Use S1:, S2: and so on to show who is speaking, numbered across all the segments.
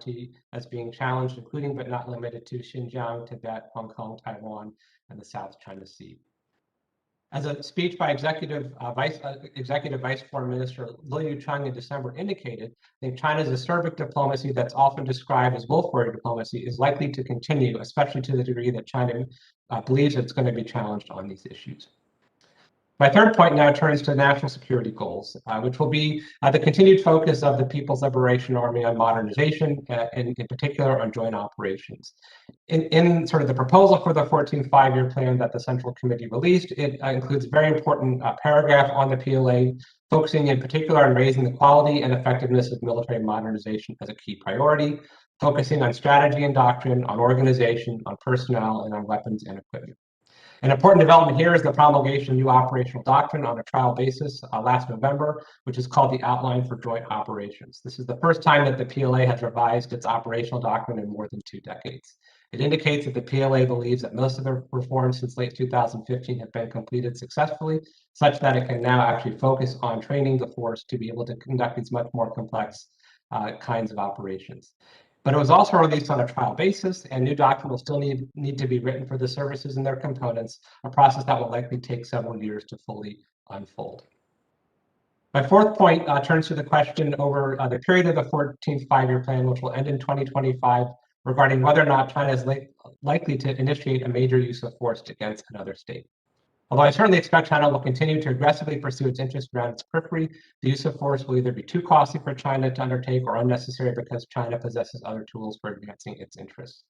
S1: sovereignty as being challenged, including but not limited to Xinjiang, Tibet, Hong Kong, Taiwan, and the South China Sea. As a speech by Executive Vice Foreign Minister Liu Cheng in December indicated, I think China's acerbic diplomacy that's often described as wolf warrior diplomacy is likely to continue, especially to the degree that China believes it's going to be challenged on these issues. My third point now turns to national security goals, which will be the continued focus of the People's Liberation Army on modernization, and in particular on joint operations. In sort of the proposal for the 14th five-year plan that the Central Committee released, it includes a very important paragraph on the PLA, focusing in particular on raising the quality and effectiveness of military modernization as a key priority, focusing on strategy and doctrine, on organization, on personnel, and on weapons and equipment. An important development here is the promulgation of new operational doctrine on a trial basis last November, which is called the Outline for Joint Operations. This is the first time that the PLA has revised its operational doctrine in more than 2 decades. It indicates that the PLA believes that most of the reforms since late 2015 have been completed successfully, such that it can now actually focus on training the force to be able to conduct these much more complex kinds of operations. But it was also released on a trial basis, and new doctrine will still need to be written for the services and their components, a process that will likely take several years to fully unfold. My fourth point turns to the question over the period of the 14th five-year plan, which will end in 2025, regarding whether or not China is likely to initiate a major use of force against another state. Although I certainly expect China will continue to aggressively pursue its interests around its periphery, the use of force will either be too costly for China to undertake or unnecessary because China possesses other tools for advancing its interests.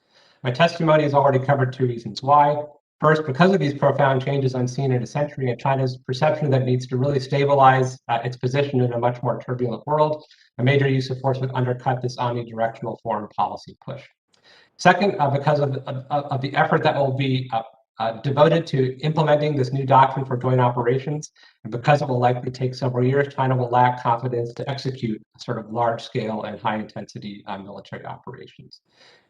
S1: My testimony has already covered 2 reasons why. First, because of these profound changes unseen in a century and China's perception that it needs to really stabilize its position in a much more turbulent world, a major use of force would undercut this omnidirectional foreign policy push. Second, because of the effort that will be devoted to implementing this new doctrine for joint operations, and because it will likely take several years, China will lack confidence to execute sort of large-scale and high-intensity military operations.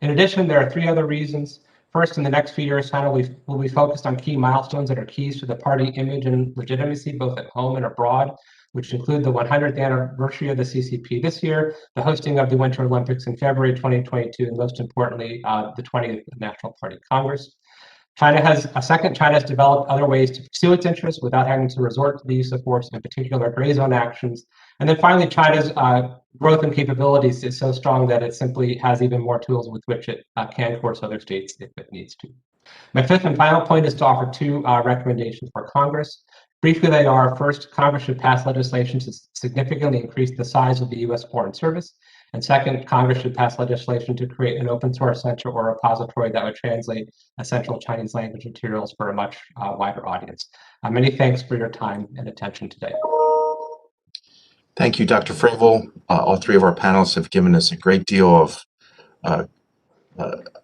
S1: In addition, there are 3 other reasons. First, in the next few years, China will be focused on key milestones that are keys to the party image and legitimacy, both at home and abroad, which include the 100th anniversary of the CCP this year, the hosting of the Winter Olympics in February 2022, and most importantly, the 20th National Party Congress. China has developed other ways to pursue its interests without having to resort to the use of force, in particular gray zone actions. And then finally, China's growth and capabilities is so strong that it simply has even more tools with which it can force other states if it needs to. My fifth and final point is to offer 2 recommendations for Congress. Briefly, they are: first, Congress should pass legislation to significantly increase the size of the U.S. Foreign Service. And second, Congress should pass legislation to create an open source center or repository that would translate essential Chinese language materials for a much wider audience. Many thanks for your time and attention today.
S2: Thank you, Dr. Fravel. All 3 of our panelists have given us a great deal of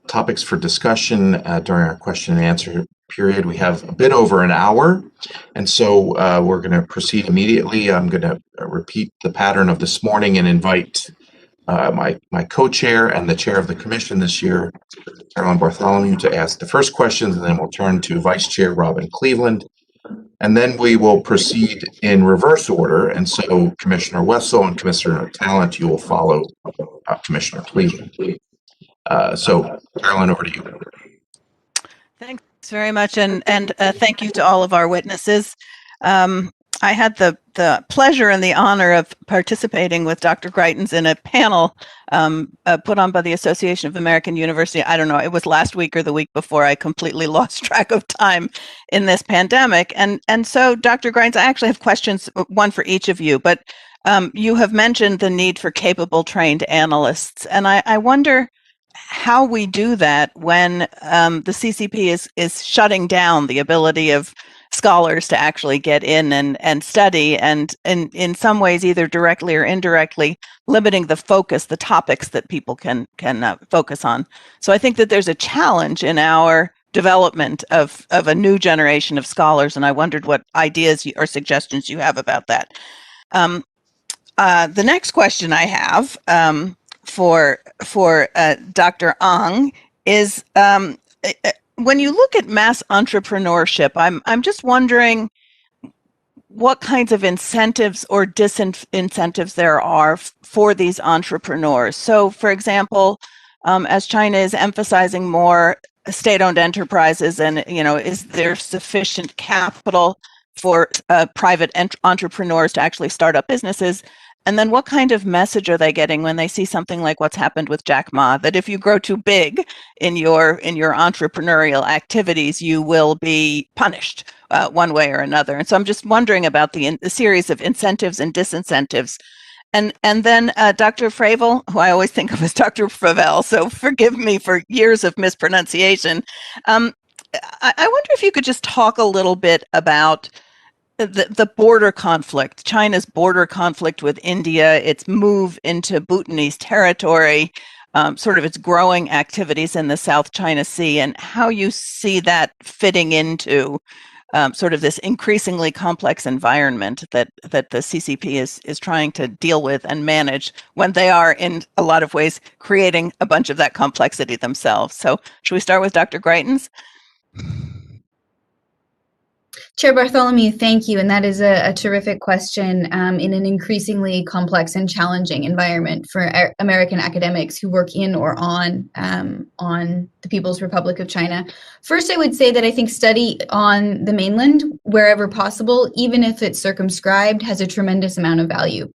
S2: topics for discussion during our question and answer period. We have a bit over an hour, and so we're going to proceed immediately. I'm going to repeat the pattern of this morning and invite my co-chair and the chair of the commission this year, Carolyn Bartholomew, to ask the first questions, and then we'll turn to Vice Chair Robin Cleveland, and then we will proceed in reverse order. And so Commissioner Wessel and Commissioner Talent, you will follow Commissioner Cleveland. So Carolyn, over to you.
S3: Thanks very much, and thank you to all of our witnesses. I had the pleasure and the honor of participating with Dr. Greitens in a panel put on by the Association of American University. I don't know, it was last week or the week before. I completely lost track of time in this pandemic. And so, Dr. Greitens, I actually have questions, one for each of you, but you have mentioned the need for capable, trained analysts. And I wonder how we do that when the CCP is shutting down the ability of scholars to actually get in and study, and in some ways, either directly or indirectly, limiting the focus, the topics that people can focus on. So I think that there's a challenge in our development of a new generation of scholars, and I wondered what ideas or suggestions you have about that. The next question I have for Dr. Ang is, when you look at mass entrepreneurship, I'm just wondering what kinds of incentives or disincentives there are for these entrepreneurs. So, for example, as China is emphasizing more state-owned enterprises, and is there sufficient capital for private entrepreneurs to actually start up businesses? And then what kind of message are they getting when they see something like what's happened with Jack Ma, that if you grow too big in your entrepreneurial activities, you will be punished one way or another? And so I'm just wondering about the series of incentives and disincentives. And then Dr. Fravel, who I always think of as Dr. Fravel, so forgive me for years of mispronunciation. I wonder if you could just talk a little bit about the border conflict, China's border conflict with India, its move into Bhutanese territory, sort of its growing activities in the South China Sea, and how you see that fitting into sort of this increasingly complex environment that the CCP is trying to deal with and manage, when they are in a lot of ways creating a bunch of that complexity themselves. So should we start with Dr. Greitens?
S4: Chair Bartholomew, thank you. And that is a terrific question in an increasingly complex and challenging environment for American academics who work in or on the People's Republic of China. First, I would say that I think study on the mainland, wherever possible, even if it's circumscribed, has a tremendous amount of value.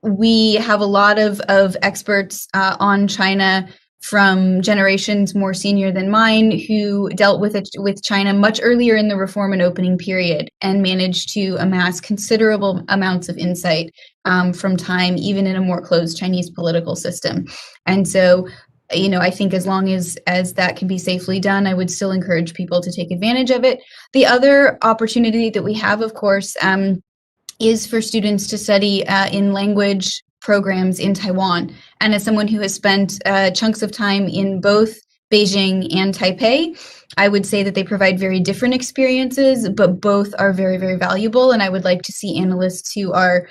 S4: We have a lot of experts on China from generations more senior than mine who dealt with China much earlier in the reform and opening period and managed to amass considerable amounts of insight from time, even in a more closed Chinese political system. And so, I think as long as that can be safely done, I would still encourage people to take advantage of it. The other opportunity that we have, of course, is for students to study in language programs in Taiwan. And as someone who has spent chunks of time in both Beijing and Taipei, I would say that they provide very different experiences, but both are very, very valuable. And I would like to see analysts who are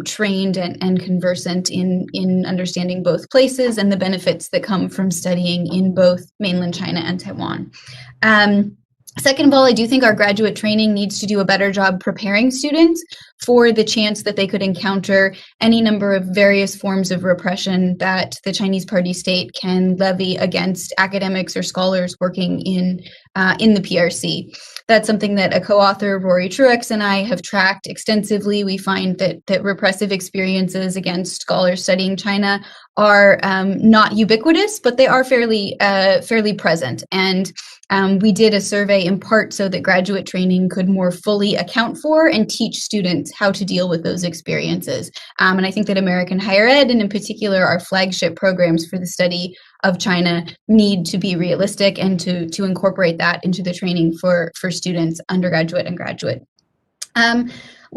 S4: trained and conversant in understanding both places and the benefits that come from studying in both mainland China and Taiwan. Second of all, I do think our graduate training needs to do a better job preparing students for the chance that they could encounter any number of various forms of repression that the Chinese Party state can levy against academics or scholars working in the PRC. That's something that a co-author, Rory Truex, and I have tracked extensively. We find that repressive experiences against scholars studying China are not ubiquitous, but they are fairly present. And we did a survey in part so that graduate training could more fully account for and teach students how to deal with those experiences. And I think that American higher ed, and in particular our flagship programs for the study of China, need to be realistic and to incorporate that into the training for students, undergraduate and graduate.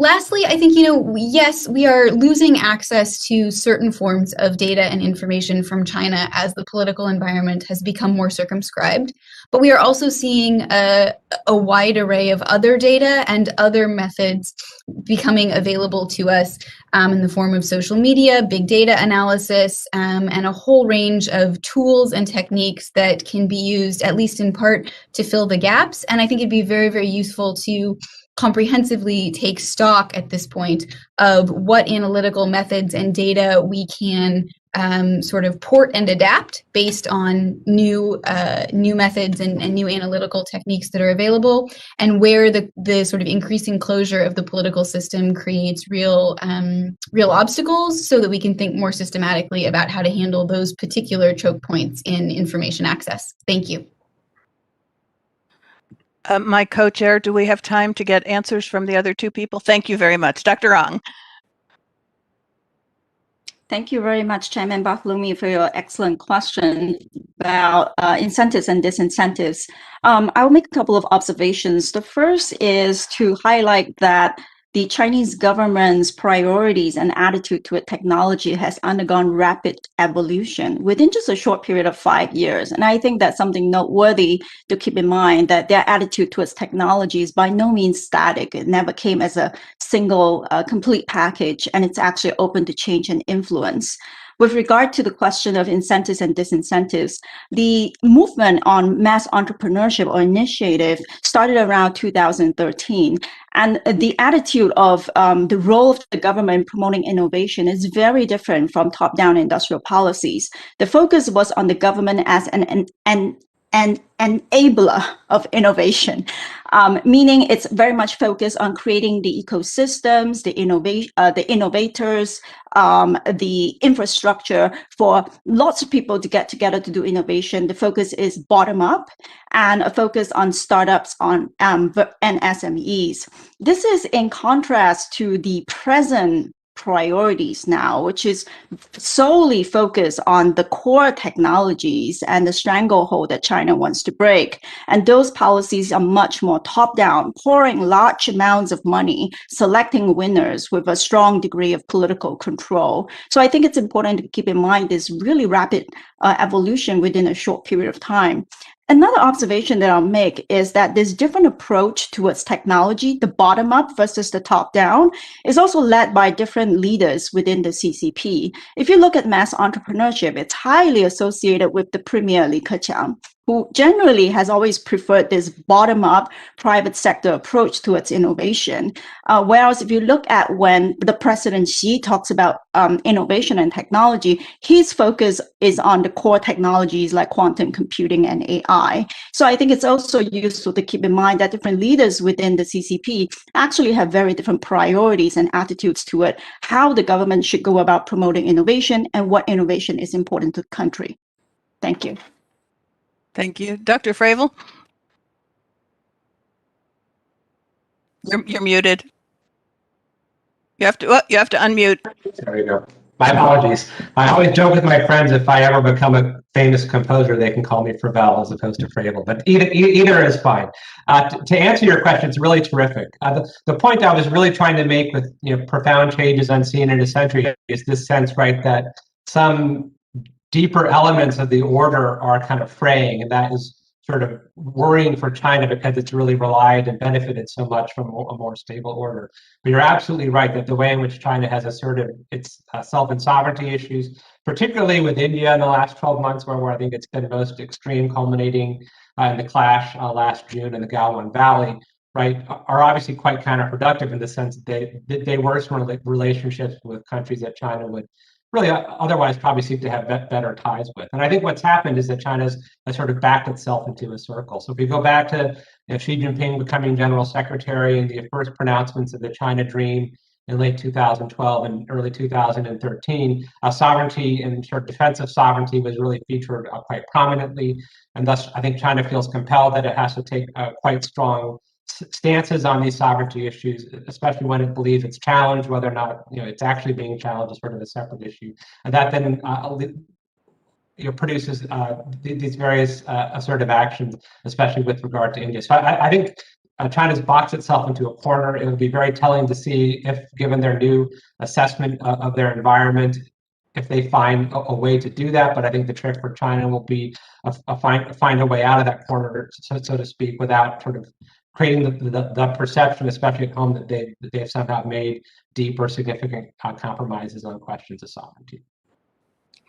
S4: Lastly, I think, yes, we are losing access to certain forms of data and information from China as the political environment has become more circumscribed, but we are also seeing a wide array of other data and other methods becoming available to us in the form of social media, big data analysis, and a whole range of tools and techniques that can be used, at least in part, to fill the gaps. And I think it'd be very, very useful to comprehensively take stock at this point of what analytical methods and data we can sort of port and adapt based on new methods and new analytical techniques that are available, and where the sort of increasing closure of the political system creates real obstacles, so that we can think more systematically about how to handle those particular choke points in information access. Thank you.
S3: My co-chair, do we have time to get answers from the other two people? Thank you very much. Dr. Ang.
S5: Thank you very much, Chairman Bartholomew, for your excellent question about incentives and disincentives. I will make a couple of observations. The first is to highlight that the Chinese government's priorities and attitude toward technology has undergone rapid evolution within just a short period of 5 years. And I think that's something noteworthy to keep in mind, that their attitude towards technology is by no means static. It never came as a single complete package, and it's actually open to change and influence. with regard to the question of incentives and disincentives, the movement on mass entrepreneurship or initiative started around 2013. And the attitude of the role of the government in promoting innovation is very different from top-down industrial policies. The focus was on the government as an enabler of innovation, meaning it's very much focused on creating the ecosystems, the innovators, the infrastructure for lots of people to get together to do innovation. The focus is bottom up and a focus on startups and SMEs. This is in contrast to the present priorities now, which is solely focused on the core technologies and the stranglehold that China wants to break. And those policies are much more top-down, pouring large amounts of money, selecting winners with a strong degree of political control. So I think it's important to keep in mind this really rapid evolution within a short period of time. Another observation that I'll make is that this different approach towards technology, the bottom up versus the top down, is also led by different leaders within the CCP. If you look at mass entrepreneurship, it's highly associated with the Premier Li Keqiang, who generally has always preferred this bottom-up private sector approach towards innovation. Whereas if you look at when the President Xi talks about innovation and technology, his focus is on the core technologies like quantum computing and AI. So I think it's also useful to keep in mind that different leaders within the CCP actually have very different priorities and attitudes toward how the government should go about promoting innovation and what innovation is important to the country. Thank you.
S3: Thank you. Dr. Fravel? You're muted. You have to unmute.
S1: There we go. My apologies. I always joke with my friends, if I ever become a famous composer, they can call me Fravel as opposed to Fravel, but either is fine. To answer your question, it's really terrific. The point I was really trying to make with profound changes unseen in a century is this sense, right, that some deeper elements of the order are kind of fraying, and that is sort of worrying for China because it's really relied and benefited so much from a more stable order. But you're absolutely right that the way in which China has asserted its self and sovereignty issues, particularly with India in the last 12 months, where I think it's been most extreme, culminating in the clash last June in the Galwan Valley, right, are obviously quite counterproductive in the sense that they worsen relationships with countries that China would really otherwise probably seem to have better ties with. And I think what's happened is that China's has sort of backed itself into a circle. So if you go back to Xi Jinping becoming general secretary and the first pronouncements of the China Dream in late 2012 and early 2013, sovereignty and sort of defensive sovereignty was really featured quite prominently. And thus, I think China feels compelled that it has to take quite strong stances on these sovereignty issues, especially when it believes it's challenged, whether or not it's actually being challenged is sort of a separate issue, and that then produces these various assertive actions, especially with regard to India. So I think China's boxed itself into a corner. It will be very telling to see if, given their new assessment of their environment, if they find a way to do that. But I think the trick for China will be find a way out of that corner, so to speak, without sort of creating the perception, especially at home, that they've somehow made deep or significant compromises on questions of sovereignty.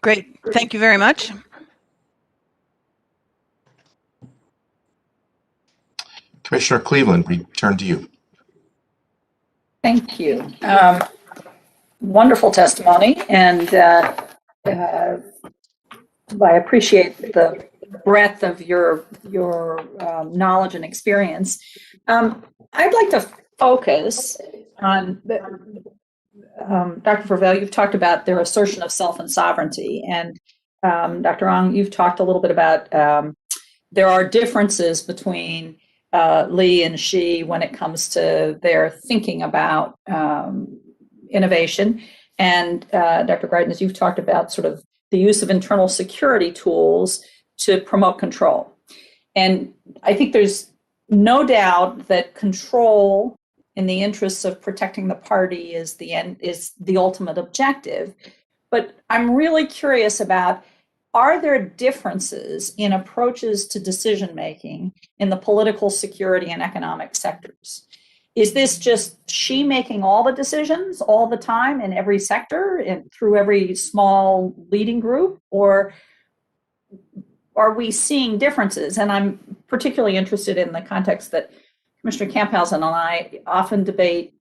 S3: Great. Thank you very much.
S2: Commissioner Cleveland, we turn to you.
S6: Thank you. Wonderful testimony, and I appreciate the breadth of your knowledge and experience. I'd like to focus on Dr. Fravel. You've talked about their assertion of self and sovereignty, and Dr. Ong, you've talked a little bit about there are differences between Li and Xi when it comes to their thinking about innovation. And Dr. Greitens, you've talked about sort of the use of internal security tools to promote control. And I think there's no doubt that control in the interests of protecting the party is the ultimate objective. But I'm really curious about, are there differences in approaches to decision making in the political, security, and economic sectors? is this just she making all the decisions all the time in every sector and through every small leading group, or are we seeing differences? And I'm particularly interested in the context that Commissioner Camphausen and I often debate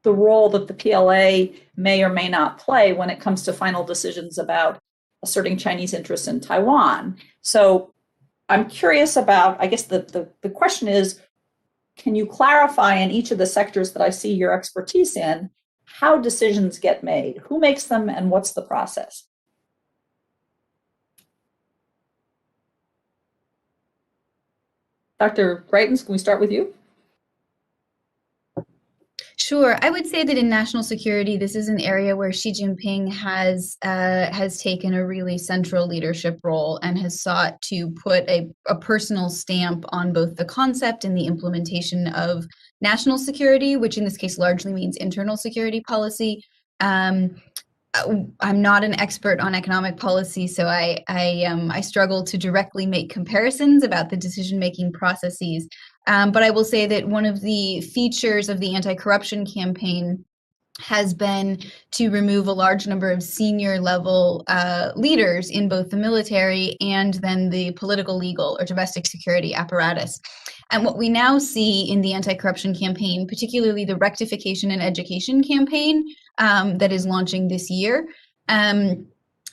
S6: the role that the PLA may or may not play when it comes to final decisions about asserting Chinese interests in Taiwan. So I'm curious about, I guess the question is, can you clarify in each of the sectors that I see your expertise in, how decisions get made? Who makes them and what's the process? Dr. Greitens, can we start with you?
S4: Sure. I would say that in national security, this is an area where Xi Jinping has taken a really central leadership role and has sought to put a personal stamp on both the concept and the implementation of national security, which in this case largely means internal security policy. I'm not an expert on economic policy, so I struggle to directly make comparisons about the decision-making processes. But I will say that one of the features of the anti-corruption campaign has been to remove a large number of senior level leaders in both the military and then the political, legal, or domestic security apparatus. And what we now see in the anti-corruption campaign, particularly the rectification and education campaign that is launching this year,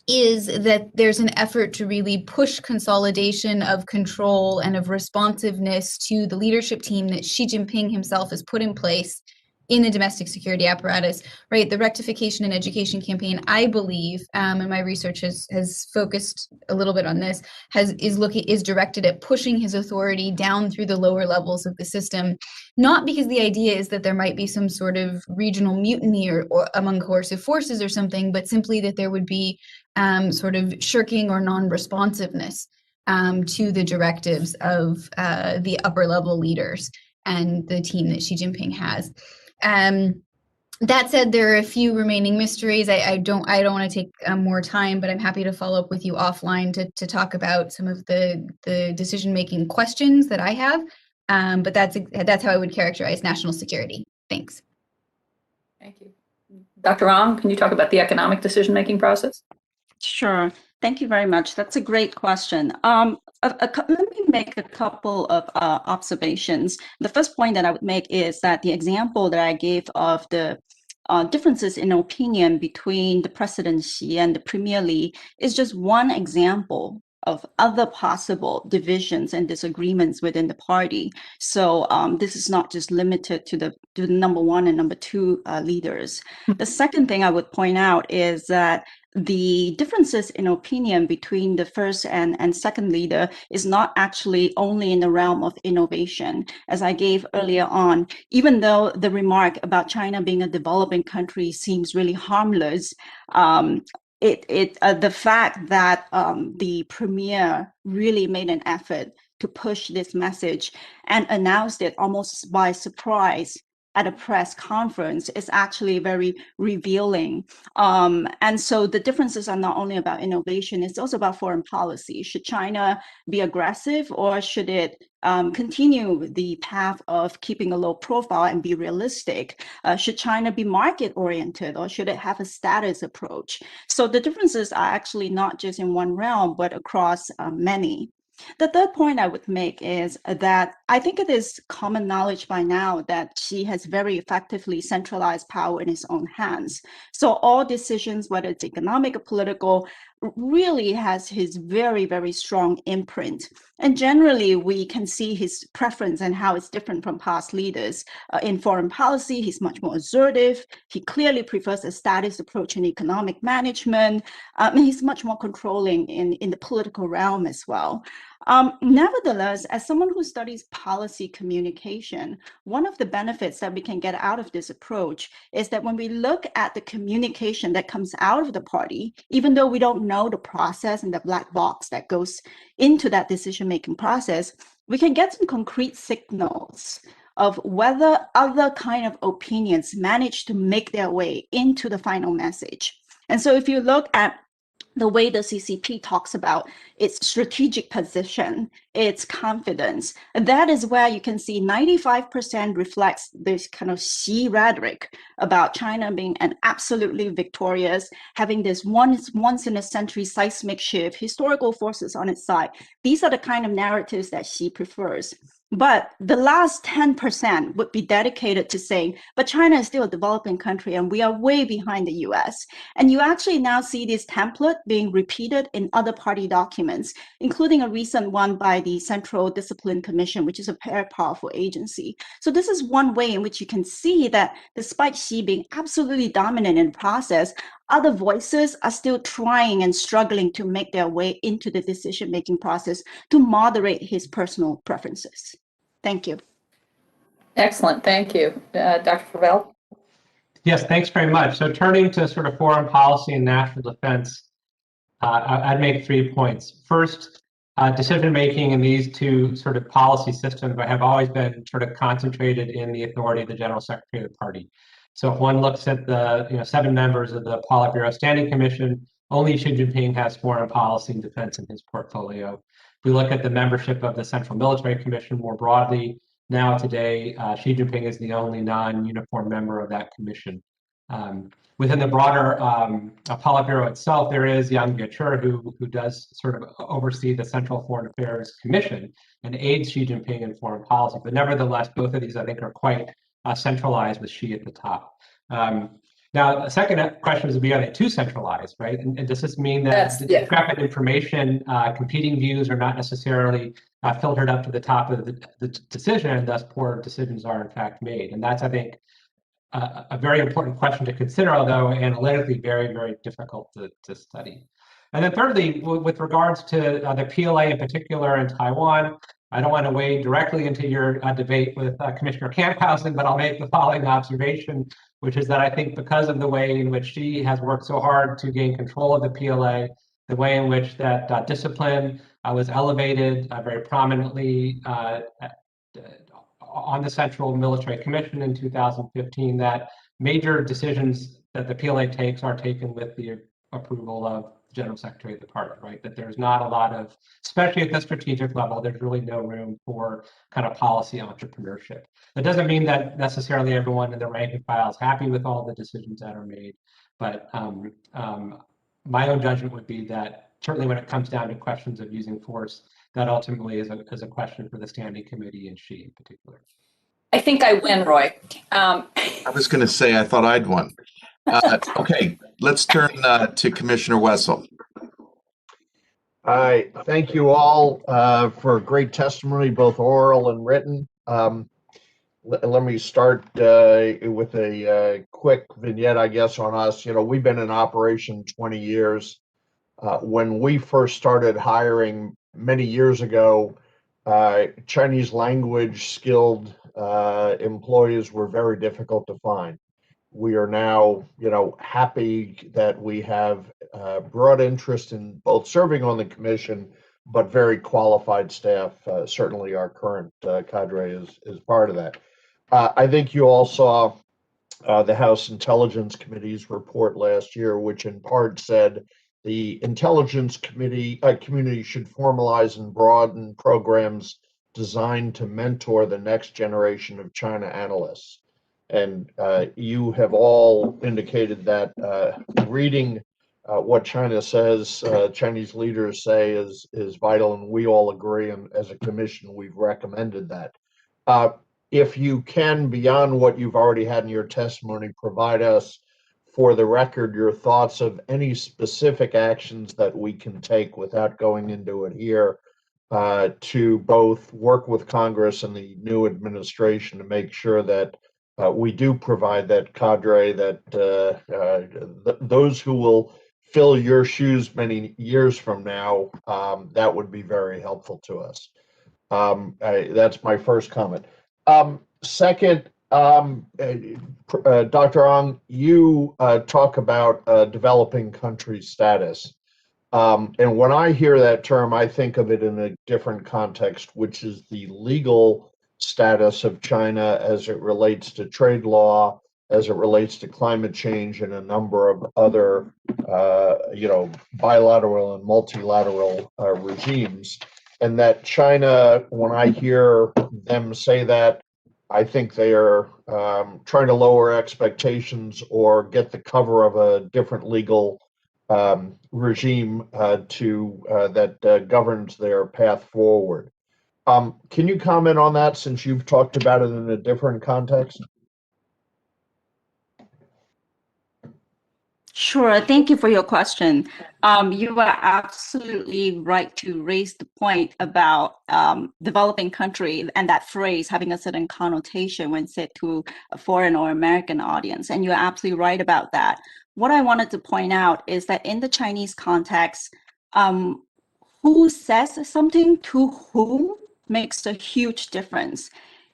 S4: is that there's an effort to really push consolidation of control and of responsiveness to the leadership team that Xi Jinping himself has put in place in the domestic security apparatus, right? The rectification and education campaign, I believe, and my research has focused a little bit on this, is directed at pushing his authority down through the lower levels of the system, not because the idea is that there might be some sort of regional mutiny or among coercive forces or something, but simply that there would be sort of shirking or non-responsiveness to the directives of the upper level leaders and the team that Xi Jinping has. That said, there are a few remaining mysteries. I don't want to take more time, but I'm happy to follow up with you offline to talk about some of the decision-making questions that I have. But that's how I would characterize national security. Thanks.
S6: Thank you. Dr. Ong, can you talk about the economic decision-making process?
S5: Sure. Thank you very much. That's a great question. Let me make a couple of observations. The first point that I would make is that the example that I gave of the differences in opinion between the President Xi and the Premier Li is just one example of other possible divisions and disagreements within the party. So this is not just limited to the number one and number two leaders. The second thing I would point out is that the differences in opinion between the first and second leader is not actually only in the realm of innovation. As I gave earlier on, even though the remark about China being a developing country seems really harmless, the fact that the premier really made an effort to push this message and announced it almost by surprise at a press conference is actually very revealing. And so the differences are not only about innovation, it's also about foreign policy. Should China be aggressive, or should it continue the path of keeping a low profile and be realistic? Should China be market oriented, or should it have a status approach? So the differences are actually not just in one realm, but across many. The third point I would make is that I think it is common knowledge by now that Xi has very effectively centralized power in his own hands. So all decisions, whether it's economic or political, really has his very, very strong imprint. And generally, we can see his preference and how it's different from past leaders. In foreign policy, he's much more assertive. He clearly prefers a status approach in economic management. And he's much more controlling in the political realm as well. Nevertheless, as someone who studies policy communication, one of the benefits that we can get out of this approach is that when we look at the communication that comes out of the party, even though we don't know the process and the black box that goes into that decision-making process, we can get some concrete signals of whether other kind of opinions manage to make their way into the final message. And so if you look at the way the CCP talks about its strategic position, its confidence. And that is where you can see 95% reflects this kind of Xi rhetoric about China being an absolutely victorious, having this once in a century seismic shift, historical forces on its side. These are the kind of narratives that Xi prefers. But the last 10% would be dedicated to saying, but China is still a developing country and we are way behind the US. And you actually now see this template being repeated in other party documents, including a recent one by the Central Discipline Commission, which is a very powerful agency. So this is one way in which you can see that despite Xi being absolutely dominant in the process, other voices are still trying and struggling to make their way into the decision-making process to moderate his personal preferences. Thank you.
S6: Excellent, thank you. Dr. Fravel?
S1: Yes, thanks very much. So turning to sort of foreign policy and national defense, I'd make 3 points. First, decision-making in these two sort of policy systems have always been sort of concentrated in the authority of the General Secretary of the party. So if one looks at the 7 members of the Politburo Standing Commission, only Xi Jinping has foreign policy and defense in his portfolio. If we look at the membership of the Central Military Commission more broadly, now today, Xi Jinping is the only non-uniform member of that commission. Within the broader Politburo itself, there is Yang Jiechi, who does sort of oversee the Central Foreign Affairs Commission and aids Xi Jinping in foreign policy. But nevertheless, both of these, I think, are quite centralized with Xi at the top. Now, the second question is, are they too centralized, right? And does this mean that discrepant information, competing views are not necessarily filtered up to the top of the decision, and thus poor decisions are in fact made? And that's, I think, a very important question to consider, although analytically very, very difficult to study. And then thirdly, with regards to the PLA in particular in Taiwan, I don't want to wade directly into your debate with Commissioner Camphausen, but I'll make the following observation, which is that I think because of the way in which Xi has worked so hard to gain control of the PLA, the way in which that discipline was elevated very prominently on the Central Military Commission in 2015, that major decisions that the PLA takes are taken with the approval of the General Secretary of the party, right? That there's not a lot of, especially at the strategic level, there's really no room for kind of policy entrepreneurship. That doesn't mean that necessarily everyone in the rank and file is happy with all the decisions that are made, but my own judgment would be that certainly when it comes down to questions of using force, that ultimately is a question for the Standing Committee and Xi in particular.
S6: I think I win, Roy.
S2: I was going to say, I thought I'd won. Okay, let's turn to Commissioner Wessel.
S7: Thank you all for great testimony, both oral and written. Let me start with a quick vignette, I guess, on us. We've been in operation 20 years. When we first started hiring many years ago, Chinese language skilled employees were very difficult to find. We are now, happy that we have broad interest in both serving on the commission, but very qualified staff. Certainly our current cadre is part of that. I think you all saw the House Intelligence Committee's report last year, which in part said the Intelligence community should formalize and broaden programs designed to mentor the next generation of China analysts. And you have all indicated that reading what China says, Chinese leaders say is vital, and we all agree, and as a commission, we've recommended that. If you can, beyond what you've already had in your testimony, provide us, for the record, your thoughts of any specific actions that we can take without going into it here to both work with Congress and the new administration to make sure that we do provide that cadre, that those who will fill your shoes many years from now, that would be very helpful to us. That's my first comment. Second, Dr. Ang, you talk about developing country status. And when I hear that term, I think of it in a different context, which is the legal status of China as it relates to trade law as it relates to climate change and a number of other, bilateral and multilateral regimes. And that China, when I hear them say that, I think they are trying to lower expectations or get the cover of a different legal regime that governs their path forward. Can you comment on that since you've talked about it in a different context?
S5: Sure. Thank you for your question. You are absolutely right to raise the point about developing country and that phrase having a certain connotation when said to a foreign or American audience. And you're absolutely right about that. What I wanted to point out is that in the Chinese context, who says something to whom makes a huge difference,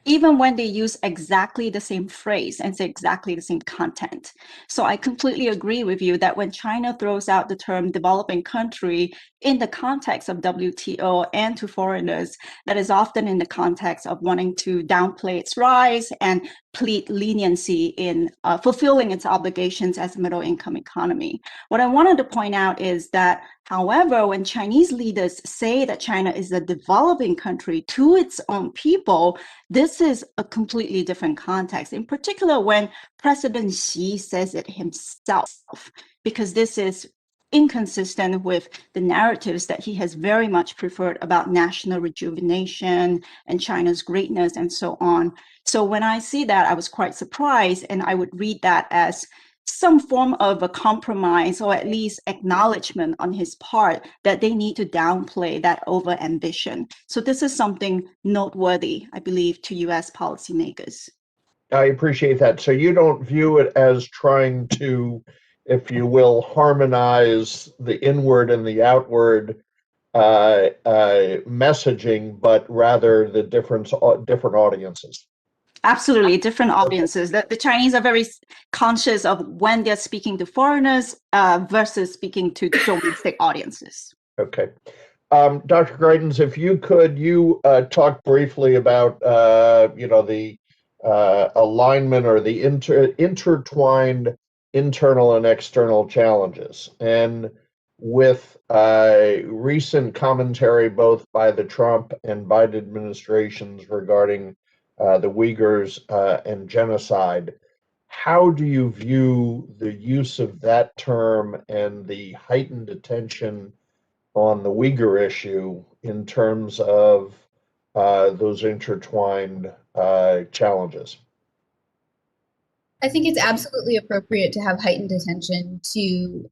S5: even when they use exactly the same phrase and say exactly the same content. So I completely agree with you that when China throws out the term developing country in the context of WTO and to foreigners, that is often in the context of wanting to downplay its rise and plead leniency in fulfilling its obligations as a middle-income economy. What I wanted to point out is that, however, when Chinese leaders say that China is a developing country to its own people, this is a completely different context, in particular when President Xi says it himself, because this is inconsistent with the narratives that he has very much preferred about national rejuvenation and China's greatness and so on. So when I see that, I was quite surprised, and I would read that as some form of a compromise or at least acknowledgement on his part that they need to downplay that over ambition. So this is something noteworthy, I believe, to US policymakers.
S7: I appreciate that. So you don't view it as trying to, if you will, harmonize the inward and the outward messaging, but rather the different audiences.
S5: Absolutely, different audiences. The Chinese are very conscious of when they're speaking to foreigners versus speaking to domestic audiences.
S7: Okay. Dr. Greitens, if you could, talk briefly about, the alignment or the intertwined internal and external challenges. And with recent commentary both by the Trump and Biden administrations regarding the Uyghurs and genocide, how do you view the use of that term and the heightened attention on the Uyghur issue in terms of those intertwined challenges?
S4: I think it's absolutely appropriate to have heightened attention to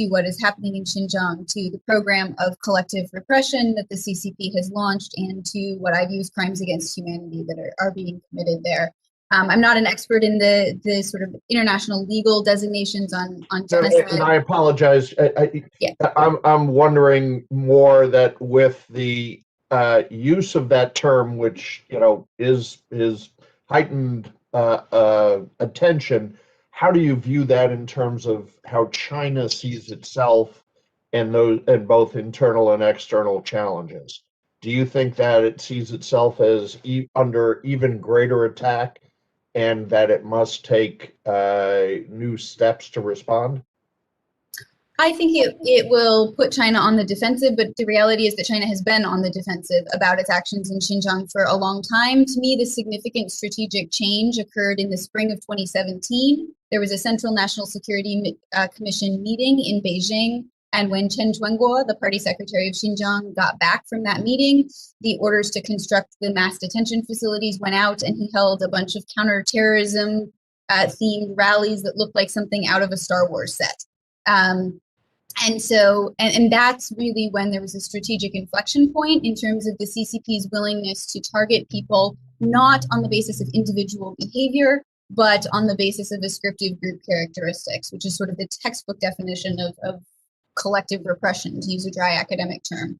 S4: what is happening in Xinjiang, to the program of collective repression that the CCP has launched, and to what I view as crimes against humanity that are being committed there. I'm not an expert in the sort of international legal designations on genocide.
S7: And I apologize.
S4: Yeah.
S7: I'm wondering more that with the use of that term, which is heightened attention, how do you view that in terms of how China sees itself and both internal and external challenges? Do you think that it sees itself as under even greater attack and that it must take new steps to respond?
S4: I think it will put China on the defensive, but the reality is that China has been on the defensive about its actions in Xinjiang for a long time. To me, the significant strategic change occurred in the spring of 2017. There was a Central National Security Commission meeting in Beijing, and when Chen Quanguo, the party secretary of Xinjiang, got back from that meeting, the orders to construct the mass detention facilities went out, and he held a bunch of counterterrorism themed rallies that looked like something out of a Star Wars set. And that's really when there was a strategic inflection point in terms of the CCP's willingness to target people not on the basis of individual behavior, but on the basis of descriptive group characteristics, which is sort of the textbook definition of collective repression, to use a dry academic term.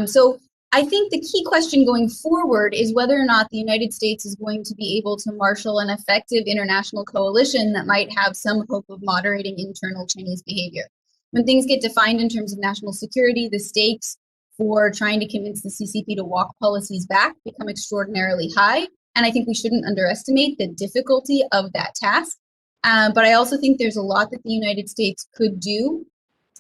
S4: So I think the key question going forward is whether or not the United States is going to be able to marshal an effective international coalition that might have some hope of moderating internal Chinese behavior. When things get defined in terms of national security, the stakes for trying to convince the CCP to walk policies back become extraordinarily high. And I think we shouldn't underestimate the difficulty of that task. But I also think there's a lot that the United States could do,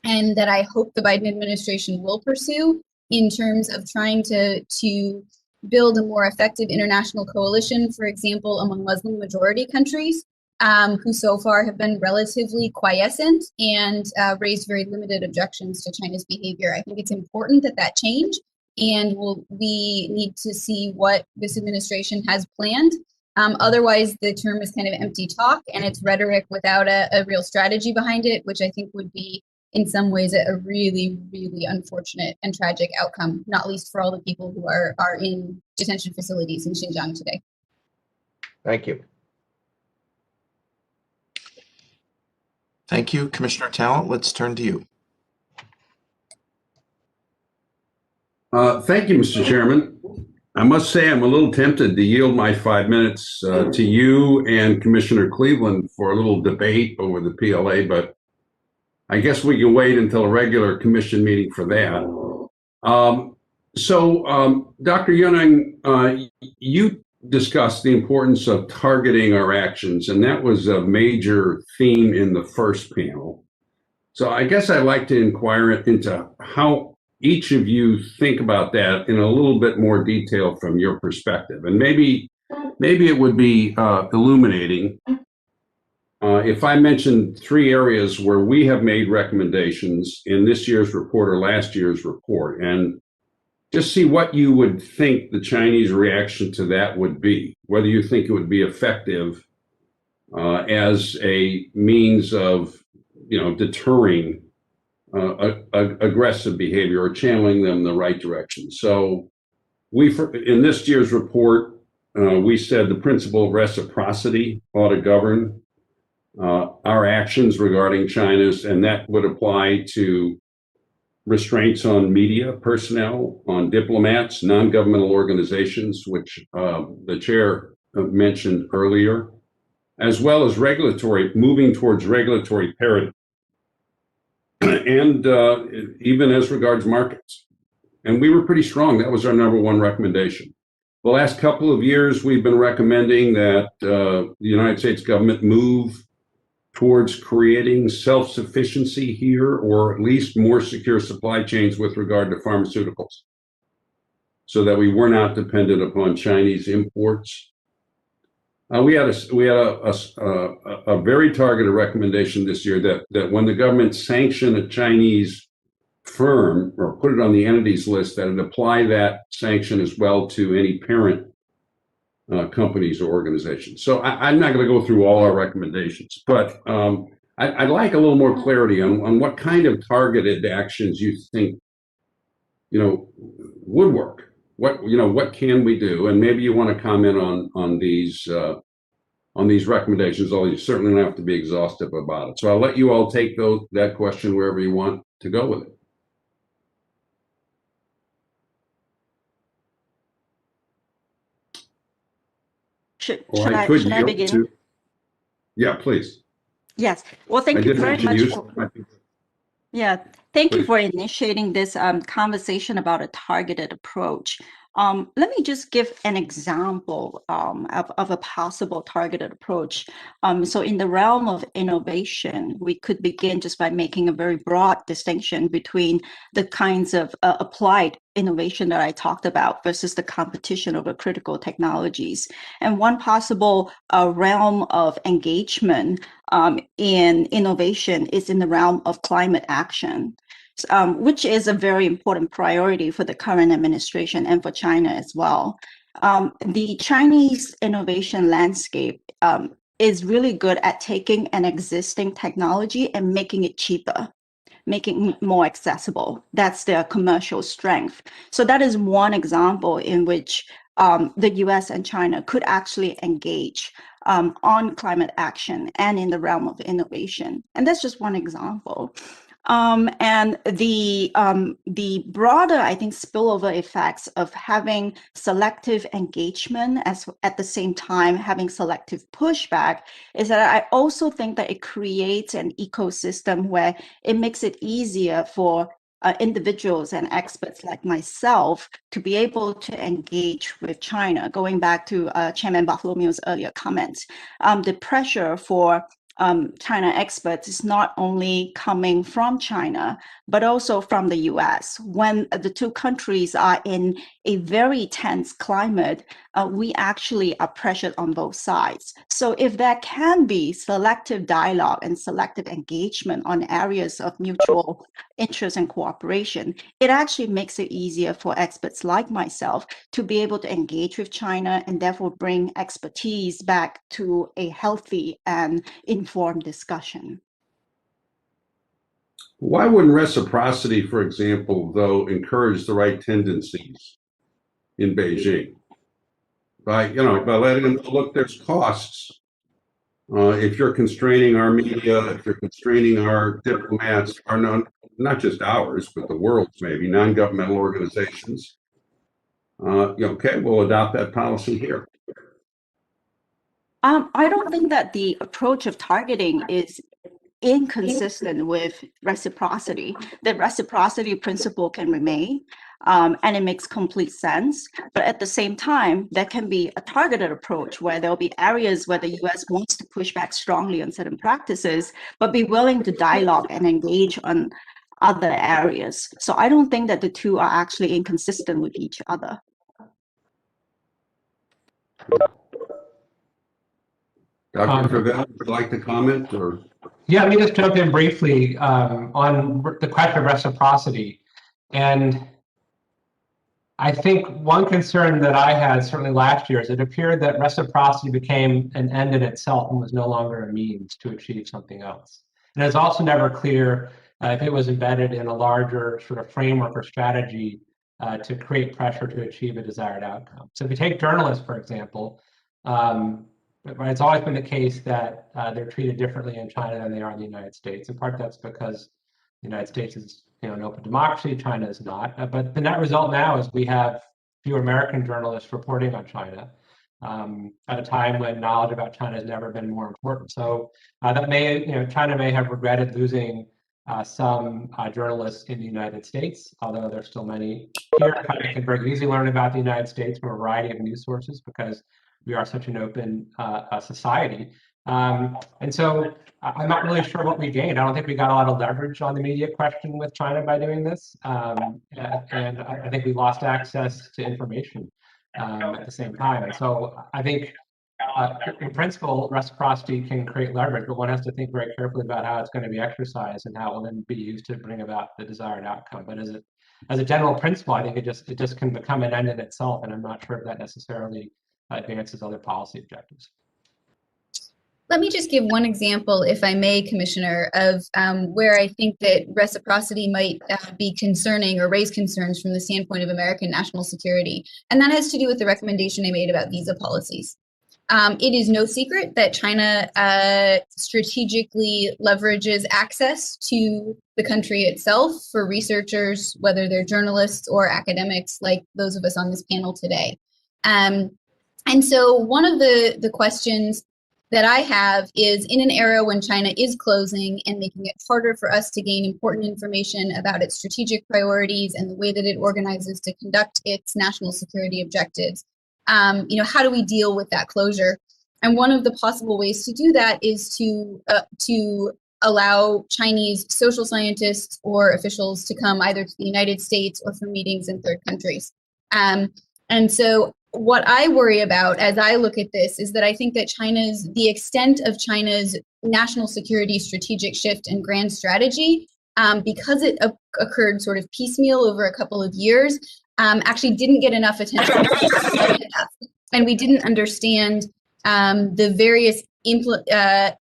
S4: and that I hope the Biden administration will pursue in terms of trying to build a more effective international coalition, for example, among Muslim majority countries, who so far have been relatively quiescent and raised very limited objections to China's behavior. I think it's important that that change, and we need to see what this administration has planned. Otherwise, the term is kind of empty talk, and it's rhetoric without a real strategy behind it, which I think would be, in some ways, a really, really unfortunate and tragic outcome, not least for all the people who are in detention facilities in Xinjiang today.
S7: Thank you.
S2: Thank you, Commissioner Talent. Let's turn to you.
S8: Thank you, Mr. Chairman. I must say I'm a little tempted to yield my 5 minutes to you and Commissioner Cleveland for a little debate over the PLA, but I guess we can wait until a regular commission meeting for that. Dr. Yunnan, you discussed the importance of targeting our actions, and that was a major theme in the first panel. So I guess I'd like to inquire into how each of you think about that in a little bit more detail from your perspective. And maybe it would be illuminating if I mentioned 3 areas where we have made recommendations in this year's report or last year's report, and just see what you would think the Chinese reaction to that would be, whether you think it would be effective as a means of, deterring aggressive behavior or channeling them in the right direction. So in this year's report, we said the principle of reciprocity ought to govern our actions regarding China's, and that would apply to restraints on media personnel, on diplomats, non-governmental organizations, which the chair mentioned earlier, as well as moving towards regulatory parity, and even as regards markets. And we were pretty strong. That was our #1 recommendation. The last couple of years, we've been recommending that the United States government move towards creating self-sufficiency here, or at least more secure supply chains with regard to pharmaceuticals, so that we were not dependent upon Chinese imports. We had a very targeted recommendation this year that when the government sanctioned a Chinese firm or put it on the entities list, that it apply that sanction as well to any parent companies or organizations. So I'm not going to go through all our recommendations, but I'd like a little more clarity on what kind of targeted actions you think, would work. What can we do? And maybe you want to comment on these recommendations, although you certainly don't have to be exhaustive about it. So I'll let you all take that question wherever you want to go with it.
S5: Should I begin?
S8: Yeah, please.
S5: Yes. Well, thank you very much. Yeah, thank you for initiating this conversation about a targeted approach. Let me just give an example of a possible targeted approach. So in the realm of innovation, we could begin just by making a very broad distinction between the kinds of applied innovation that I talked about versus the competition over critical technologies. And one possible realm of engagement in innovation is in the realm of climate action, which is a very important priority for the current administration and for China as well. The Chinese innovation landscape is really good at taking an existing technology and making it cheaper, making it more accessible. That's their commercial strength. So that is one example in which the US and China could actually engage on climate action and in the realm of innovation. And that's just one example. And the broader, I think, spillover effects of having selective engagement at the same time having selective pushback is that I also think that it creates an ecosystem where it makes it easier for individuals and experts like myself to be able to engage with China. Going back to Chairman Bartholomew's earlier comments, the pressure for China experts is not only coming from China, but also from the US. When the two countries are in a very tense climate, we actually are pressured on both sides. So if there can be selective dialogue and selective engagement on areas of mutual interest and cooperation, it actually makes it easier for experts like myself to be able to engage with China and therefore bring expertise back to a healthy and informed discussion.
S8: Why wouldn't reciprocity, for example, though, encourage the right tendencies in Beijing? By letting them know, look, there's costs. If you're constraining our media, if you're constraining our diplomats, not just ours, but the world's maybe, non-governmental organizations, okay, we'll adopt that policy here.
S5: I don't think that the approach of targeting is inconsistent with reciprocity. The reciprocity principle can remain, and it makes complete sense. But at the same time, there can be a targeted approach where there'll be areas where the US wants to push back strongly on certain practices, but be willing to dialogue and engage on other areas. So I don't think that the two are actually inconsistent with each other.
S8: Dr. Travell, would you like to comment? Or?
S1: Yeah, let me just jump in briefly on the question of reciprocity. And I think one concern that I had certainly last year is it appeared that reciprocity became an end in itself and was no longer a means to achieve something else. And it's also never clear if it was embedded in a larger sort of framework or strategy to create pressure to achieve a desired outcome. So if you take journalists, for example, it's always been the case that they're treated differently in China than they are in the United States. In part, that's because the United States is an open democracy, China is not. But the net result now is we have fewer American journalists reporting on China at a time when knowledge about China has never been more important. So that China may have regretted losing some journalists in the United States, although there's still many here. China can very easily learn about the United States from a variety of news sources because we are such an open society. And so I'm not really sure what we gained. I don't think we got a lot of leverage on the media question with China by doing this. And I think we lost access to information at the same time. And so I think in principle, reciprocity can create leverage, but one has to think very carefully about how it's going to be exercised and how it will then be used to bring about the desired outcome. But as a general principle, I think it just can become an end in itself. And I'm not sure if that necessarily advances other policy objectives.
S4: Let me just give one example, if I may, Commissioner, of where I think that reciprocity might be concerning or raise concerns from the standpoint of American national security. And that has to do with the recommendation I made about visa policies. It is no secret that China strategically leverages access to the country itself for researchers, whether they're journalists or academics like those of us on this panel today. And so one of the questions that I have is, in an era when China is closing and making it harder for us to gain important information about its strategic priorities and the way that it organizes to conduct its national security objectives, how do we deal with that closure? And one of the possible ways to do that is to allow Chinese social scientists or officials to come either to the United States or for meetings in third countries. And so what I worry about as I look at this is that I think that the extent of China's national security strategic shift and grand strategy, because it occurred sort of piecemeal over a couple of years, actually didn't get enough attention. And we didn't understand the various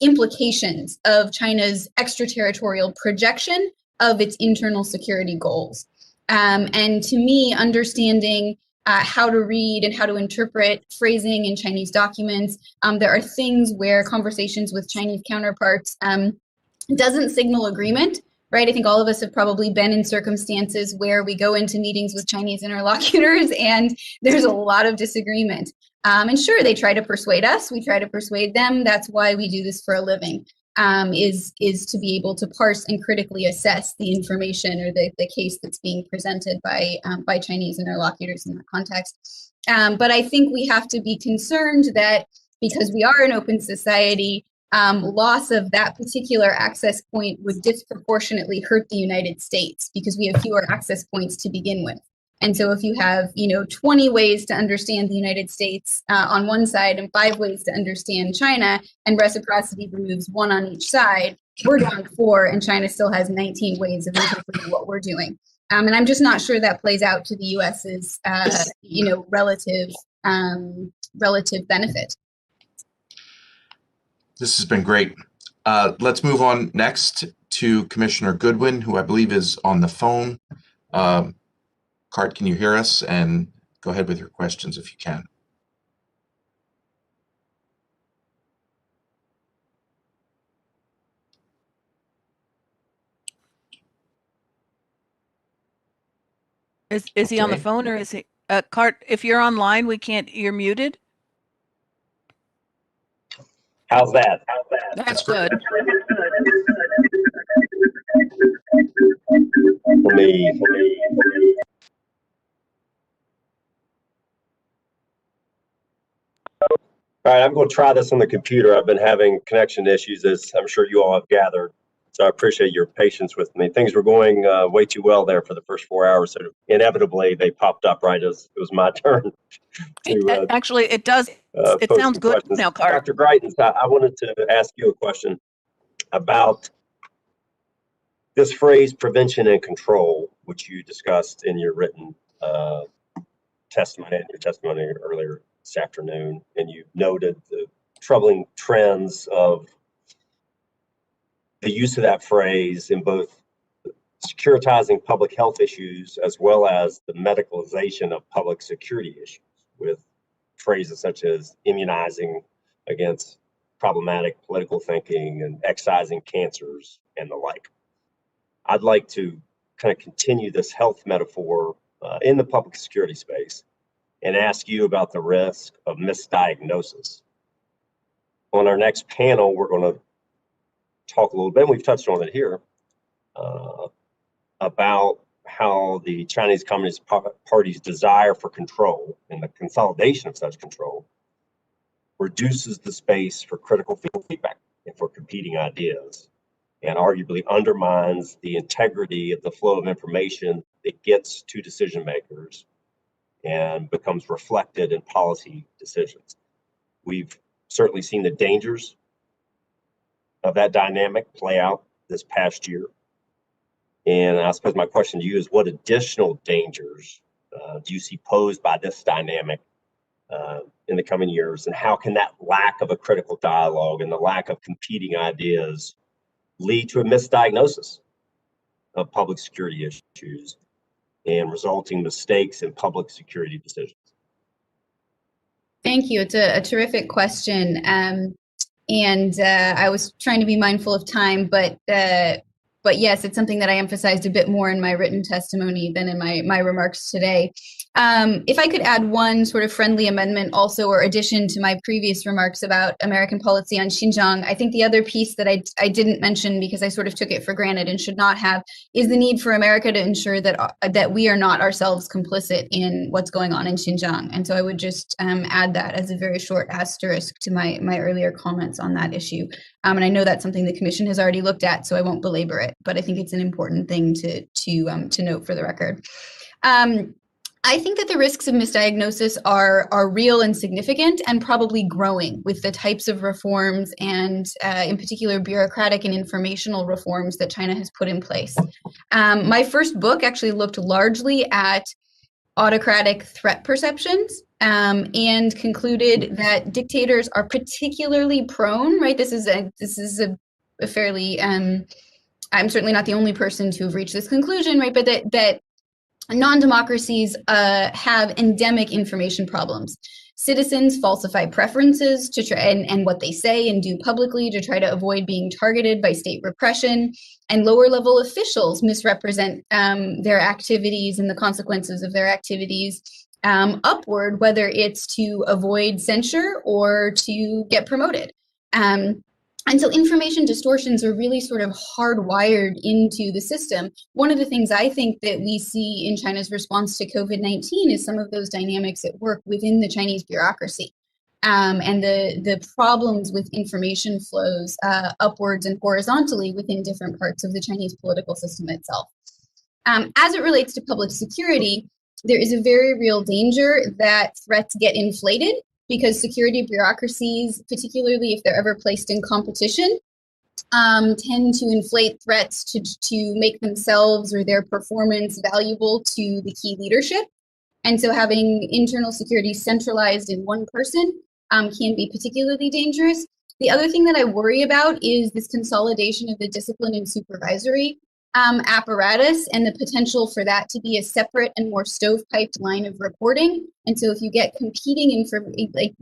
S4: implications of China's extraterritorial projection of its internal security goals. And to me, understanding how to read and how to interpret phrasing in Chinese documents. There are things where conversations with Chinese counterparts doesn't signal agreement, right? I think all of us have probably been in circumstances where we go into meetings with Chinese interlocutors and there's a lot of disagreement. And sure, they try to persuade us, we try to persuade them. That's why we do this for a living. is to be able to parse and critically assess the information or the case that's being presented by Chinese interlocutors in that context. But I think we have to be concerned that because we are an open society, loss of that particular access point would disproportionately hurt the United States because we have fewer access points to begin with. And so if you have, 20 ways to understand the United States on one side and 5 ways to understand China, and reciprocity removes 1 on each side, we're down 4, and China still has 19 ways of interpreting what we're doing. And I'm just not sure that plays out to the U.S.'s, relative benefit.
S2: This has been great. Let's move on next to Commissioner Goodwin, who I believe is on the phone. Cart, can you hear us? And go ahead with your questions if you can.
S3: Is he on the phone, or is he? Cart, if you're online, you're muted.
S9: How's that?
S3: That's good.
S9: For me. All right, I'm going to try this on the computer. I've been having connection issues, as I'm sure you all have gathered. So I appreciate your patience with me. Things were going way too well there for the first 4 hours. So inevitably, they popped up right as it was my turn.
S3: Actually, it does. It sounds good now, Cart.
S9: Dr. Greitens, I wanted to ask you a question about this phrase, prevention and control, which you discussed in your written testimony earlier this afternoon, and you noted the troubling trends of the use of that phrase in both securitizing public health issues as well as the medicalization of public security issues, with phrases such as immunizing against problematic political thinking and excising cancers and the like. I'd like to kind of continue this health metaphor in the public security space and ask you about the risk of misdiagnosis. On our next panel, we're going to talk a little bit, and we've touched on it here, about how the Chinese Communist Party's desire for control and the consolidation of such control reduces the space for critical feedback and for competing ideas, and arguably undermines the integrity of the flow of information that gets to decision makers and becomes reflected in policy decisions. We've certainly seen the dangers of that dynamic play out this past year. And I suppose my question to you is, what additional dangers do you see posed by this dynamic in the coming years? And how can that lack of a critical dialogue and the lack of competing ideas lead to a misdiagnosis of public security issues and resulting mistakes in public security decisions?
S4: Thank you. It's a terrific question. And I was trying to be mindful of time, but yes, it's something that I emphasized a bit more in my written testimony than in my remarks today. If I could add one sort of friendly amendment also, or addition to my previous remarks about American policy on Xinjiang, I think the other piece that I didn't mention because I sort of took it for granted and should not have is the need for America to ensure that we are not ourselves complicit in what's going on in Xinjiang. And so I would just add that as a very short asterisk to my earlier comments on that issue. And I know that's something the Commission has already looked at, so I won't belabor it, but I think it's an important thing to note for the record. I think that the risks of misdiagnosis are real and significant, and probably growing with the types of reforms and in particular bureaucratic and informational reforms that China has put in place. My first book actually looked largely at autocratic threat perceptions and concluded that dictators are particularly prone, right? This is a fairly, I'm certainly not the only person to have reached this conclusion, right? But that non-democracies have endemic information problems. Citizens falsify preferences to try and what they say and do publicly to try to avoid being targeted by state repression, and lower level officials misrepresent their activities and the consequences of their activities upward, whether it's to avoid censure or to get promoted. And And so information distortions are really sort of hardwired into the system. One of the things I think that we see in China's response to COVID-19 is some of those dynamics at work within the Chinese bureaucracy. And the problems with information flows upwards and horizontally within different parts of the Chinese political system itself. As it relates to public security, there is a very real danger that threats get inflated because security bureaucracies, particularly if they're ever placed in competition, tend to inflate threats to make themselves or their performance valuable to the key leadership. And so having internal security centralized in one person can be particularly dangerous. The other thing that I worry about is this consolidation of the discipline and supervisory apparatus and the potential for that to be a separate and more stovepiped line of reporting. And so if you get competing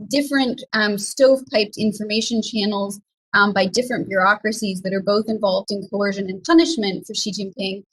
S4: different stovepiped information channels by different bureaucracies that are both involved in coercion and punishment for Xi Jinping,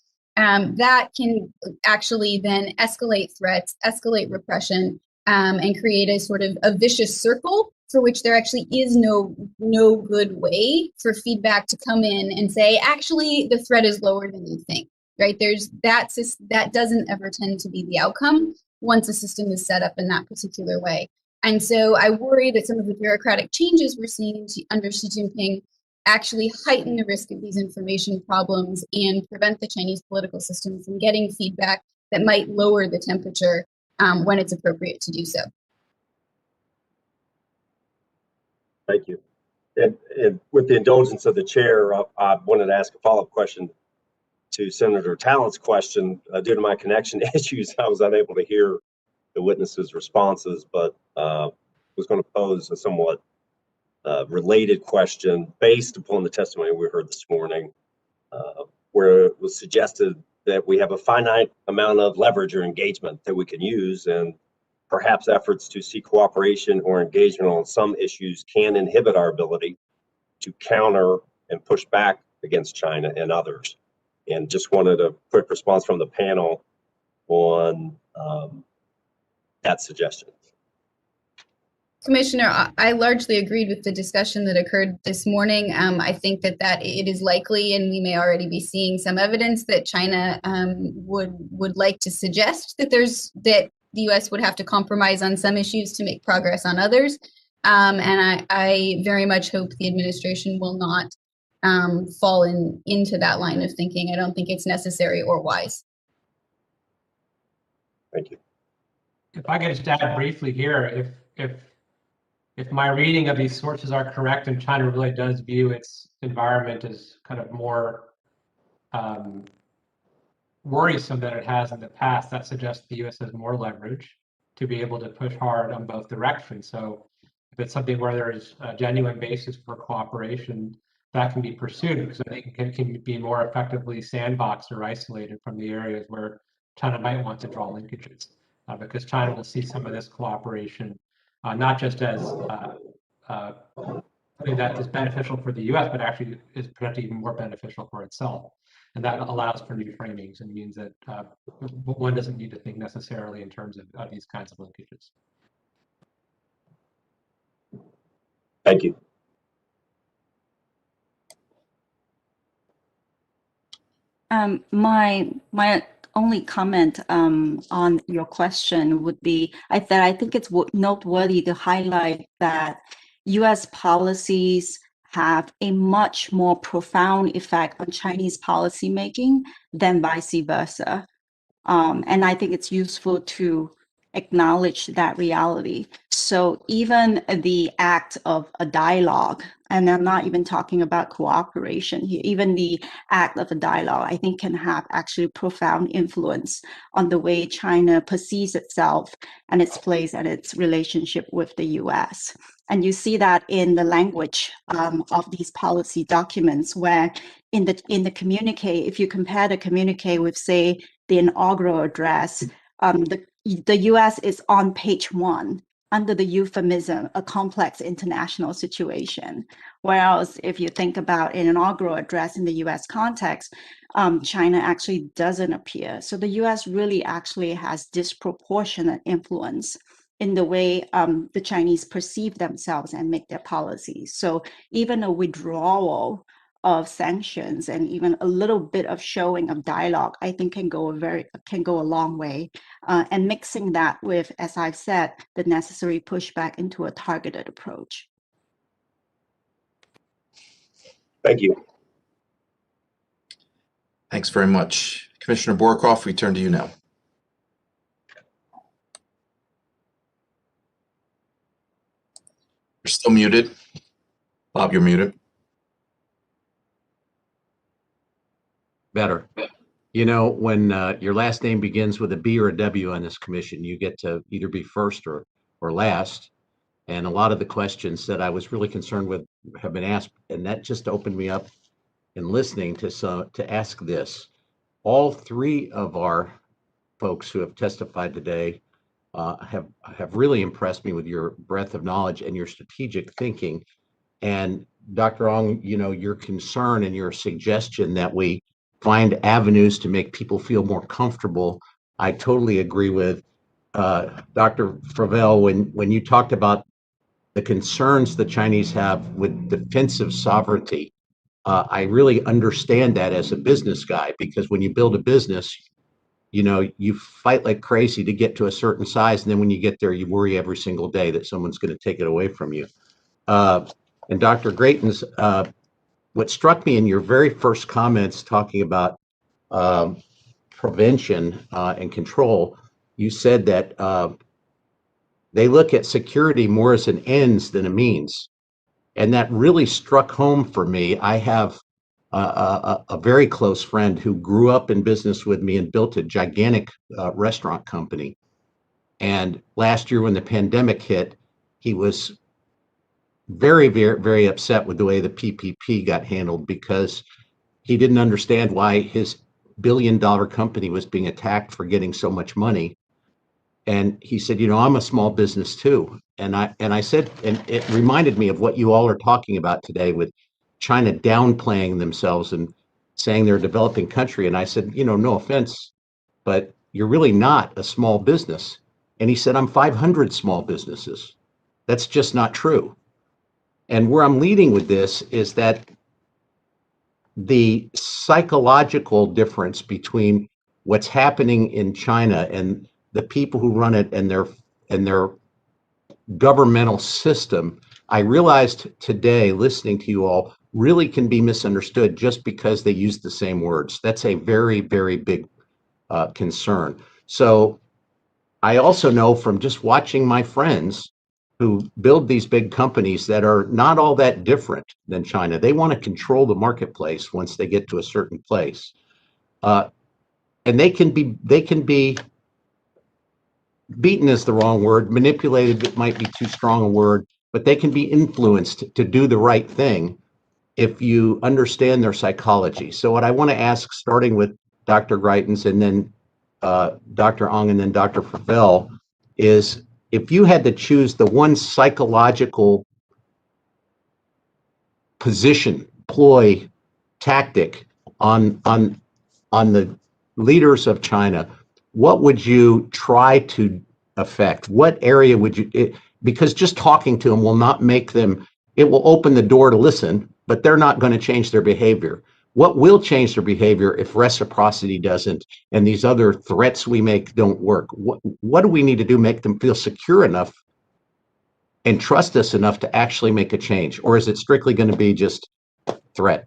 S4: that can actually then escalate threats, escalate repression, and create a sort of a vicious circle for which there actually is no good way for feedback to come in and say, actually, the threat is lower than you think, right? That doesn't ever tend to be the outcome once a system is set up in that particular way. And so I worry that some of the bureaucratic changes we're seeing under Xi Jinping actually heighten the risk of these information problems and prevent the Chinese political system from getting feedback that might lower the temperature when it's appropriate to do so.
S9: Thank you. And with the indulgence of the chair, I wanted to ask a follow-up question to Senator Talent's question. Due to my connection issues, I was unable to hear the witnesses' responses, but was going to pose a somewhat related question based upon the testimony we heard this morning, where it was suggested that we have a finite amount of leverage or engagement that we can use, and perhaps efforts to seek cooperation or engagement on some issues can inhibit our ability to counter and push back against China and others. And just wanted a quick response from the panel on that suggestion.
S4: Commissioner, I largely agreed with the discussion that occurred this morning. I think that it is likely, and we may already be seeing some evidence that China would like to suggest that the U.S. would have to compromise on some issues to make progress on others. And I very much hope the administration will not fall into that line of thinking. I don't think it's necessary or wise.
S9: Thank you.
S1: If I could just add briefly here, if my reading of these sources are correct, and China really does view its environment as kind of more worrisome than it has in the past, that suggests the U.S. has more leverage to be able to push hard on both directions. So if it's something where there is a genuine basis for cooperation, that can be pursued, because I think it can be more effectively sandboxed or isolated from the areas where China might want to draw linkages, because China will see some of this cooperation not just as something that is beneficial for the U.S., but actually is potentially even more beneficial for itself. And that allows for new framings and means that one doesn't need to think necessarily in terms of these kinds of linkages.
S9: Thank you.
S5: My only comment on your question would be that I think it's noteworthy to highlight that U.S. policies have a much more profound effect on Chinese policymaking than vice versa. And I think it's useful to acknowledge that reality. So even the act of a dialogue, and I'm not even talking about cooperation here, even the act of a dialogue, I think can have actually profound influence on the way China perceives itself and its place and its relationship with the US. And you see that in the language of these policy documents, where in the communique, if you compare the communique with, say, the inaugural address, the US is on page 1 under the euphemism, a complex international situation. Whereas if you think about an inaugural address in the US context, China actually doesn't appear. So the US really actually has disproportionate influence in the way the Chinese perceive themselves and make their policies. So even a withdrawal of sanctions and even a little bit of showing of dialogue, I think can go a long way. And mixing that with, as I've said, the necessary pushback into a targeted approach.
S9: Thank you.
S2: Thanks very much. Commissioner Borkoff, we turn to you now. You're still muted. Bob, you're muted.
S10: Better. You know, when your last name begins with a B or a W on this commission, you get to either be first or last. And a lot of the questions that I was really concerned with have been asked, and that just opened me up in listening to ask this. All three of our folks who have testified today have really impressed me with your breadth of knowledge and your strategic thinking. And Dr. Ong, you know, your concern and your suggestion that we find avenues to make people feel more comfortable, I totally agree with. Dr. Fravel, when you talked about the concerns the Chinese have with defensive sovereignty, I really understand that as a business guy, because when you build a business, you know, you fight like crazy to get to a certain size. And then when you get there, you worry every single day that someone's going to take it away from you. And Dr. Greitens, what struck me in your very first comments talking about prevention and control, you said that they look at security more as an ends than a means. And that really struck home for me. I have a very close friend who grew up in business with me and built a gigantic restaurant company. And last year when the pandemic hit, he was very, very, very upset with the way the PPP got handled, because he didn't understand why his billion-dollar company was being attacked for getting so much money. And he said, you know, I'm a small business too. And I said, and it reminded me of what you all are talking about today with China downplaying themselves and saying they're a developing country. And I said, you know, no offense, but you're really not a small business. And he said, I'm 500 small businesses. That's just not true. And where I'm leading with this is that the psychological difference between what's happening in China and the people who run it and their governmental system, I realized today, listening to you all, really can be misunderstood just because they use the same words. That's a very, very big concern. So I also know from just watching my friends who build these big companies that are not all that different than China. They want to control the marketplace once they get to a certain place. And they can be beaten is the wrong word, manipulated might be too strong a word, but they can be influenced to do the right thing if you understand their psychology. So what I want to ask, starting with Dr. Greitens and then Dr. Ong and then Dr. Fravel, is if you had to choose the one psychological position, ploy, tactic on the leaders of China, what would you try to affect? What area would you, because just talking to them will not make them, it will open the door to listen, but they're not going to change their behavior. What will change their behavior if reciprocity doesn't and these other threats we make don't work? What do we need to do to make them feel secure enough and trust us enough to actually make a change? Or is it strictly going to be just threat?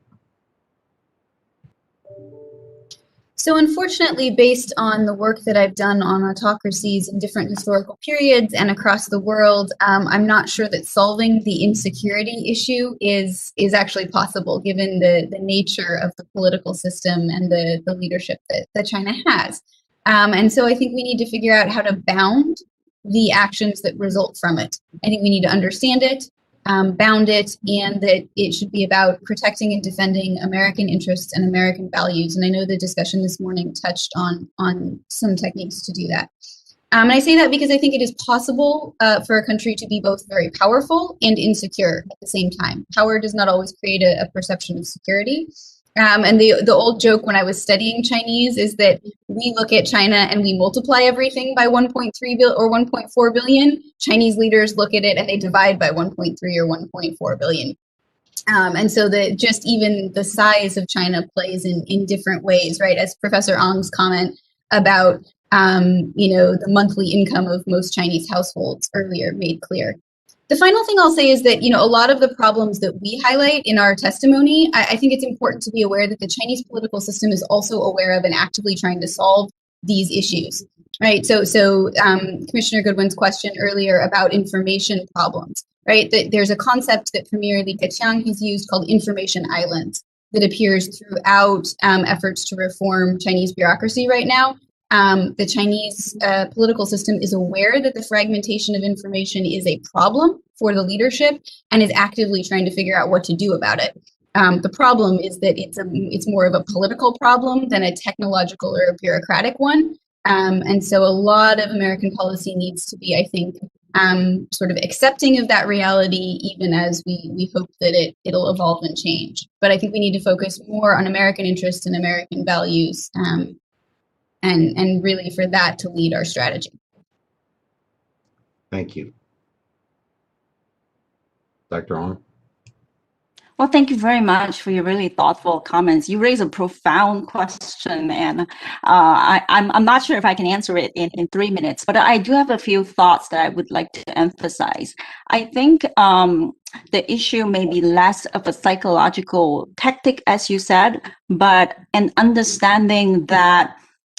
S4: So unfortunately, based on the work that I've done on autocracies in different historical periods and across the world, I'm not sure that solving the insecurity issue is actually possible, given the nature of the political system and the leadership that China has. And so I think we need to figure out how to bound the actions that result from it. I think we need to understand it, bound it, and that it should be about protecting and defending American interests and American values. And I know the discussion this morning touched on some techniques to do that. And I say that because I think it is possible for a country to be both very powerful and insecure at the same time. Power does not always create a perception of security. And the old joke when I was studying Chinese is that we look at China and we multiply everything by 1.3 billion or 1.4 billion. Chinese leaders look at it and they divide by 1.3 or 1.4 billion. And so just even the size of China plays in different ways, right? As Professor Ang's comment about the monthly income of most Chinese households earlier made clear. The final thing I'll say is that, a lot of the problems that we highlight in our testimony, I think it's important to be aware that the Chinese political system is also aware of and actively trying to solve these issues, right? So Commissioner Goodwin's question earlier about information problems, right? There's a concept that Premier Li Keqiang has used called information islands that appears throughout efforts to reform Chinese bureaucracy right now. The Chinese political system is aware that the fragmentation of information is a problem for the leadership and is actively trying to figure out what to do about it. The problem is that it's more of a political problem than a technological or a bureaucratic one. And so a lot of American policy needs to be, I think, sort of accepting of that reality, even as we hope that it'll evolve and change. But I think we need to focus more on American interests and American values. And really for that to lead our strategy.
S10: Thank you. Dr. Ong?
S5: Well, thank you very much for your really thoughtful comments. You raise a profound question, and I'm not sure if I can answer it in 3 minutes, but I do have a few thoughts that I would like to emphasize. I think the issue may be less of a psychological tactic, as you said, but an understanding that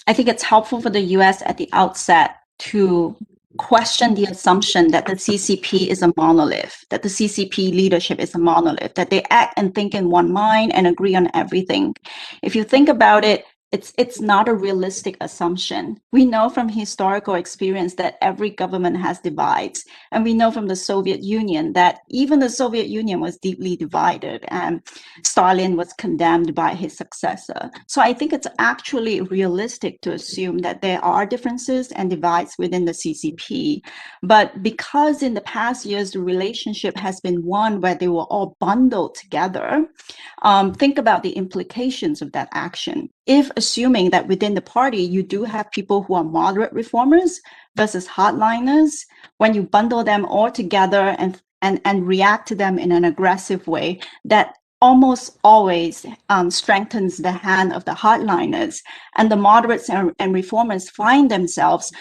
S5: I think it's helpful for the US at the outset to question the assumption that the CCP is a monolith, that the CCP leadership is a monolith, that they act and think in one mind and agree on everything. If you think about it, it's not a realistic assumption. We know from historical experience that every government has divides. And we know from the Soviet Union that even the Soviet Union was deeply divided and Stalin was condemned by his successor. So I think it's actually realistic to assume that there are differences and divides within the CCP. But because in the past years, the relationship has been one where they were all bundled together, think about the implications of that action. If assuming that within the party, you do have people who are moderate reformers versus hardliners, when you bundle them all together and react to them in an aggressive way, that almost always strengthens the hand of the hardliners, and the moderates and reformers find themselves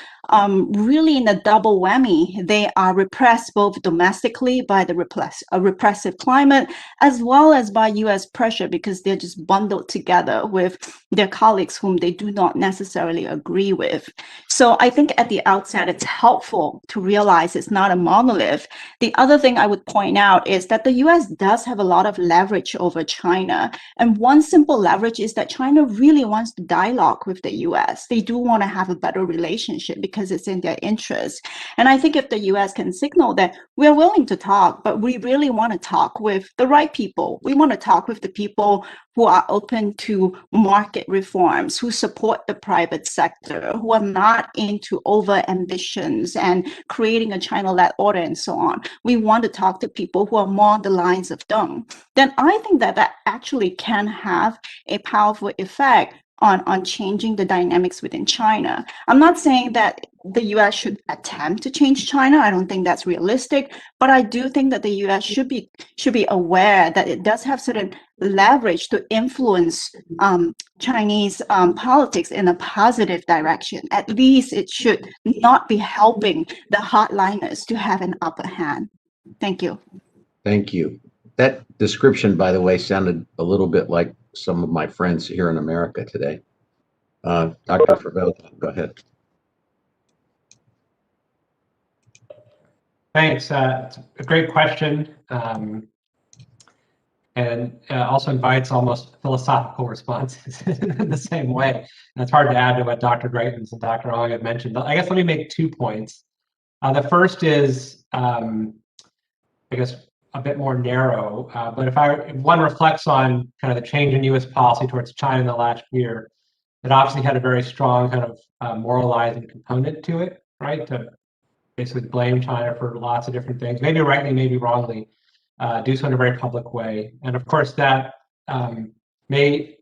S5: really in a double whammy. They are repressed both domestically by the repressive climate, as well as by US pressure, because they're just bundled together with their colleagues whom they do not necessarily agree with. So I think at the outset, it's helpful to realize it's not a monolith. The other thing I would point out is that the US does have a lot of leverage over China. And one simple leverage is that China really wants to dialogue with the US. They do want to have a better relationship because it's in their interest. And I think if the US can signal that we're willing to talk, but we really want to talk with the right people. We want to talk with the people who are open to market reforms, who support the private sector, who are not into over ambitions and creating a China-led order and so on. We want to talk to people who are more on the lines of Deng. Then I think that actually can have a powerful effect on changing the dynamics within China. I'm not saying that the US should attempt to change China. I don't think that's realistic, but I do think that the US should be aware that it does have certain leverage to influence Chinese politics in a positive direction. At least it should not be helping the hardliners to have an upper hand. Thank you.
S10: Thank you. That description, by the way, sounded a little bit like some of my friends here in America today. Dr. Vervelde, go ahead.
S1: Thanks. It's a great question. And also invites almost philosophical responses in the same way. And it's hard to add to what Dr. Greitens and Dr. Ong had mentioned. I guess let me make 2 points. The first is, I guess, a bit more narrow, but if one reflects on kind of the change in U.S. policy towards China in the last year, it obviously had a very strong kind of moralizing component to it, right? To basically blame China for lots of different things, maybe rightly, maybe wrongly, do so in a very public way. And of course that may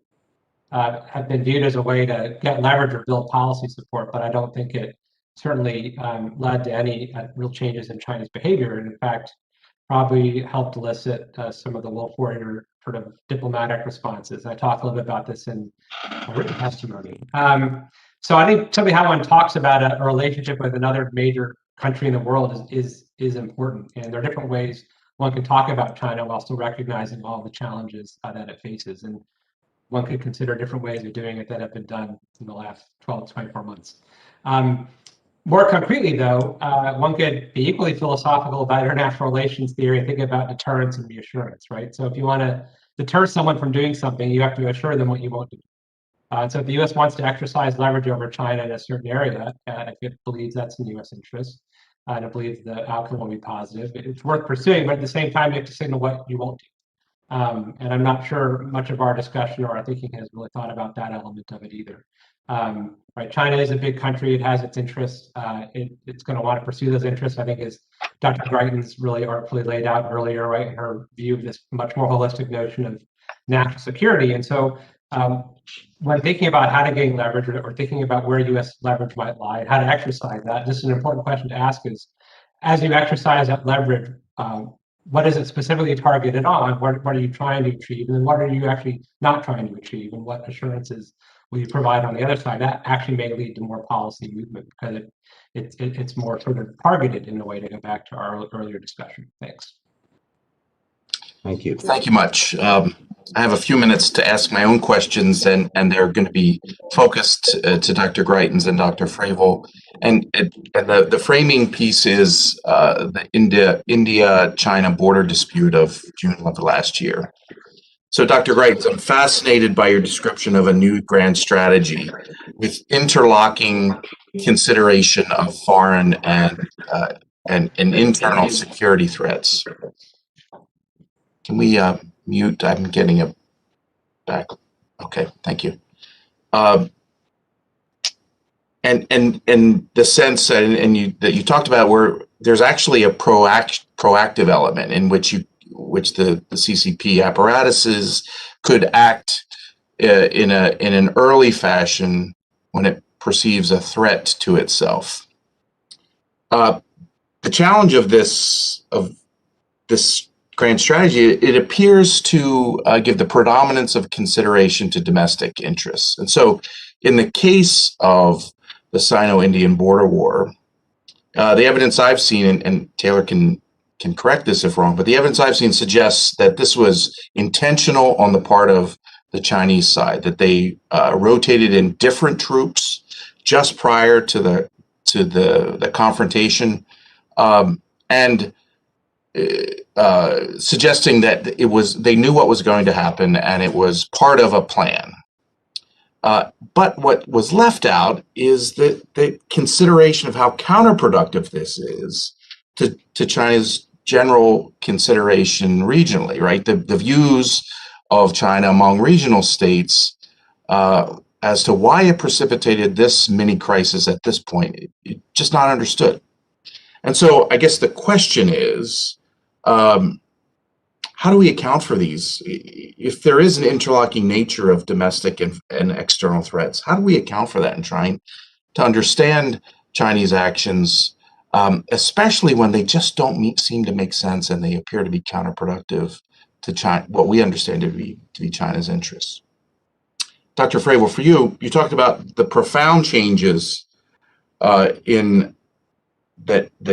S1: have been viewed as a way to get leverage or build policy support, but I don't think it certainly led to any real changes in China's behavior. And in fact, probably helped elicit some of the wolf warrior sort of diplomatic responses. I talked a little bit about this in my written testimony. So I think simply how one talks about a relationship with another major country in the world is important. And there are different ways one can talk about China while still recognizing all the challenges that it faces. And one could consider different ways of doing it that have been done in the last 12 to 24 months. More concretely, though, one could be equally philosophical about international relations theory and think about deterrence and reassurance, right? So if you want to deter someone from doing something, you have to assure them what you won't do. So if the U.S. wants to exercise leverage over China in a certain area, if it believes that's in the U.S. interest, and it believes the outcome will be positive, it's worth pursuing, but at the same time, you have to signal what you won't do. And I'm not sure much of our discussion or our thinking has really thought about that element of it either. Right, China is a big country; it has its interests. It's going to want to pursue those interests. I think, as Dr. Greitens really artfully laid out earlier, right, in her view of this much more holistic notion of national security. And so, when thinking about how to gain leverage or thinking about where U.S. leverage might lie and how to exercise that, this is an important question to ask: is as you exercise that leverage, what is it specifically targeted on? What are you trying to achieve? And then what are you actually not trying to achieve? And what assurances will you provide on the other side? That actually may lead to more policy movement because it's more sort of targeted in a way, to go back to our earlier discussion. Thanks.
S10: Thank you.
S2: Thank you much. I have a few minutes to ask my own questions, and they're going to be focused to Dr. Greitens and Dr. Fravel. And the framing piece is the India-China border dispute of June of last year. So, Dr. Greitens, I'm fascinated by your description of a new grand strategy with interlocking consideration of foreign and internal security threats. Can we mute? I'm getting a back. Okay, thank you. And the sense that you talked about, where there's actually a proactive element in which the CCP apparatuses could act in an early fashion when it perceives a threat to itself. The challenge of this grand strategy, it appears to give the predominance of consideration to domestic interests. And so in the case of the Sino-Indian border war, the evidence I've seen, and Taylor can correct this if wrong, but the evidence I've seen suggests that this was intentional on the part of the Chinese side, that they rotated in different troops just prior to the confrontation, and suggesting that they knew what was going to happen and it was part of a plan. But what was left out is the consideration of how counterproductive this is to China's general consideration regionally, right? The views of China among regional states as to why it precipitated this mini crisis at this point, it's just not understood. And so I guess the question is, how do we account for these? If there is an interlocking nature of domestic and external threats, how do we account for that in trying to understand Chinese actions, especially when they just don't seem to make sense and they appear to be counterproductive to China, what we understand to be China's interests? Dr. Fravel, for you, you talked about the profound changes that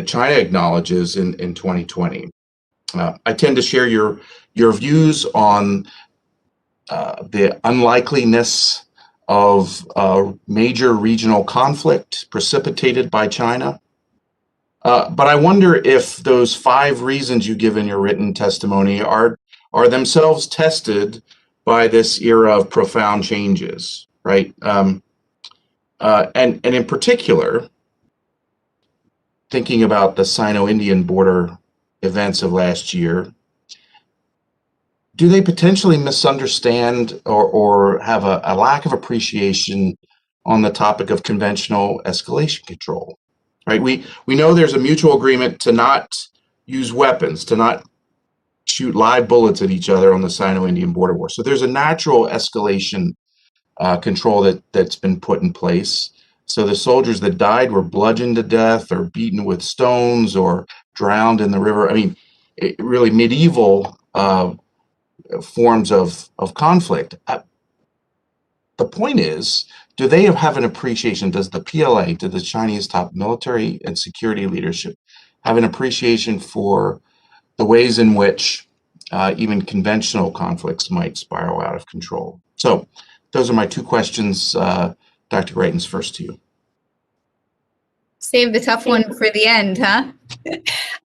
S2: China acknowledges in 2020. I tend to share your views on the unlikeliness of major regional conflict precipitated by China. But I wonder if those 5 reasons you give in your written testimony are themselves tested by this era of profound changes, right? And in particular, thinking about the Sino-Indian border events of last year, do they potentially misunderstand or have a lack of appreciation on the topic of conventional escalation control, right? We know there's a mutual agreement to not use weapons, to not shoot live bullets at each other on the Sino-Indian border war. So there's a natural escalation control that's been put in place. So the soldiers that died were bludgeoned to death or beaten with stones or drowned in the river. I mean, really medieval forms of conflict. The point is, do they have an appreciation? Does the PLA, do the Chinese top military and security leadership have an appreciation for the ways in which even conventional conflicts might spiral out of control? So those are my two questions. Dr. Greitens, first to you.
S4: Save the tough one for the end, huh?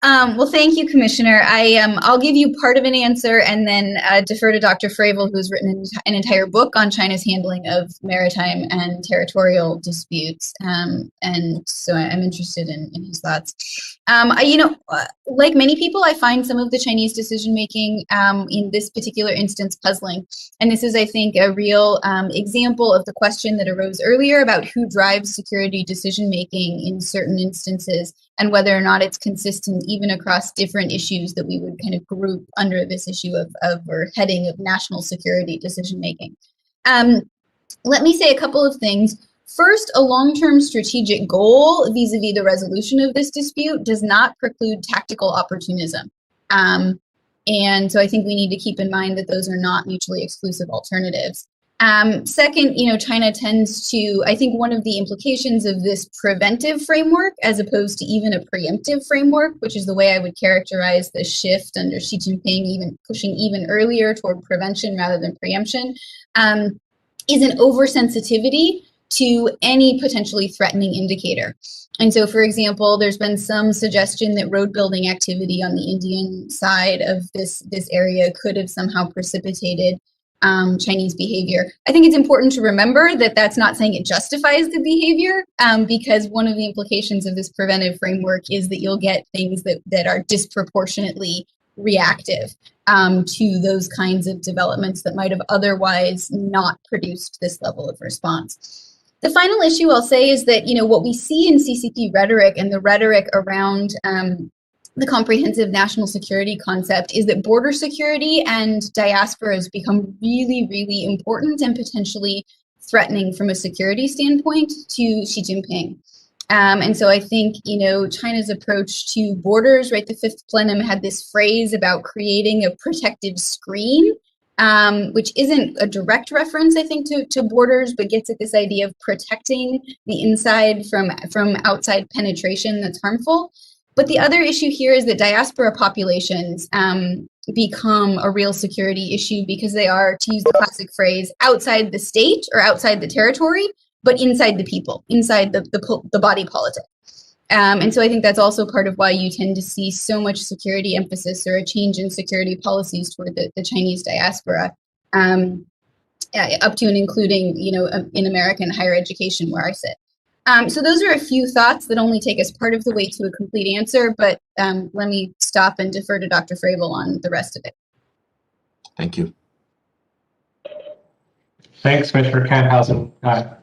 S4: Well, thank you, Commissioner. I'll give you part of an answer and then defer to Dr. Fravel, who's written an entire book on China's handling of maritime and territorial disputes. And so I'm interested in his thoughts. Like many people, I find some of the Chinese decision-making in this particular instance puzzling. And this is, I think, a real example of the question that arose earlier about who drives security decision-making in certain instances and whether or not it's consistent even across different issues that we would kind of group under this issue of or heading of national security decision-making. Let me say a couple of things. First, a long-term strategic goal vis-a-vis the resolution of this dispute does not preclude tactical opportunism. And so I think we need to keep in mind that those are not mutually exclusive alternatives. Second, China tends to, I think one of the implications of this preventive framework, as opposed to even a preemptive framework, which is the way I would characterize the shift under Xi Jinping, even pushing even earlier toward prevention rather than preemption, is an oversensitivity to any potentially threatening indicator. And so, for example, there's been some suggestion that road building activity on the Indian side of this area could have somehow precipitated Chinese behavior. I think it's important to remember that that's not saying it justifies the behavior, because one of the implications of this preventive framework is that you'll get things that are disproportionately reactive to those kinds of developments that might have otherwise not produced this level of response. The final issue I'll say is that, what we see in CCP rhetoric and the rhetoric around the comprehensive national security concept is that border security and diasporas become really, really important and potentially threatening from a security standpoint to Xi Jinping. And so I think, China's approach to borders, right? The fifth plenum had this phrase about creating a protective screen, which isn't a direct reference, I think, to borders, but gets at this idea of protecting the inside from outside penetration that's harmful. But the other issue here is that diaspora populations become a real security issue because they are, to use the classic phrase, outside the state or outside the territory, but inside the people, inside the body politic. And so I think that's also part of why you tend to see so much security emphasis or a change in security policies toward the Chinese diaspora, up to and including, in American higher education where I sit. So those are a few thoughts that only take us part of the way to a complete answer, but let me stop and defer to Dr. Fravel on the rest of it.
S2: Thank you.
S1: Thanks, Commissioner Camphausen.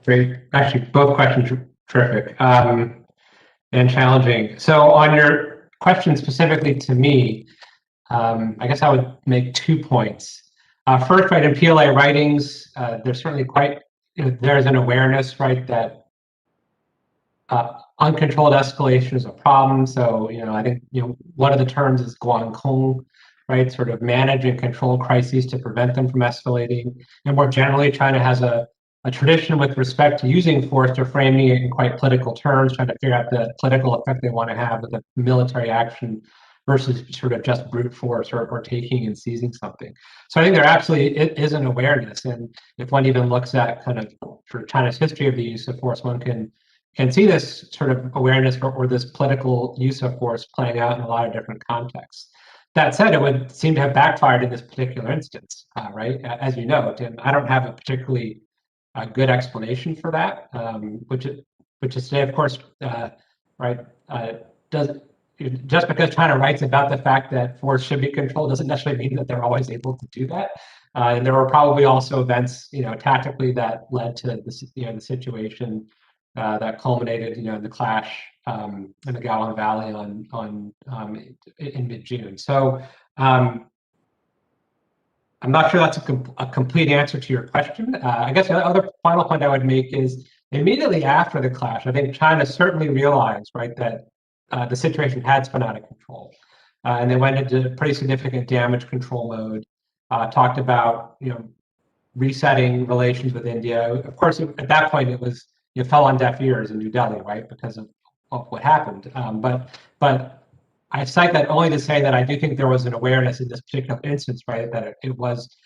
S1: Great. Actually, both questions are terrific and challenging. So on your question specifically to me, I guess I would make 2 points. First, right, in PLA writings, there's certainly there's an awareness, right, that uncontrolled escalation is a problem. So, I think, one of the terms is guangkong, right? Sort of manage and control crises to prevent them from escalating. And more generally, China has a tradition with respect to using force to framing it in quite political terms, trying to figure out the political effect they want to have with the military action versus sort of just brute force or taking and seizing something. So I think there absolutely is an awareness. And if one even looks at kind of sort of China's history of the use of force, one can see this sort of awareness or this political use of force playing out in a lot of different contexts. That said, it would seem to have backfired in this particular instance, right? As you note, and I don't have a particularly good explanation for that, which is to say, of course, right? Just because China writes about the fact that force should be controlled doesn't necessarily mean that they're always able to do that. And there were probably also events, tactically that led to the situation that culminated, in the clash in the Galwan Valley in mid-June. So I'm not sure that's a complete answer to your question. I guess the other final point I would make is immediately after the clash, I think China certainly realized, right, that the situation had spun out of control. And they went into pretty significant damage control mode, talked about, resetting relations with India. Of course, at that point, it fell on deaf ears in New Delhi, right, because of what happened. But I cite that only to say that I do think there was an awareness in this particular instance, right, that it was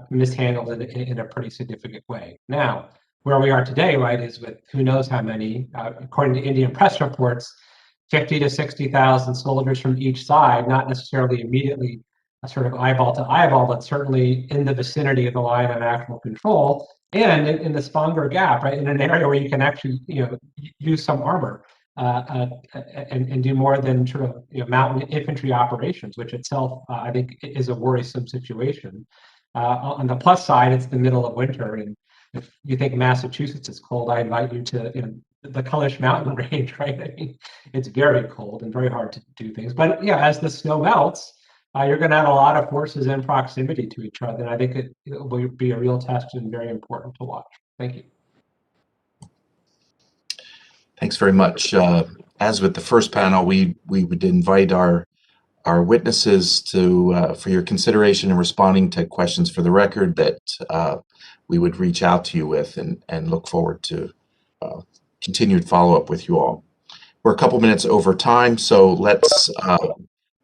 S1: mishandled in a pretty significant way. Now, where we are today, right, is with who knows how many, according to Indian press reports, 50 to 60,000 soldiers from each side, not necessarily immediately a sort of eyeball to eyeball, but certainly in the vicinity of the line of actual control, and in the Spangor Gap, right, in an area where you can actually, use some armor and do more than sort of mountain infantry operations, which itself I think is a worrisome situation. On the plus side, it's the middle of winter, and if you think Massachusetts is cold, I invite you to the Kalish Mountain Range, right? I mean, it's very cold and very hard to do things. But yeah, as the snow melts, you're going to have a lot of forces in proximity to each other, and I think it will be a real test and very important to watch. Thank you.
S2: Thanks very much. As with the first panel, we would invite our witnesses to for your consideration in responding to questions for the record that we would reach out to you with, and look forward to continued follow-up with you all. We're a couple minutes over time, so let's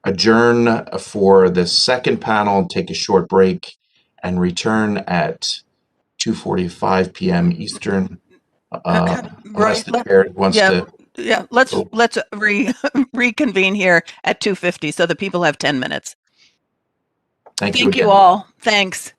S2: adjourn for the second panel, take a short break, and return at 2:45 p.m. Eastern. Unless the chair wants to.
S3: Yeah, let's reconvene here at 2:50 so that people have 10 minutes.
S2: Thank you
S3: Thank
S2: again.
S3: you all. Thanks.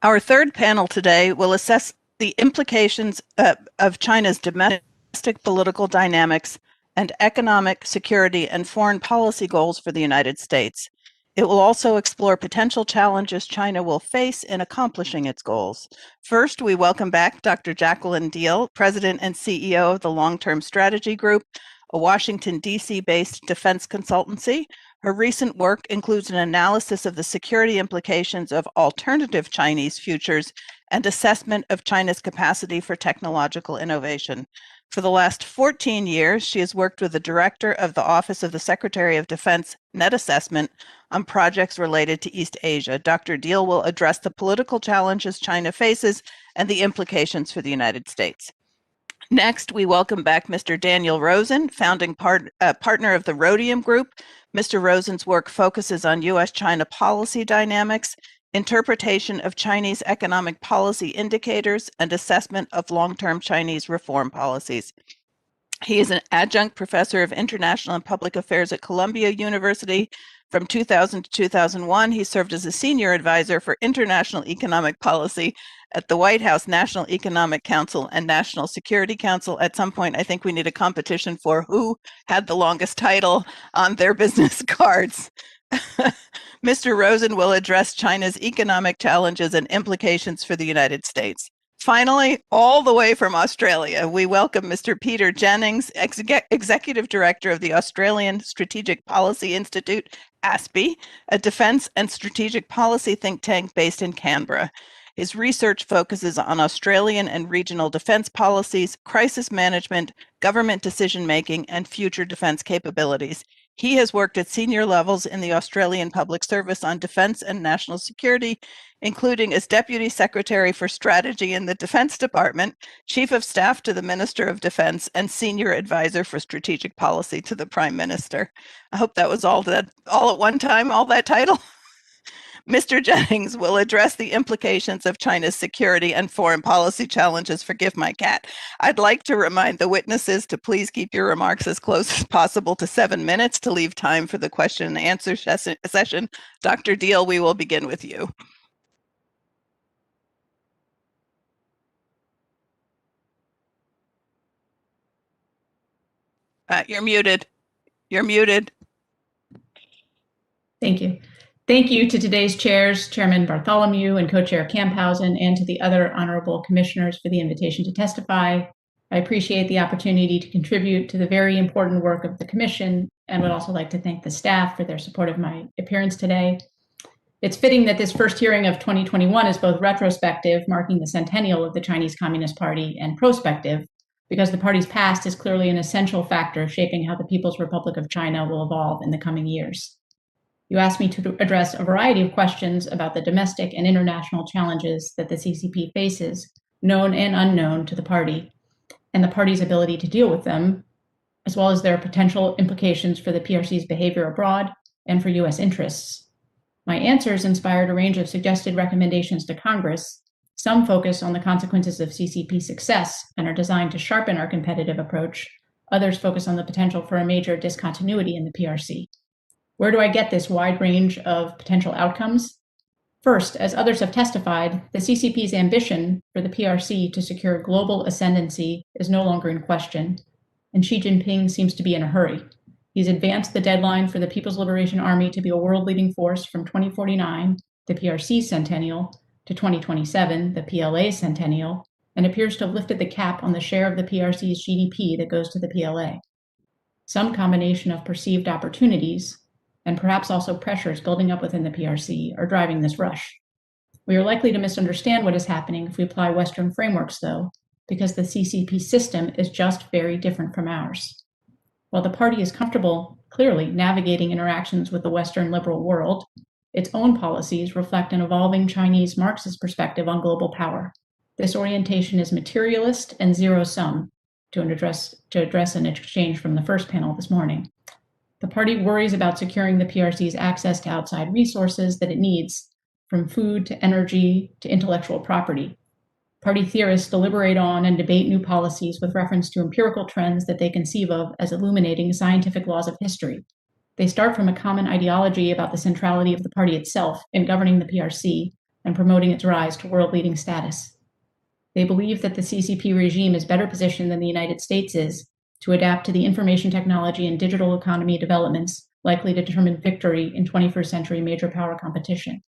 S3: Our third panel today will assess the implications of China's domestic political dynamics and economic, security, and foreign policy goals for the United States. It will also explore potential challenges China will face in accomplishing its goals. First, we welcome back Dr. Jacqueline Deal, President and CEO of the Long-Term Strategy Group, a Washington, D.C.-based defense consultancy. Her recent work includes an analysis of the security implications of alternative Chinese futures and assessment of China's capacity for technological innovation. For the last 14 years, she has worked with the director of the Office of the Secretary of Defense Net Assessment on projects related to East Asia. Dr. Deal will address the political challenges China faces and the implications for the United States. Next, we welcome back Mr. Daniel Rosen, founding partner of the Rhodium Group. Mr. Rosen's work focuses on U.S.-China policy dynamics, interpretation of Chinese economic policy indicators, and assessment of long-term Chinese reform policies. He is an adjunct professor of international and public affairs at Columbia University. From 2000 to 2001, he served as a senior advisor for international economic policy at the White House National Economic Council and National Security Council. At some point, I think we need a competition for who had the longest title on their business cards. Mr. Rosen will address China's economic challenges and implications for the United States. Finally, all the way from Australia, we welcome Mr. Peter Jennings, Executive Director of the Australian Strategic Policy Institute, ASPI, a defense and strategic policy think tank based in Canberra. His research focuses on Australian and regional defense policies, crisis management, government decision-making, and future defense capabilities. He has worked at senior levels in the Australian Public Service on defense and national security, including as Deputy Secretary for Strategy in the Defense Department, Chief of Staff to the Minister of Defense, and Senior Advisor for Strategic Policy to the Prime Minister. I hope that was all at one time, all that title. Mr. Jennings will address the implications of China's security and foreign policy challenges. Forgive my cat. I'd like to remind the witnesses to please keep your remarks as close as possible to 7 minutes to leave time for the question and answer session. Dr. Deal, we will begin with you. You're muted. You're muted.
S11: Thank you. Thank you to today's chairs, Chairman Bartholomew and Co-Chair Camphausen, and to the other honorable commissioners for the invitation to testify. I appreciate the opportunity to contribute to the very important work of the commission and would also like to thank the staff for their support of my appearance today. It's fitting that this first hearing of 2021 is both retrospective, marking the centennial of the Chinese Communist Party, and prospective, because the party's past is clearly an essential factor shaping how the People's Republic of China will evolve in the coming years. You asked me to address a variety of questions about the domestic and international challenges that the CCP faces, known and unknown to the party, and the party's ability to deal with them, as well as their potential implications for the PRC's behavior abroad and for U.S. interests. My answers inspired a range of suggested recommendations to Congress. Some focus on the consequences of CCP success and are designed to sharpen our competitive approach. Others focus on the potential for a major discontinuity in the PRC. Where do I get this wide range of potential outcomes? First, as others have testified, the CCP's ambition for the PRC to secure global ascendancy is no longer in question, and Xi Jinping seems to be in a hurry. He's advanced the deadline for the People's Liberation Army to be a world-leading force from 2049, the PRC Centennial, to 2027, the PLA Centennial, and appears to have lifted the cap on the share of the PRC's GDP that goes to the PLA. Some combination of perceived opportunities, and perhaps also pressures building up within the PRC, are driving this rush. We are likely to misunderstand what is happening if we apply Western frameworks, though, because the CCP system is just very different from ours. While the party is comfortable, clearly, navigating interactions with the Western liberal world, its own policies reflect an evolving Chinese Marxist perspective on global power. This orientation is materialist and zero-sum, to address an exchange from the first panel this morning. The party worries about securing the PRC's access to outside resources that it needs, from food to energy to intellectual property. Party theorists deliberate on and debate new policies with reference to empirical trends that they conceive of as illuminating scientific laws of history. They start from a common ideology about the centrality of the party itself in governing the PRC, and promoting its rise to world-leading status. They believe that the CCP regime is better positioned than the United States is to adapt to the information technology and digital economy developments likely to determine victory in 21st century major power competition.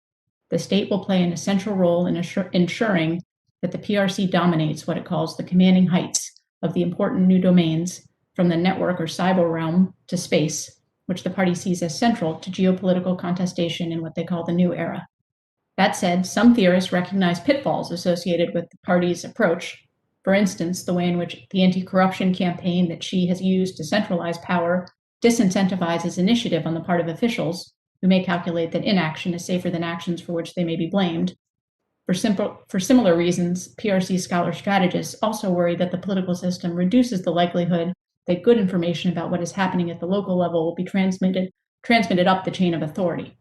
S11: The state will play an essential role in ensuring that the PRC dominates what it calls the commanding heights of the important new domains from the network or cyber realm to space, which the party sees as central to geopolitical contestation in what they call the new era. That said, some theorists recognize pitfalls associated with the party's approach. For instance, the way in which the anti-corruption campaign that Xi has used to centralize power disincentivizes initiative on the part of officials who may calculate that inaction is safer than actions for which they may be blamed. For similar reasons, PRC scholar strategists also worry that the political system reduces the likelihood that good information about what is happening at the local level will be transmitted up the chain of authority.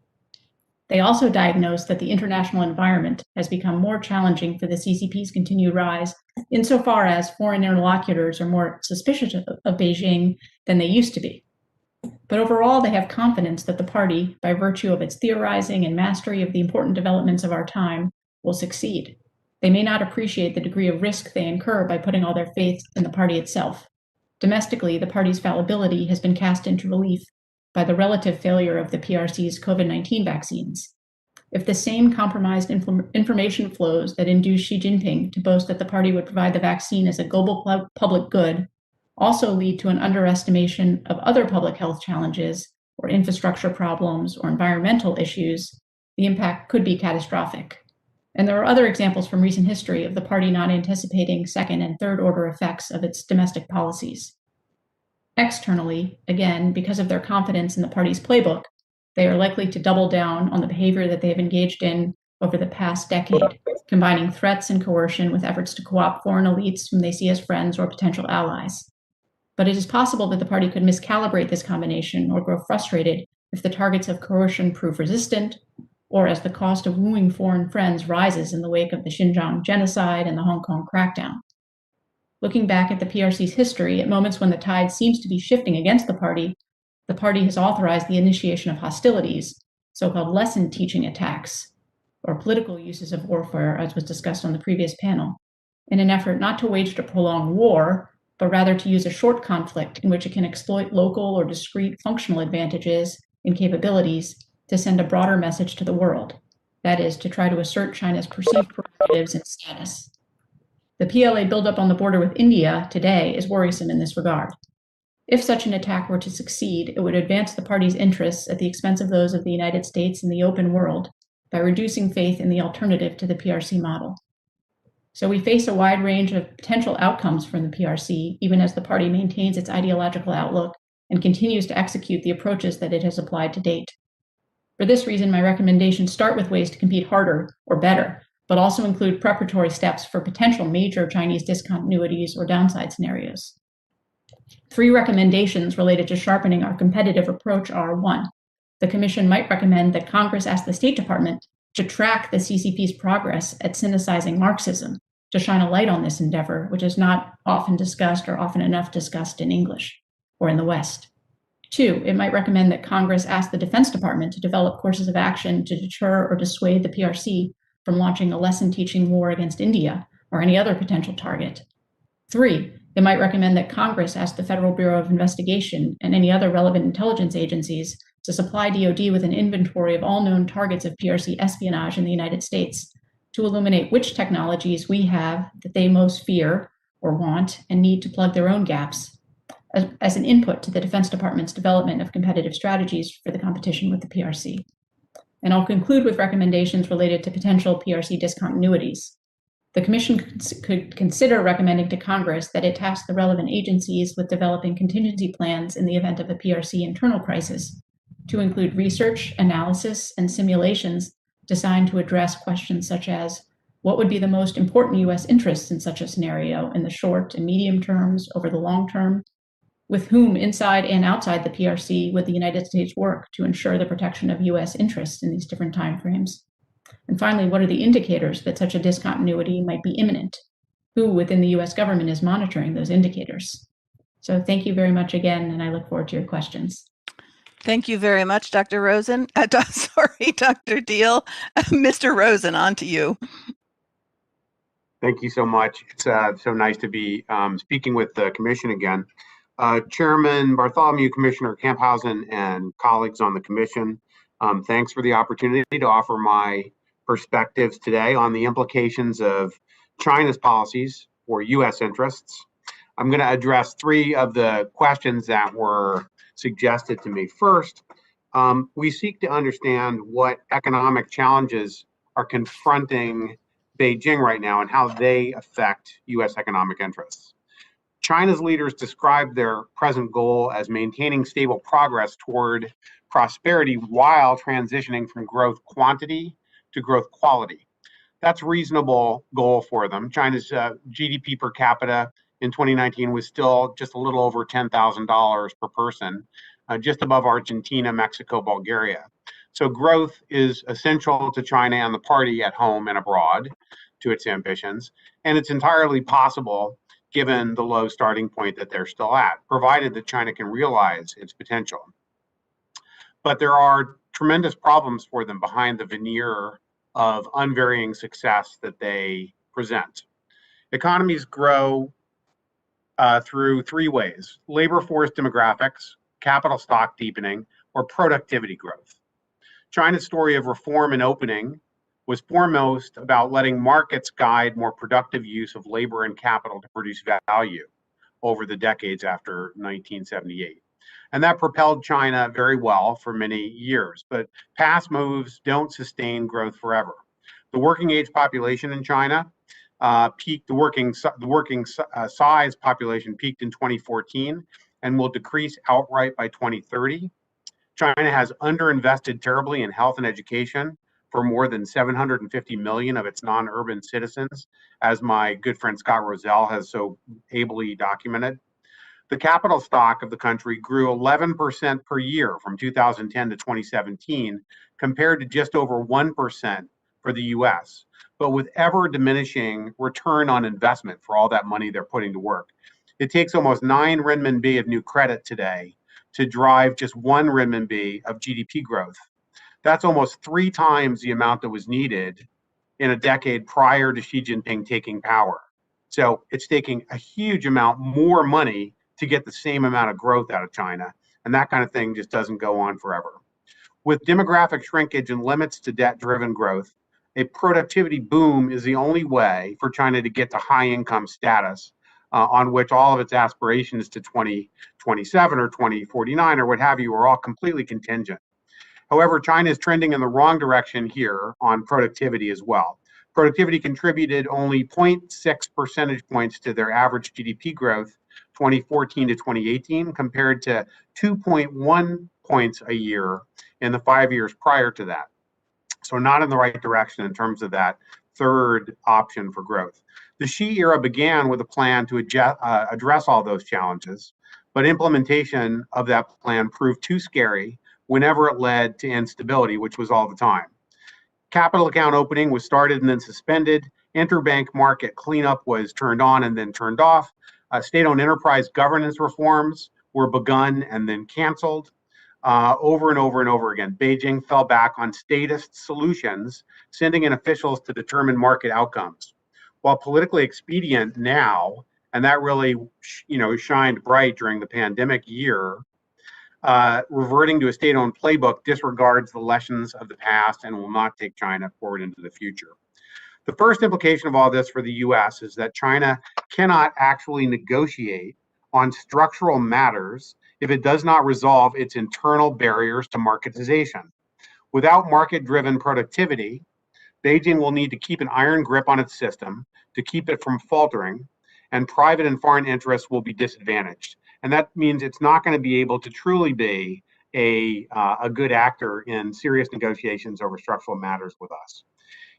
S11: They also diagnose that the international environment has become more challenging for the CCP's continued rise, insofar as foreign interlocutors are more suspicious of Beijing than they used to be. But overall, they have confidence that the party, by virtue of its theorizing and mastery of the important developments of our time, will succeed. They may not appreciate the degree of risk they incur by putting all their faith in the party itself. Domestically, the party's fallibility has been cast into relief by the relative failure of the PRC's COVID-19 vaccines. If the same compromised information flows that induced Xi Jinping to boast that the party would provide the vaccine as a global public good also lead to an underestimation of other public health challenges or infrastructure problems or environmental issues, the impact could be catastrophic. And there are other examples from recent history of the party not anticipating second and third order effects of its domestic policies. Externally, again, because of their confidence in the party's playbook, they are likely to double down on the behavior that they have engaged in over the past decade, combining threats and coercion with efforts to co-opt foreign elites whom they see as friends or potential allies. But it is possible that the party could miscalibrate this combination or grow frustrated if the targets of coercion prove resistant, or as the cost of wooing foreign friends rises in the wake of the Xinjiang genocide and the Hong Kong crackdown. Looking back at the PRC's history, at moments when the tide seems to be shifting against the party has authorized the initiation of hostilities, so-called lesson teaching attacks, or political uses of warfare, as was discussed on the previous panel, in an effort not to wage a prolonged war, but rather to use a short conflict in which it can exploit local or discrete functional advantages and capabilities to send a broader message to the world, that is, to try to assert China's perceived prerogatives and status. The PLA buildup on the border with India today is worrisome in this regard. If such an attack were to succeed, it would advance the party's interests at the expense of those of the United States and the open world by reducing faith in the alternative to the PRC model. So we face a wide range of potential outcomes from the PRC, even as the party maintains its ideological outlook and continues to execute the approaches that it has applied to date. For this reason, my recommendations start with ways to compete harder or better, but also include preparatory steps for potential major Chinese discontinuities or downside scenarios. 3 recommendations related to sharpening our competitive approach are: 1, the Commission might recommend that Congress ask the State Department to track the CCP's progress at cynicizing Marxism, to shine a light on this endeavor, which is not often discussed or often enough discussed in English or in the West. 2, it might recommend that Congress ask the Defense Department to develop courses of action to deter or dissuade the PRC from launching a lesson-teaching war against India or any other potential target. 3, it might recommend that Congress ask the Federal Bureau of Investigation and any other relevant intelligence agencies to supply DoD with an inventory of all known targets of PRC espionage in the United States to illuminate which technologies we have that they most fear or want and need to plug their own gaps as an input to the Defense Department's development of competitive strategies for the competition with the PRC. And I'll conclude with recommendations related to potential PRC discontinuities. The Commission could consider recommending to Congress that it task the relevant agencies with developing contingency plans in the event of a PRC internal crisis, to include research, analysis, and simulations designed to address questions such as what would be the most important U.S. interests in such a scenario in the short and medium terms, over the long term, with whom inside and outside the PRC would the United States work to ensure the protection of U.S. interests in these different timeframes? And finally, what are the indicators that such a discontinuity might be imminent? Who within the U.S. government is monitoring those indicators? So thank you very much again, and I look forward to your questions.
S3: Thank you very much, Dr. Rosen. Sorry, Dr. Deal. Mr. Rosen, on to you.
S12: Thank you so much. It's so nice to be speaking with the commission again. Chairman Bartholomew, Commissioner Camphausen, and colleagues on the commission, thanks for the opportunity to offer my perspectives today on the implications of China's policies for U.S. interests. I'm going to address three of the questions that were suggested to me. First, we seek to understand what economic challenges are confronting Beijing right now and how they affect U.S. economic interests. China's leaders describe their present goal as maintaining stable progress toward prosperity while transitioning from growth quantity to growth quality. That's a reasonable goal for them. China's GDP per capita in 2019 was still just a little over $10,000 per person, just above Argentina, Mexico, Bulgaria. So growth is essential to China and the party at home and abroad to its ambitions. And it's entirely possible given the low starting point that they're still at, provided that China can realize its potential. But there are tremendous problems for them behind the veneer of unvarying success that they present. Economies grow through three ways: labor force demographics, capital stock deepening, or productivity growth. China's story of reform and opening was foremost about letting markets guide more productive use of labor and capital to produce value over the decades after 1978. And that propelled China very well for many years, but past moves don't sustain growth forever. The working age population in China peaked, the working size population peaked in 2014 and will decrease outright by 2030. China has underinvested terribly in health and education for more than 750 million of its non-urban citizens, as my good friend Scott Rozelle has so ably documented. The capital stock of the country grew 11% per year from 2010 to 2017, compared to just over 1% for the US, but with ever diminishing return on investment for all that money they're putting to work. It takes almost 9 renminbi of new credit today to drive just 1 renminbi of GDP growth. That's almost 3 times the amount that was needed in a decade prior to Xi Jinping taking power. So it's taking a huge amount more money to get the same amount of growth out of China. And that kind of thing just doesn't go on forever. With demographic shrinkage and limits to debt-driven growth, a productivity boom is the only way for China to get to high income status, on which all of its aspirations to 2027 or 2049 or what have you are all completely contingent. However, China is trending in the wrong direction here on productivity as well. Productivity contributed only 0.6 percentage points to their average GDP growth 2014 to 2018, compared to 2.1 points a year in the 5 years prior to that. So not in the right direction in terms of that third option for growth. The Xi era began with a plan to address all those challenges, but implementation of that plan proved too scary whenever it led to instability, which was all the time. Capital account opening was started and then suspended. Interbank market cleanup was turned on and then turned off. State-owned enterprise governance reforms were begun and then canceled. Over and over and over again, Beijing fell back on statist solutions, sending in officials to determine market outcomes. While politically expedient now, and that really, shined bright during the pandemic year, reverting to a state-owned playbook disregards the lessons of the past and will not take China forward into the future. The first implication of all this for the US is that China cannot actually negotiate on structural matters if it does not resolve its internal barriers to marketization. Without market-driven productivity, Beijing will need to keep an iron grip on its system to keep it from faltering, and private and foreign interests will be disadvantaged. And that means it's not going to be able to truly be a good actor in serious negotiations over structural matters with us.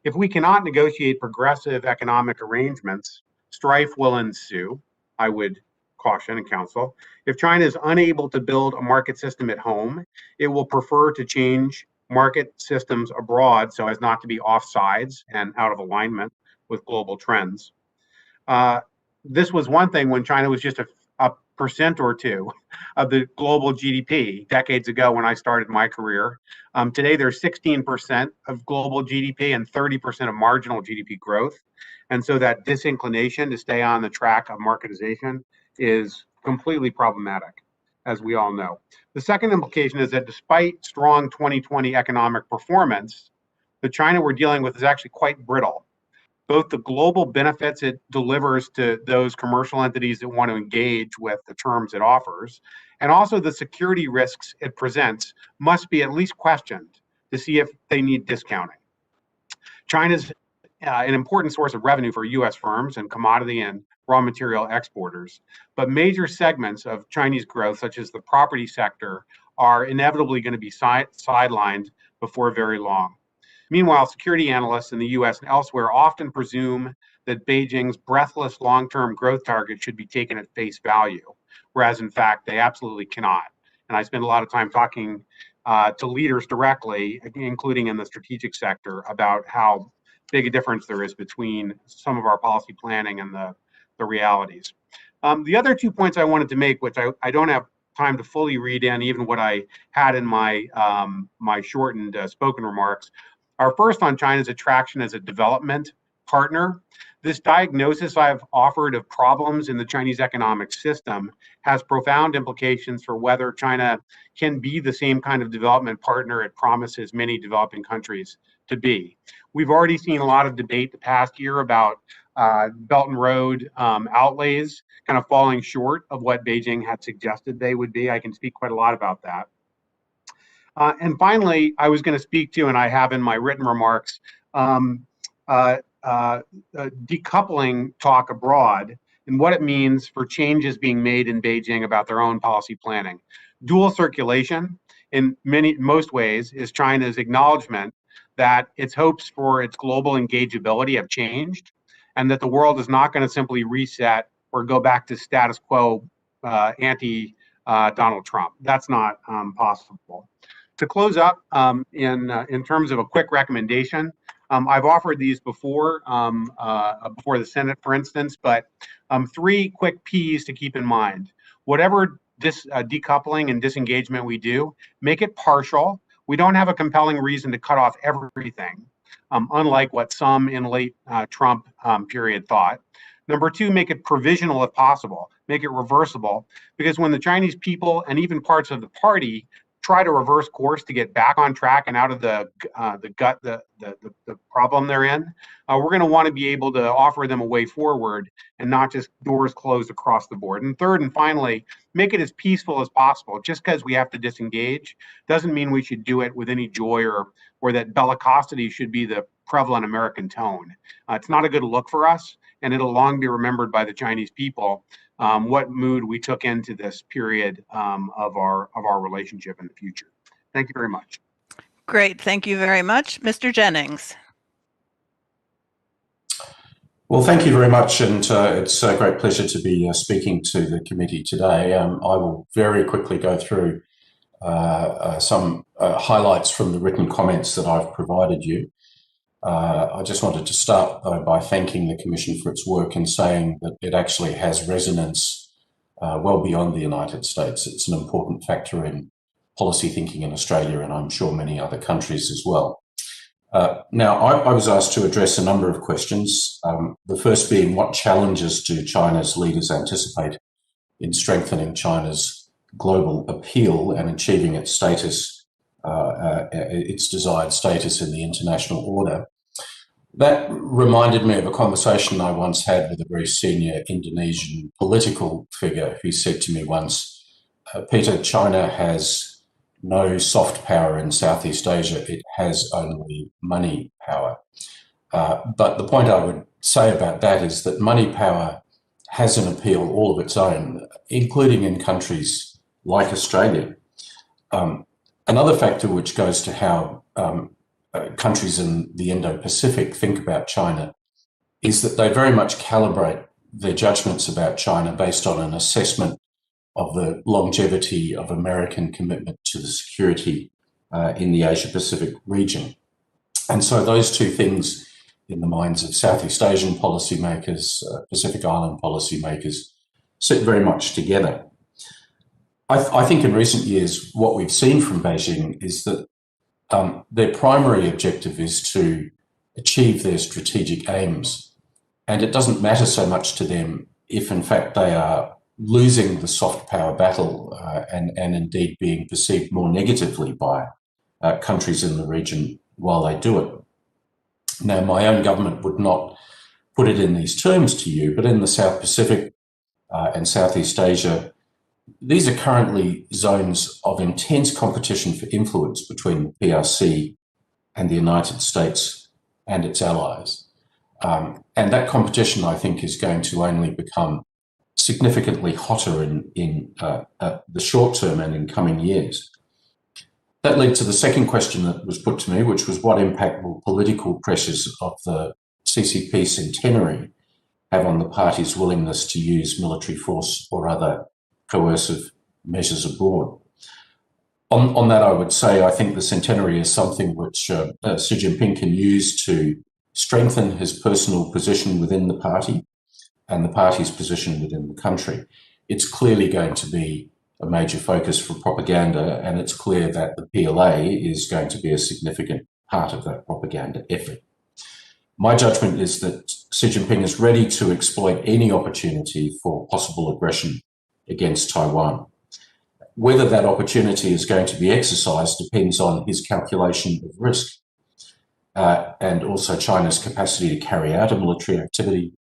S12: If we cannot negotiate progressive economic arrangements, strife will ensue, I would caution and counsel. If China is unable to build a market system at home, it will prefer to change market systems abroad so as not to be offsides and out of alignment with global trends. This was one thing when China was just a percent or two of the global GDP decades ago when I started my career. Today, they're 16% of global GDP and 30% of marginal GDP growth. And so that disinclination to stay on the track of marketization is completely problematic, as we all know. The second implication is that despite strong 2020 economic performance, the China we're dealing with is actually quite brittle. Both the global benefits it delivers to those commercial entities that want to engage with the terms it offers, and also the security risks it presents must be at least questioned to see if they need discounting. China's an important source of revenue for U.S. firms and commodity and raw material exporters, but major segments of Chinese growth, such as the property sector, are inevitably going to be sidelined before very long. Meanwhile, security analysts in the US and elsewhere often presume that Beijing's breathless long-term growth target should be taken at face value, whereas in fact, they absolutely cannot. And I spend a lot of time talking to leaders directly, including in the strategic sector, about how big a difference there is between some of our policy planning and the realities. The other 2 points I wanted to make, which I don't have time to fully read in, even what I had in my my shortened spoken remarks, are first on China's attraction as a development partner. This diagnosis I've offered of problems in the Chinese economic system has profound implications for whether China can be the same kind of development partner it promises many developing countries to be. We've already seen a lot of debate the past year about Belt and Road outlays kind of falling short of what Beijing had suggested they would be. I can speak quite a lot about that. And finally, I was going to speak to, and I have in my written remarks, decoupling talk abroad and what it means for changes being made in Beijing about their own policy planning. Dual circulation, in most ways, is China's acknowledgement that its hopes for its global engageability have changed, and that the world is not going to simply reset or go back to status quo anti-Donald Trump. That's not possible. To close up, in terms of a quick recommendation, I've offered these before the Senate, for instance, but 3 quick P's to keep in mind. Whatever decoupling and disengagement we do, make it partial. We don't have a compelling reason to cut off everything, unlike what some in late Trump period thought. Number 2, make it provisional if possible, make it reversible, because when the Chinese people and even parts of the party try to reverse course to get back on track and out of the problem they're in, we're going to want to be able to offer them a way forward and not just doors closed across the board. And third and finally, make it as peaceful as possible. Just because we have to disengage doesn't mean we should do it with any joy or that bellicosity should be the prevalent American tone. It's not a good look for us, and it'll long be remembered by the Chinese people what mood we took into this period of our relationship in the future. Thank you very much.
S3: Great, thank you very much. Mr. Jennings.
S13: Well, thank you very much, and it's a great pleasure to be speaking to the committee today. I will very quickly go through some highlights from the written comments that I've provided you. I just wanted to start, though, by thanking the Commission for its work and saying that it actually has resonance well beyond the United States. It's an important factor in policy thinking in Australia, and I'm sure many other countries as well. Now, I was asked to address a number of questions, the first being what challenges do China's leaders anticipate in strengthening China's global appeal and achieving its status, its desired status in the international order. That reminded me of a conversation I once had with a very senior Indonesian political figure who said to me once, Peter, China has no soft power in Southeast Asia, it has only money power. But the point I would say about that is that money power has an appeal all of its own, including in countries like Australia. Another factor which goes to how countries in the Indo-Pacific think about China is that they very much calibrate their judgments about China based on an assessment of the longevity of American commitment to the security in the Asia-Pacific region. And so those two things in the minds of Southeast Asian policymakers, Pacific Island policymakers, sit very much together. I think in recent years, what we've seen from Beijing is that their primary objective is to achieve their strategic aims. And it doesn't matter so much to them if, in fact, they are losing the soft power battle and indeed being perceived more negatively by countries in the region while they do it. Now, my own government would not put it in these terms to you, but in the South Pacific and Southeast Asia, these are currently zones of intense competition for influence between the PRC and the United States and its allies. And that competition, I think, is going to only become significantly hotter in the short term and in coming years. That led to the second question that was put to me, which was what impact will political pressures of the CCP centenary have on the party's willingness to use military force or other coercive measures abroad. On that, I would say I think the centenary is something which Xi Jinping can use to strengthen his personal position within the party and the party's position within the country. It's clearly going to be a major focus for propaganda, and it's clear that the PLA is going to be a significant part of that propaganda effort. My judgment is that Xi Jinping is ready to exploit any opportunity for possible aggression against Taiwan. Whether that opportunity is going to be exercised depends on his calculation of risk and also China's capacity to carry out a military activity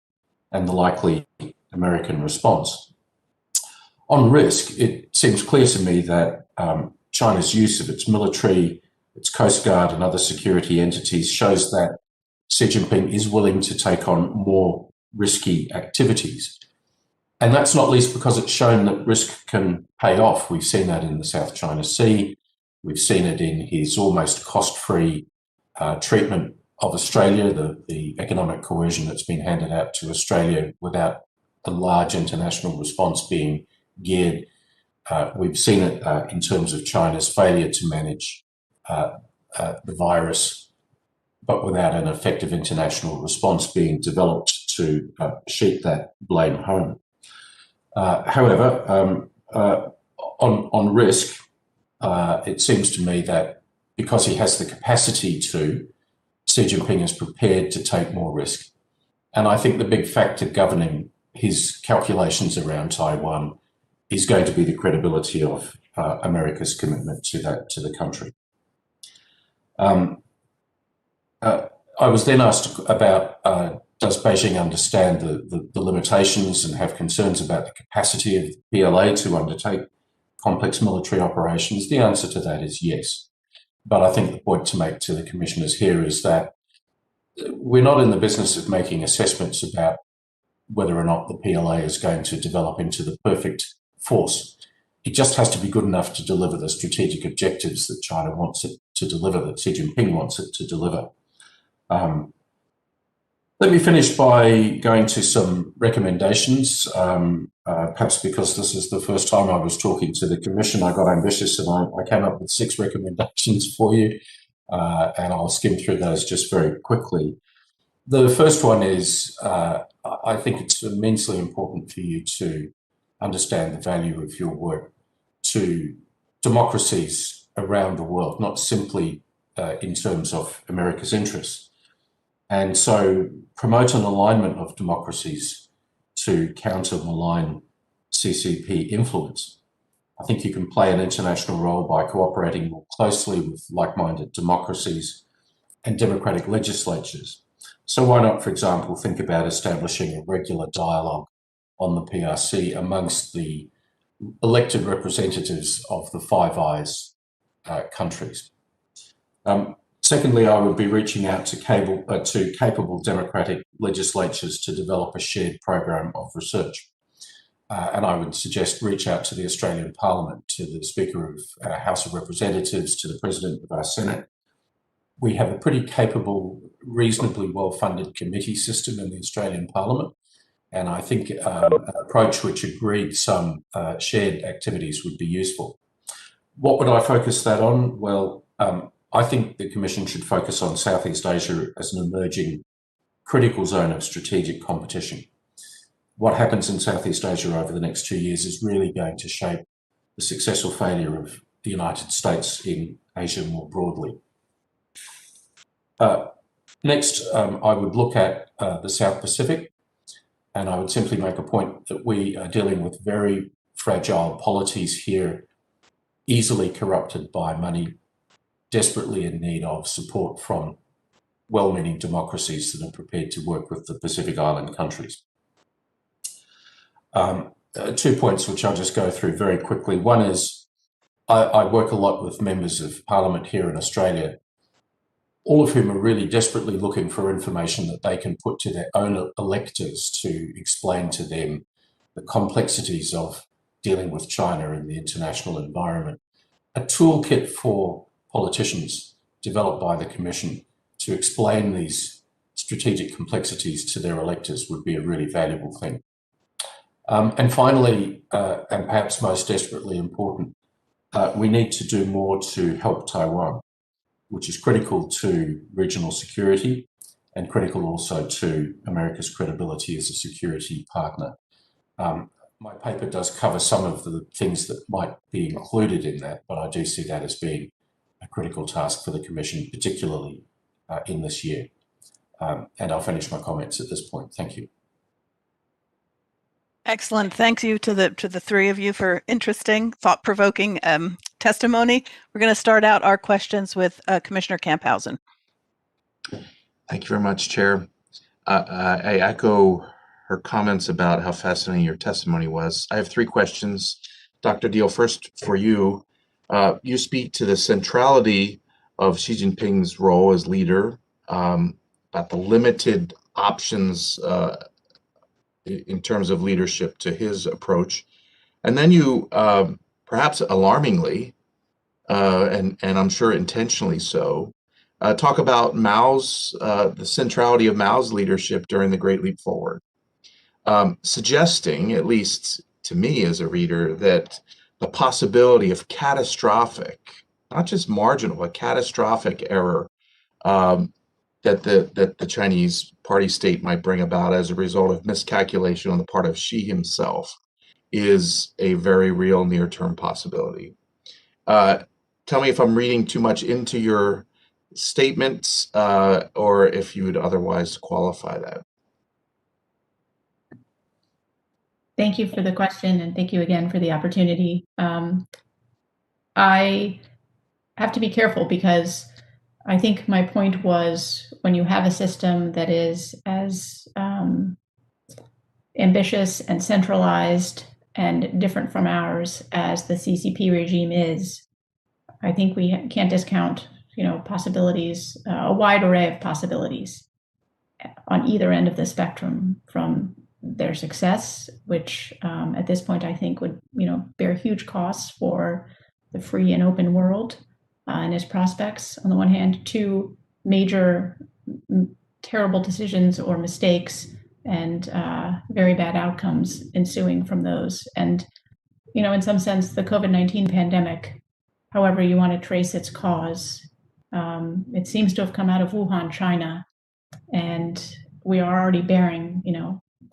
S13: and the likely American response. On risk, it seems clear to me that China's use of its military, its Coast Guard and other security entities shows that Xi Jinping is willing to take on more risky activities. And that's not least because it's shown that risk can pay off. We've seen that in the South China Sea. We've seen it in his almost cost-free treatment of Australia, the economic coercion that's been handed out to Australia without a large international response being geared. We've seen it in terms of China's failure to manage the virus, but without an effective international response being developed to sheet that blame home. However, on risk, it seems to me that because he has the capacity to, Xi Jinping is prepared to take more risk. And I think the big factor governing his calculations around Taiwan is going to be the credibility of America's commitment to the country. I was then asked about does Beijing understand the limitations and have concerns about the capacity of the PLA to undertake complex military operations? The answer to that is yes. But I think the point to make to the commissioners here is that we're not in the business of making assessments about whether or not the PLA is going to develop into the perfect force. It just has to be good enough to deliver the strategic objectives that China wants it to deliver, that Xi Jinping wants it to deliver. Let me finish by going to some recommendations. Perhaps because this is the first time I was talking to the Commission, I got ambitious and I came up with 6 recommendations for you, and I'll skim through those just very quickly. The first one is, I think it's immensely important for you to understand the value of your work to democracies around the world, not simply in terms of America's interests. And so promote an alignment of democracies to counter malign CCP influence. I think you can play an international role by cooperating more closely with like-minded democracies and democratic legislatures. So why not, for example, think about establishing a regular dialogue on the PRC amongst the elected representatives of the Five Eyes countries. Secondly, I would be reaching out to capable democratic legislatures to develop a shared program of research. And I would suggest reach out to the Australian Parliament, to the Speaker of our House of Representatives, to the President of our Senate. We have a pretty capable, reasonably well-funded committee system in the Australian Parliament. And I think an approach which agreed some shared activities would be useful. What would I focus that on? Well, I think the Commission should focus on Southeast Asia as an emerging critical zone of strategic competition. What happens in Southeast Asia over the next 2 years is really going to shape the the success or failure of the United States in Asia more broadly. Next, I would look at the South Pacific, and I would simply make a point that we are dealing with very fragile polities here, easily corrupted by money, desperately in need of support from well-meaning democracies that are prepared to work with the Pacific Island countries. 2 points which I'll just go through very quickly. One is I work a lot with members of Parliament here in Australia, all of whom are really desperately looking for information that they can put to their own electors to explain to them the complexities of dealing with China in the international environment. A toolkit for politicians developed by the Commission to explain these strategic complexities to their electors would be a really valuable thing. And finally, and perhaps most desperately important, we need to do more to help Taiwan, which is critical to regional security and critical also to America's credibility as a security partner. My paper does cover some of the things that might be included in that, but I do see that as being a critical task for the Commission, particularly in this year. And I'll finish my comments at this point. Thank you.
S3: Excellent. Thank you to the three of you for interesting, thought-provoking testimony. We're going to start out our questions with Commissioner Camphausen.
S2: Thank you very much, Chair. I echo her comments about how fascinating your testimony was. I have 3 questions. Dr. Deal, first for you. You speak to the centrality of Xi Jinping's role as leader, about the limited options in terms of leadership to his approach. And then you, perhaps alarmingly, and I'm sure intentionally so, talk about Mao's, the centrality of Mao's leadership during the Great Leap Forward, suggesting, at least to me as a reader, that the possibility of catastrophic, not just marginal, but catastrophic error that the Chinese party state might bring about as a result of miscalculation on the part of Xi himself is a very real near-term possibility. Tell me if I'm reading too much into your statements or if you would otherwise qualify that.
S11: Thank you for the question, and thank you again for the opportunity. I have to be careful because I think my point was when you have a system that is as ambitious and centralized and different from ours as the CCP regime is, I think we can't discount, possibilities, a wide array of possibilities on either end of the spectrum, from their success, which at this point I think would, bear huge costs for the free and open world and its prospects on the one hand, to major terrible decisions or mistakes and very bad outcomes ensuing from those. And, in some sense, the COVID-19 pandemic, however you want to trace its cause, it seems to have come out of Wuhan, China, and we are already bearing,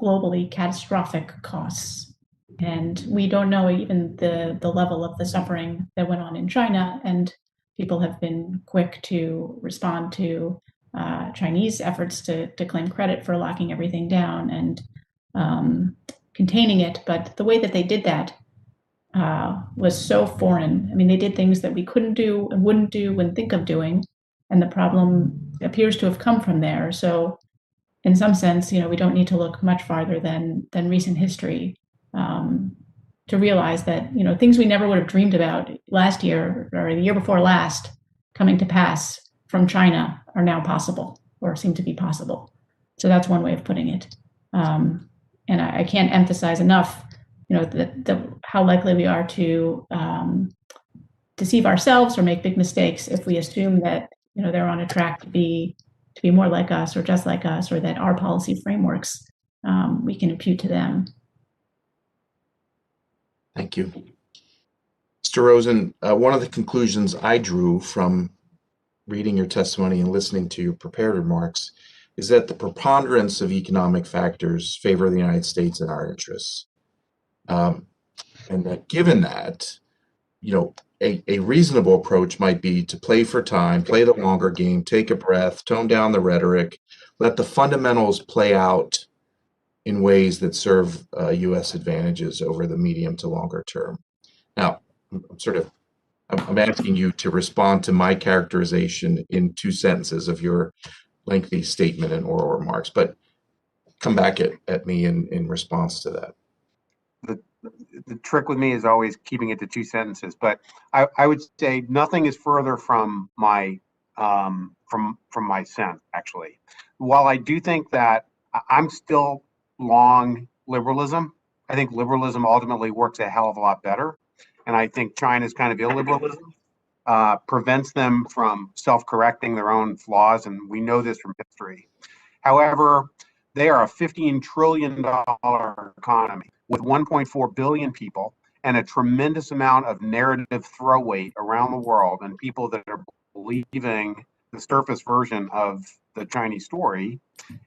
S11: globally catastrophic costs. And we don't know even the level of the suffering that went on in China, and people have been quick to respond to Chinese efforts to claim credit for locking everything down and containing it. But the way that they did that was so foreign. I mean, they did things that we couldn't do and wouldn't do, wouldn't think of doing, and the problem appears to have come from there. So in some sense, we don't need to look much farther than recent history to realize that, things we never would have dreamed about last year or the year before last coming to pass from China are now possible or seem to be possible. So that's one way of putting it. And I can't emphasize enough, how likely we are to deceive ourselves or make big mistakes if we assume that, they're on a track to be more like us or just like us, or that our policy frameworks we can impute to them.
S2: Thank you. Mr. Rosen, one of the conclusions I drew from reading your testimony and listening to your prepared remarks is that the preponderance of economic factors favor the United States and our interests. And that given that, a reasonable approach might be to play for time, play the longer game, take a breath, tone down the rhetoric, let the fundamentals play out in ways that serve U.S. advantages over the medium to longer term. Now, I'm asking you to respond to my characterization in 2 sentences of your lengthy statement and oral remarks, but come back at me in response to that.
S12: The trick with me is always keeping it to 2 sentences, but I would say nothing is further from my my sense, actually. While I do think that I'm still long liberalism, I think liberalism ultimately works a hell of a lot better. And I think China's kind of illiberalism prevents them from self-correcting their own flaws, and we know this from history. However, they are a $15 trillion economy with 1.4 billion people and a tremendous amount of narrative throw weight around the world, and people that are believing the surface version of the Chinese story.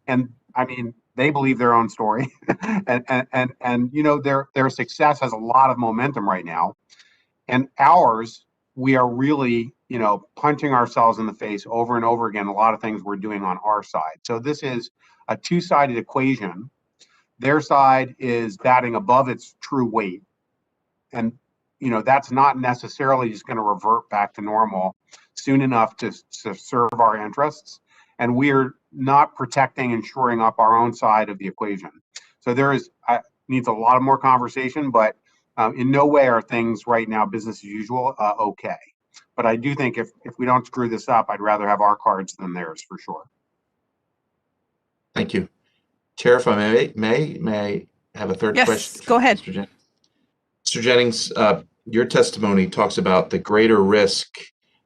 S12: And I mean, they believe their own story, and their success has a lot of momentum right now, and ours, we are really punching ourselves in the face over and over again. A lot of things we're doing on our side. So this is a 2-sided equation. Their side is batting above its true weight, and that's not necessarily just going to revert back to normal soon enough to serve our interests. And we're not protecting and shoring up our own side of the equation. So there needs a lot of more conversation, but in no way are things right now business as usual okay. But I do think if we don't screw this up, I'd rather have our cards than theirs for sure.
S2: Thank you. Chair, if I may have a third question?
S3: Yes, go ahead.
S2: Mr. Jennings, your testimony talks about the greater risk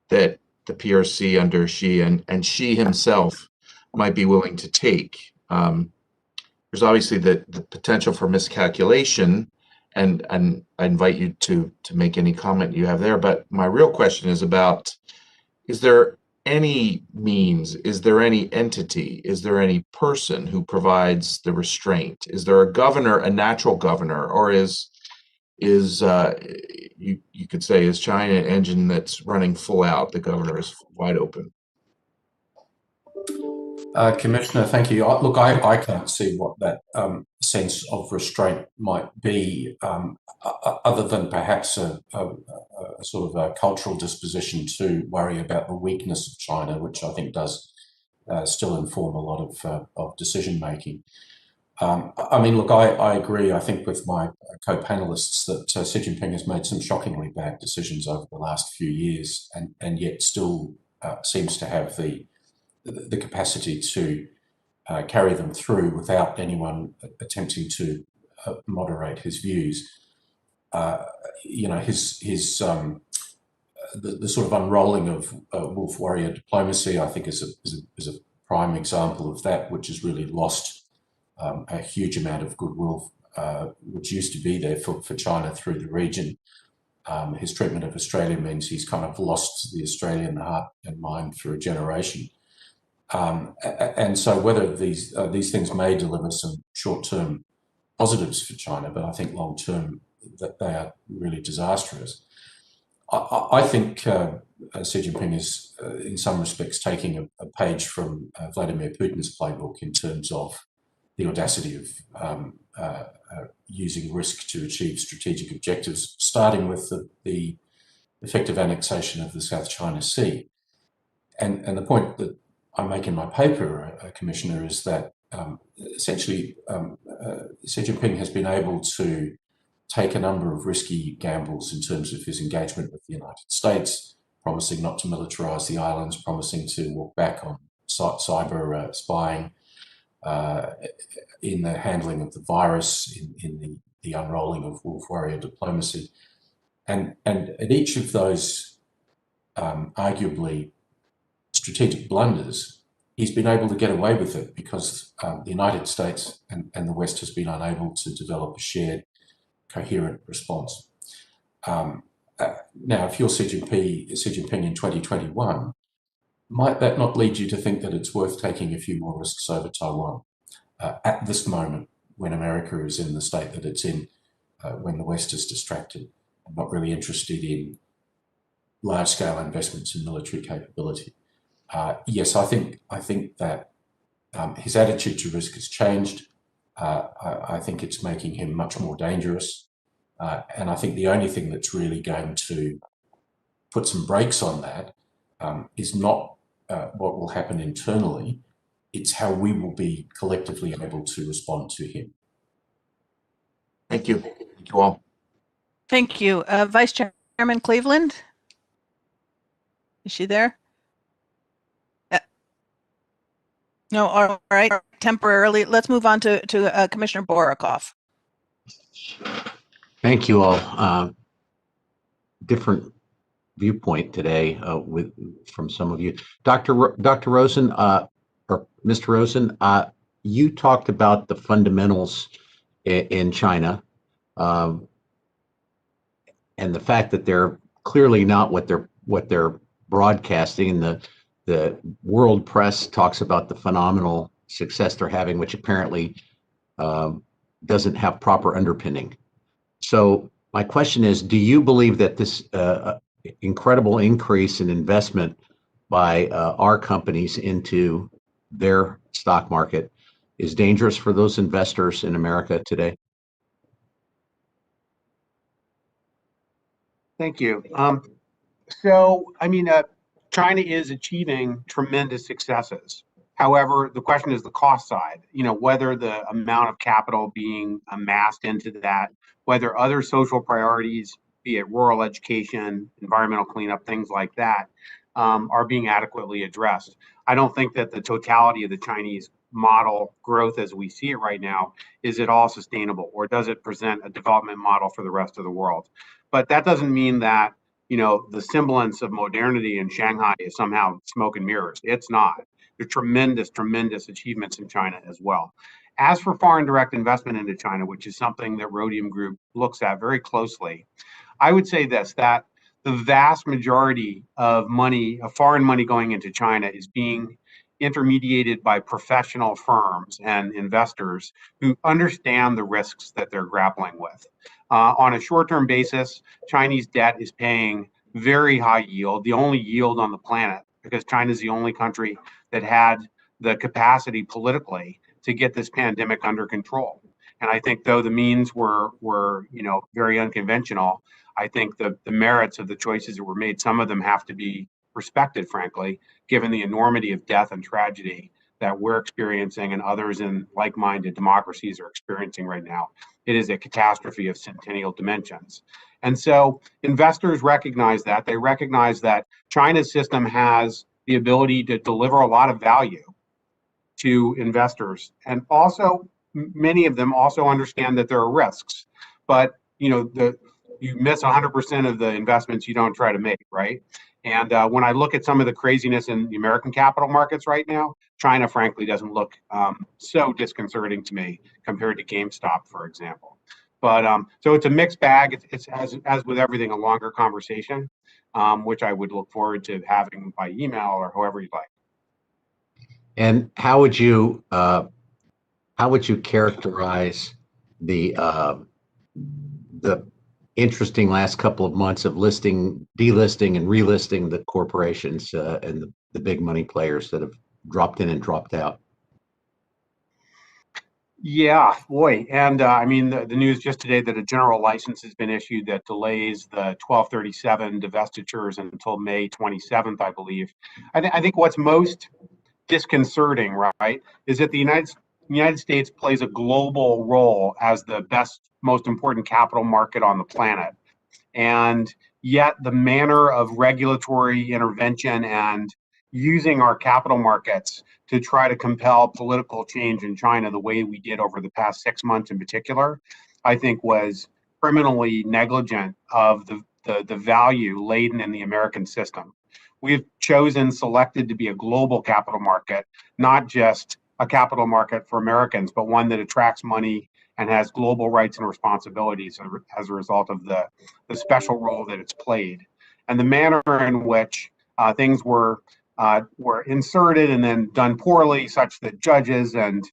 S2: that the PRC under Xi and Xi himself might be willing to take. There's obviously the potential for miscalculation, and I invite you to make any comment you have there. But my real question is about, is there any means, is there any entity, is there any person who provides the restraint? Is there a governor, a natural governor, or is you could say, is China an engine that's running full out, the governor is wide open?
S13: Commissioner, thank you. Look, I can't see what that sense of restraint might be, other than perhaps a sort of a cultural disposition to worry about the weakness of China, which I think does still inform a lot of decision making. I mean, look, I agree, I think, with my co-panelists that Xi Jinping has made some shockingly bad decisions over the last few years, and yet still seems to have the capacity to carry them through without anyone attempting to moderate his views. The sort of unrolling of wolf warrior diplomacy, I think, is a prime example of that, which has really lost a huge amount of goodwill, which used to be there for China through the region. His treatment of Australia means he's kind of lost the Australian heart and mind for a generation. And so whether these things may deliver some short-term positives for China, but I think long-term that they are really disastrous. I think Xi Jinping is, in some respects, taking a page from Vladimir Putin's playbook in terms of the audacity of using risk to achieve strategic objectives, starting with the effective annexation of the South China Sea. And the point that I make in my paper, Commissioner, is that essentially Xi Jinping has been able to take a number of risky gambles in terms of his engagement with the United States, promising not to militarize the islands, promising to walk back on cyber spying, in the handling of the virus, in the unrolling of wolf warrior diplomacy. And at each of those arguably strategic blunders, he's been able to get away with it because the United States and the West has been unable to develop a shared, coherent response. Now, if you're Xi Jinping in 2021, might that not lead you to think that it's worth taking a few more risks over Taiwan at this moment when America is in the state that it's in, when the West is distracted? I'm not really interested in large-scale investments in military capability. Yes, I think that his attitude to risk has changed. I think it's making him much more dangerous. And I think the only thing that's really going to put some brakes on that is not what will happen internally. It's how we will be collectively able to respond to him.
S2: Thank you. Thank you all.
S3: Thank you. Vice Chairman Cleveland? Is she there? No, all right, temporarily. Let's move on to Commissioner Borokoff.
S10: Thank you all. Different viewpoint today from some of you. Dr. Rosen, or Mr. Rosen, you talked about the fundamentals in China, and the fact that they're clearly not what they're broadcasting. The world press talks about the phenomenal success they're having, which apparently doesn't have proper underpinning. So my question is, do you believe that this incredible increase in investment by our companies into their stock market is dangerous for those investors in America today?
S12: Thank you. So, I mean, China is achieving tremendous successes. However, the question is the cost side, whether the amount of capital being amassed into that, whether other social priorities, be it rural education, environmental cleanup, things like that, are being adequately addressed. I don't think that the totality of the Chinese model growth as we see it right now is at all sustainable, or does it present a development model for the rest of the world? But that doesn't mean that the semblance of modernity in Shanghai is somehow smoke and mirrors. It's not. There are tremendous, tremendous achievements in China as well. As for foreign direct investment into China, which is something that Rhodium Group looks at very closely, I would say this, that the vast majority of money, of foreign money going into China, is being intermediated by professional firms and investors who understand the risks that they're grappling with. On a short-term basis, Chinese debt is paying very high yield, the only yield on the planet, because China is the only country that had the capacity politically to get this pandemic under control. And I think though the means were very unconventional, I think the merits of the choices that were made, some of them have to be respected, frankly, given the enormity of death and tragedy that we're experiencing and others in like-minded democracies are experiencing right now. It is a catastrophe of centennial dimensions. And so investors recognize that. They recognize that China's system has the ability to deliver a lot of value to investors. And also, many of them also understand that there are risks. But, you miss 100% of the investments you don't try to make, right? And when I look at some of the craziness in the American capital markets right now, China, frankly, doesn't look so disconcerting to me compared to GameStop, for example. But so it's a mixed bag. It's as with everything, a longer conversation, which I would look forward to having by email or however you'd like.
S10: And how would you characterize the interesting last couple of months of delisting and relisting the corporations and the big money players that have dropped in and dropped out?
S12: Yeah, boy. And I mean, the news just today that a general license has been issued that delays the 1237 divestitures until May 27th, I believe. I think what's most disconcerting, right, is that the United States plays a global role as the best, most important capital market on the planet. And yet the manner of regulatory intervention and using our capital markets to try to compel political change in China the way we did over the past 6 months in particular, I think was criminally negligent of the value laden in the American system. We've selected to be a global capital market, not just a capital market for Americans, but one that attracts money and has global rights and responsibilities as a result of the special role that it's played. And the manner in which things were inserted and then done poorly, such that judges and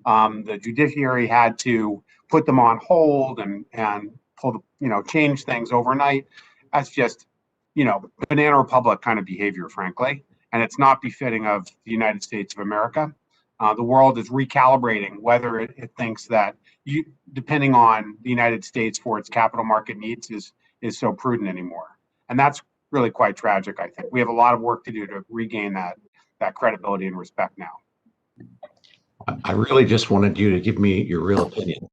S12: the judiciary had to put them on hold and change things overnight. That's just, banana republic kind of behavior, frankly, and it's not befitting of the United States of America. The world is recalibrating whether it thinks that depending on the United States for its capital market needs is so prudent anymore. And that's really quite tragic, I think. We have a lot of work to do to regain that credibility and respect now.
S10: I really just wanted you to give me your real opinion.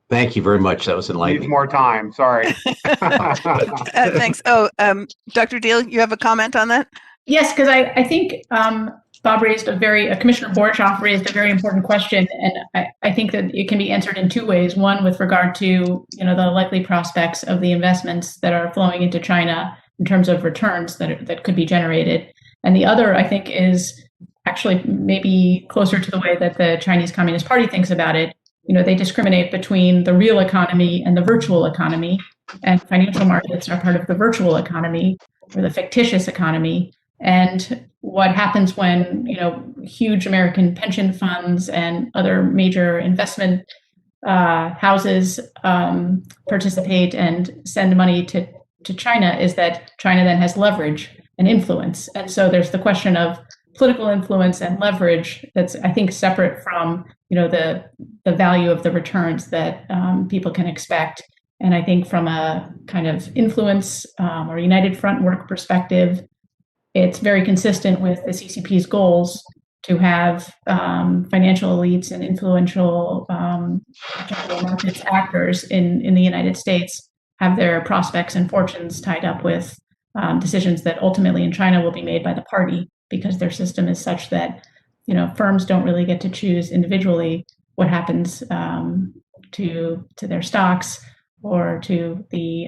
S10: Thank you very much. That was enlightening.
S12: Needs more time. Sorry.
S3: Thanks. Dr. Deal, you have a comment on that?
S11: Yes, because I think Bob raised Commissioner Borchoff raised a very important question, and I think that it can be answered in two ways. One, with regard to the likely prospects of the investments that are flowing into China in terms of returns that could be generated, and the other, I think, is actually maybe closer to the way that the Chinese Communist Party thinks about it. They discriminate between the real economy and the virtual economy, and financial markets are part of the virtual economy or the fictitious economy. And what happens when huge American pension funds and other major investment houses participate and send money to China is that China then has leverage and influence. And so there's the question of political influence and leverage that's, I think, separate from the value of the returns that people can expect. And I think from a kind of influence or United Front work perspective, it's very consistent with the CCP's goals to have financial elites and influential capital markets actors in the United States have their prospects and fortunes tied up with decisions that ultimately in China will be made by the party, because their system is such that firms don't really get to choose individually what happens to their stocks or to the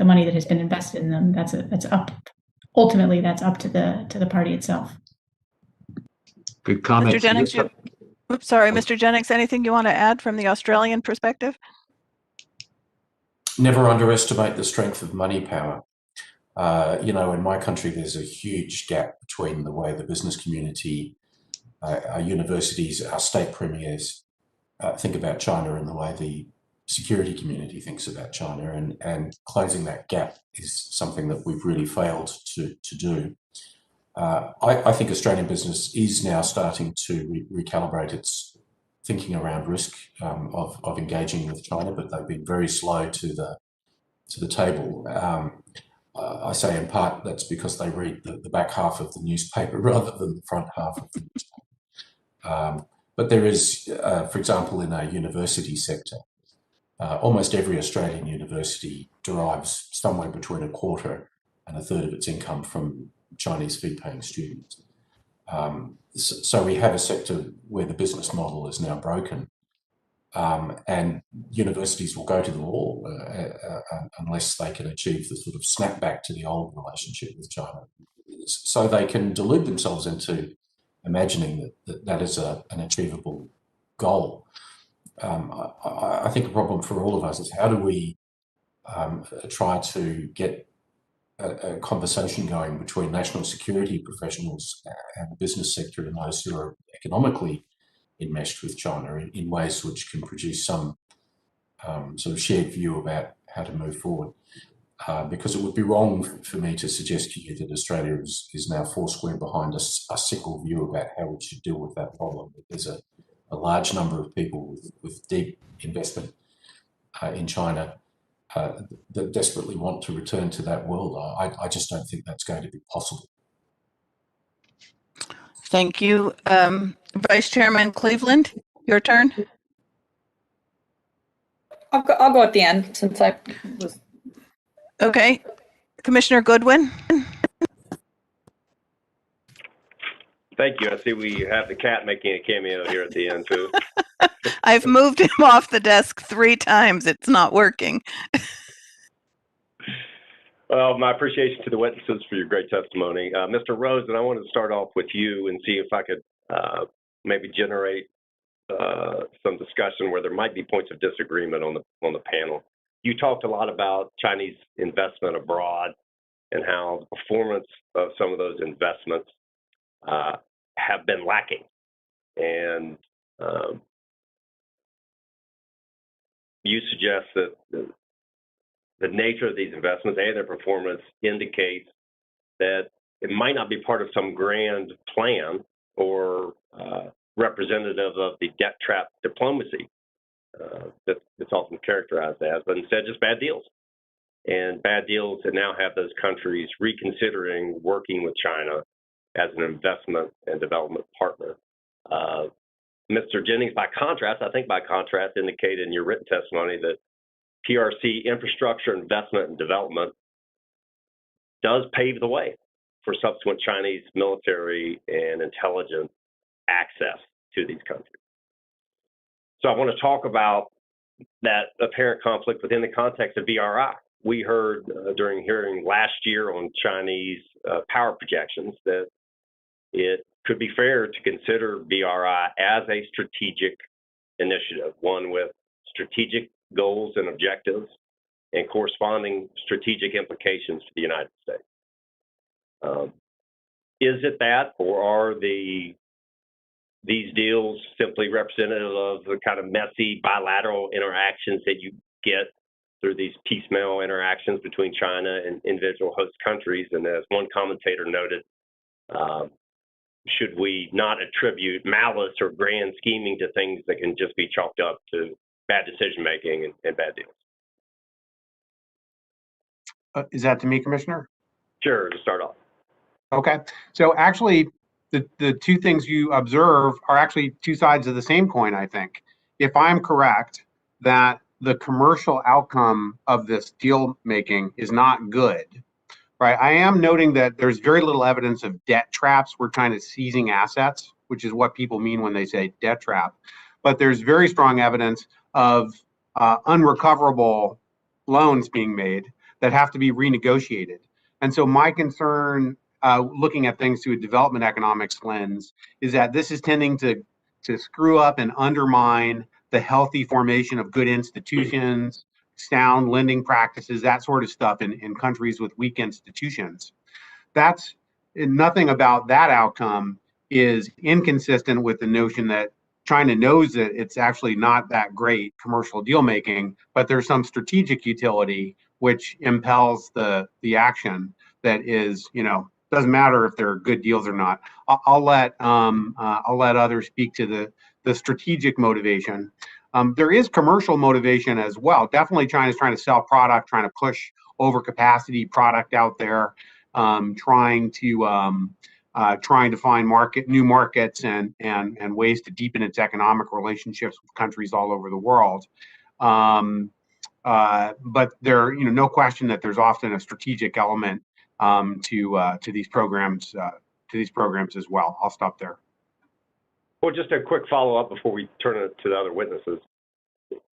S11: money that has been invested in them. Ultimately, that's up to the party itself.
S10: Good comment.
S3: Mr. Jennings, Mr. Jennings, anything you want to add from the Australian perspective?
S13: Never underestimate the strength of money power. In my country, there's a huge gap between the way the business community, our universities, our state premiers think about China and the way the security community thinks about China, and closing that gap is something that we've really failed to do. I think Australian business is now starting to recalibrate its thinking around risk of engaging with China, but they've been very slow to the table. I say in part that's because they read the back half of the newspaper rather than the front half of the newspaper. But there is, for example, in our university sector, almost every Australian university derives somewhere between a quarter and a third of its income from Chinese fee-paying students. So we have a sector where the business model is now broken, and universities will go to the wall unless they can achieve the sort of snapback to the old relationship with China. So they can delude themselves into imagining that is an achievable goal. I think a problem for all of us is how do we try to get a conversation going between national security professionals and the business sector and those who are economically enmeshed with China in ways which can produce some sort of shared view about how to move forward. Because it would be wrong for me to suggest to you that Australia is now foursquare behind a single view about how we should deal with that problem. There's a large number of people with deep investment in China that desperately want to return to that world. I just don't think that's going to be possible.
S3: Thank you. Vice Chairman Cleveland, your turn.
S6: I'll go at the end since I was.
S3: Okay. Commissioner Goodwin.
S9: Thank you. I see we have the cat making a cameo here at the end too.
S3: I've moved him off the desk 3 times. It's not working.
S9: Well, my appreciation to the witnesses for your great testimony. Mr. Rosen, I wanted to start off with you and see if I could maybe generate some discussion where there might be points of disagreement on the panel. You talked a lot about Chinese investment abroad and how the performance of some of those investments have been lacking. And you suggest that the nature of these investments and their performance indicates that it might not be part of some grand plan or representative of the debt trap diplomacy that's often characterized as, but instead just bad deals. And bad deals that now have those countries reconsidering working with China as an investment and development partner. Mr. Jennings, by contrast, indicated in your written testimony that PRC infrastructure investment and development does pave the way for subsequent Chinese military and intelligence access to these countries. So I want to talk about that apparent conflict within the context of BRI. We heard during hearing last year on Chinese power projections that it could be fair to consider BRI as a strategic initiative, one with strategic goals and objectives and corresponding strategic implications for the United States. Is it that, or are these deals simply representative of the kind of messy bilateral interactions that you get through these piecemeal interactions between China and individual host countries? And as one commentator noted, should we not attribute malice or grand scheming to things that can just be chalked up to bad decision making and bad deals?
S12: Is that to me, Commissioner?
S9: Sure, to start off.
S12: Okay, so actually, the two things you observe are actually two sides of the same coin, I think. If I'm correct that the commercial outcome of this deal making is not good, right? I am noting that there's very little evidence of debt traps. We're kind of seizing assets, which is what people mean when they say debt trap. But there's very strong evidence of unrecoverable loans being made that have to be renegotiated. And so my concern, looking at things through a development economics lens, is that this is tending to screw up and undermine the healthy formation of good institutions, sound lending practices, that sort of stuff in countries with weak institutions. That's nothing about that outcome is inconsistent with the notion that China knows that it's actually not that great commercial deal making, but there's some strategic utility which impels the action that is, doesn't matter if they're good deals or not. I'll let others speak to the strategic motivation. There is commercial motivation as well. Definitely China's trying to sell product, trying to push overcapacity product out there, trying to find new markets and ways to deepen its economic relationships with countries all over the world. But there, no question that there's often a strategic element to these programs as well. I'll stop there.
S9: Well, just a quick follow-up before we turn it to the other witnesses.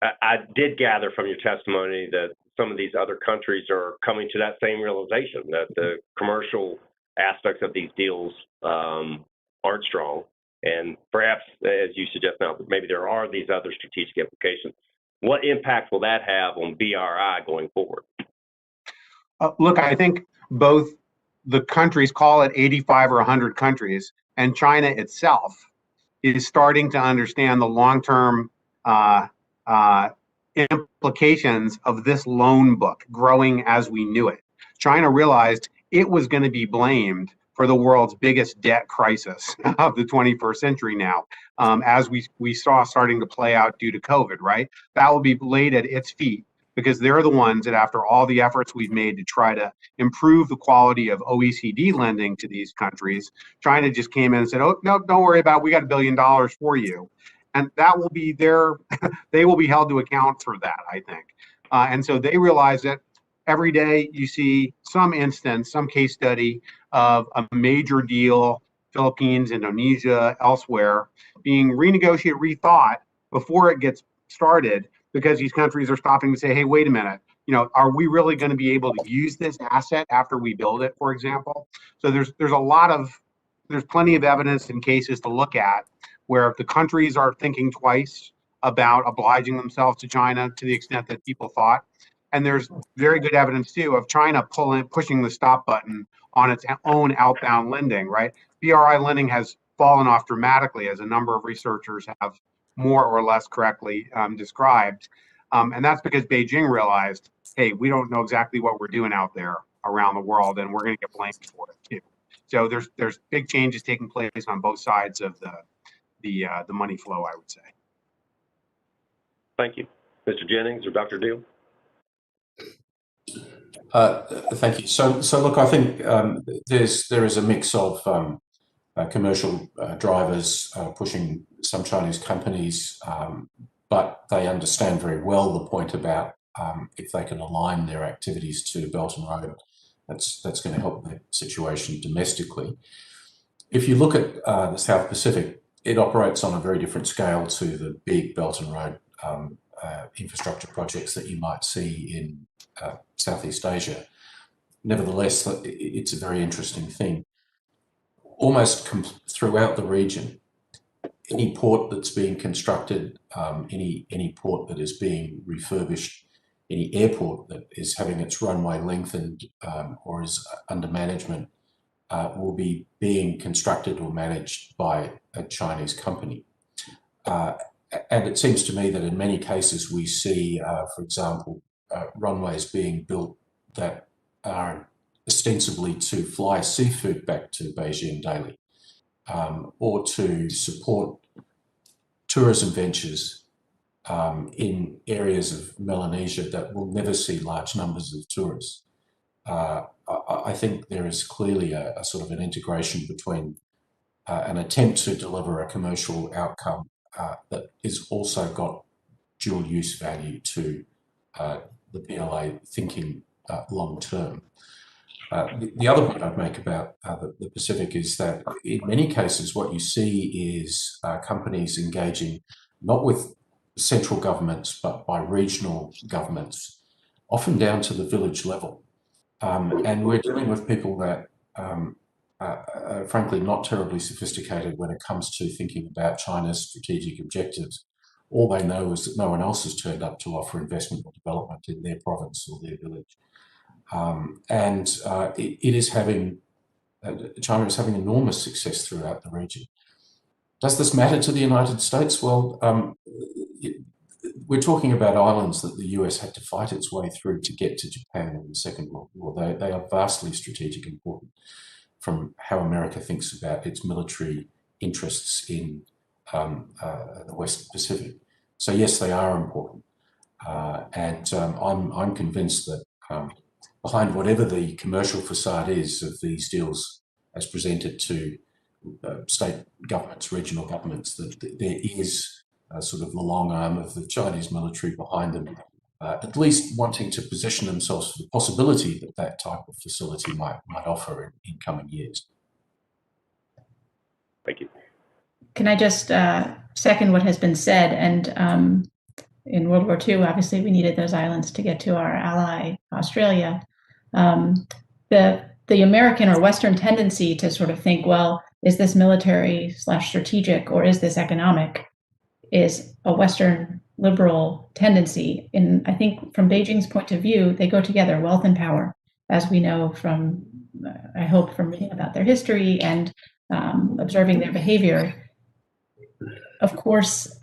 S9: I did gather from your testimony that some of these other countries are coming to that same realization, that the commercial aspects of these deals aren't strong. And perhaps, as you suggest now, maybe there are these other strategic implications. What impact will that have on BRI going forward?
S12: Look, I think both the countries, call it 85 or 100 countries, and China itself is starting to understand the long-term implications of this loan book growing as we knew it. China realized it was going to be blamed for the world's biggest debt crisis of the 21st century now, as we saw starting to play out due to COVID, right? That will be laid at its feet because they're the ones that, after all the efforts we've made to try to improve the quality of OECD lending to these countries, China just came in and said, oh, no, don't worry about it. We got $1 billion for you. And that will be they will be held to account for that, I think. And so they realize that every day you see some instance, some case study of a major deal, Philippines, Indonesia, elsewhere, being renegotiated, rethought before it gets started, because these countries are stopping to say, hey, wait a minute, are we really going to be able to use this asset after we build it, for example? So there's plenty of evidence and cases to look at where the countries are thinking twice about obliging themselves to China to the extent that people thought. And there's very good evidence too of China pushing the stop button on its own outbound lending, right? BRI lending has fallen off dramatically, as a number of researchers have more or less correctly described. And that's because Beijing realized, hey, we don't know exactly what we're doing out there around the world, and we're going to get blamed for it too. So there's big changes taking place on both sides of the money flow, I would say.
S9: Thank you. Mr. Jennings or Dr. Deal?
S13: Thank you. So look, I think there is a mix of commercial drivers pushing some Chinese companies, but they understand very well the point about if they can align their activities to Belt and Road, that's going to help the situation domestically. If you look at the South Pacific, it operates on a very different scale to the big Belt and Road infrastructure projects that you might see in Southeast Asia. Nevertheless, it's a very interesting thing. Almost throughout the region, any port that's being constructed, any port that is being refurbished, any airport that is having its runway lengthened or is under management will be being constructed or managed by a Chinese company. And it seems to me that in many cases we see, for example, runways being built that are ostensibly to fly seafood back to Beijing daily, or to support tourism ventures in areas of Melanesia that will never see large numbers of tourists. I think there is clearly a sort of an integration between an attempt to deliver a commercial outcome that is also got dual use value to the PLA thinking long term. The other point I'd make about the Pacific is that in many cases what you see is companies engaging not with central governments but by regional governments, often down to the village level. And we're dealing with people that are frankly not terribly sophisticated when it comes to thinking about China's strategic objectives. All they know is that no one else has turned up to offer investment or development in their province or their village. It is having, China is having enormous success throughout the region. Does this matter to the United States? Well, we're talking about islands that the US had to fight its way through to get to Japan in the Second World War. They are vastly strategic important from how America thinks about its military interests in the West Pacific. So yes, they are important. I'm convinced that behind whatever the commercial facade is of these deals as presented to state governments, regional governments, that there is sort of the long arm of the Chinese military behind them, at least wanting to position themselves for the possibility that that type of facility might offer in coming years.
S9: Thank you.
S11: Can I just second what has been said? And in World War II, obviously, we needed those islands to get to our ally, Australia. The American or Western tendency to sort of think, well, is this military/strategic or is this economic, is a Western liberal tendency. And I think from Beijing's point of view, they go together, wealth and power, as we know from, I hope, from reading about their history and observing their behavior. Of course,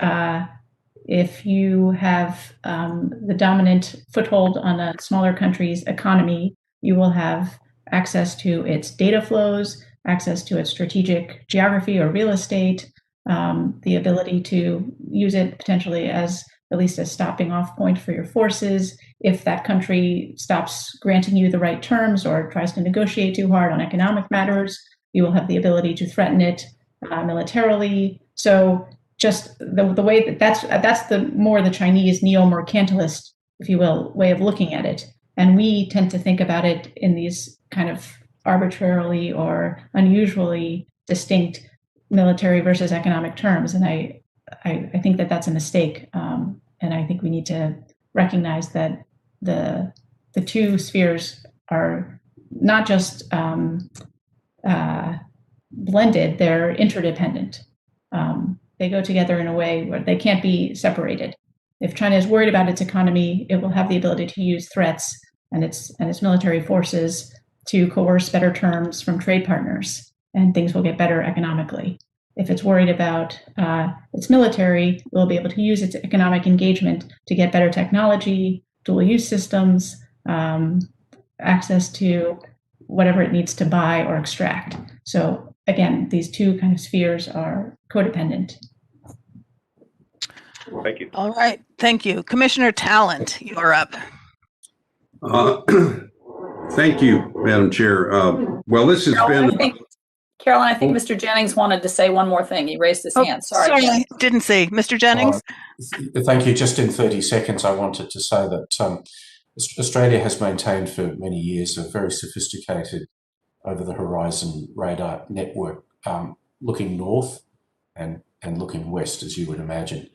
S11: if you have the dominant foothold on a smaller country's economy, you will have access to its data flows, access to its strategic geography or real estate, the ability to use it potentially as at least a stopping off point for your forces. If that country stops granting you the right terms or tries to negotiate too hard on economic matters, you will have the ability to threaten it militarily. So just the way that's the more the Chinese neo-mercantilist, if you will, way of looking at it. And we tend to think about it in these kind of arbitrarily or unusually distinct military versus economic terms. And I think that that's a mistake. And I think we need to recognize that the two spheres are not just blended, they're interdependent. They go together in a way where they can't be separated. If China is worried about its economy, it will have the ability to use threats and its military forces to coerce better terms from trade partners, and things will get better economically. if it's worried about its military, it will be able to use its economic engagement to get better technology, dual use systems, access to whatever it needs to buy or extract. So again, these two kind of spheres are codependent.
S9: Thank you.
S3: All right, thank you. Commissioner Talent, you're up.
S8: Thank you, Madam Chair. Well, this has been...
S6: Carolyn, I think Mr. Jennings wanted to say one more thing. He raised his hand. Sorry.
S3: I didn't see. Mr. Jennings?
S13: Thank you. Just in 30 seconds, I wanted to say that Australia has maintained for many years a very sophisticated over-the-horizon radar network, looking north and looking west, as you would imagine.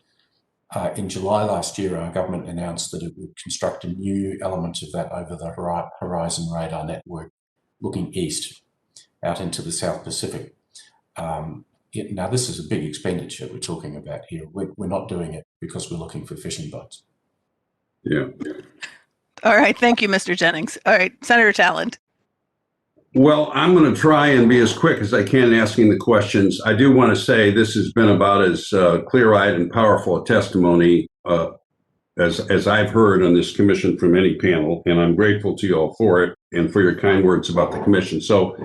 S13: In July last year, our government announced that it would construct a new element of that over-the-horizon radar network looking east, out into the South Pacific. Now, this is a big expenditure we're talking about here. We're not doing it because we're looking for fishing boats.
S8: Yeah.
S3: All right, thank you, Mr. Jennings. All right, Senator Talent.
S8: Well, I'm going to try and be as quick as I can asking the questions. I do want to say this has been about as clear-eyed and powerful a testimony as I've heard on this commission from any panel, and I'm grateful to you all for it and for your kind words about the commission. So,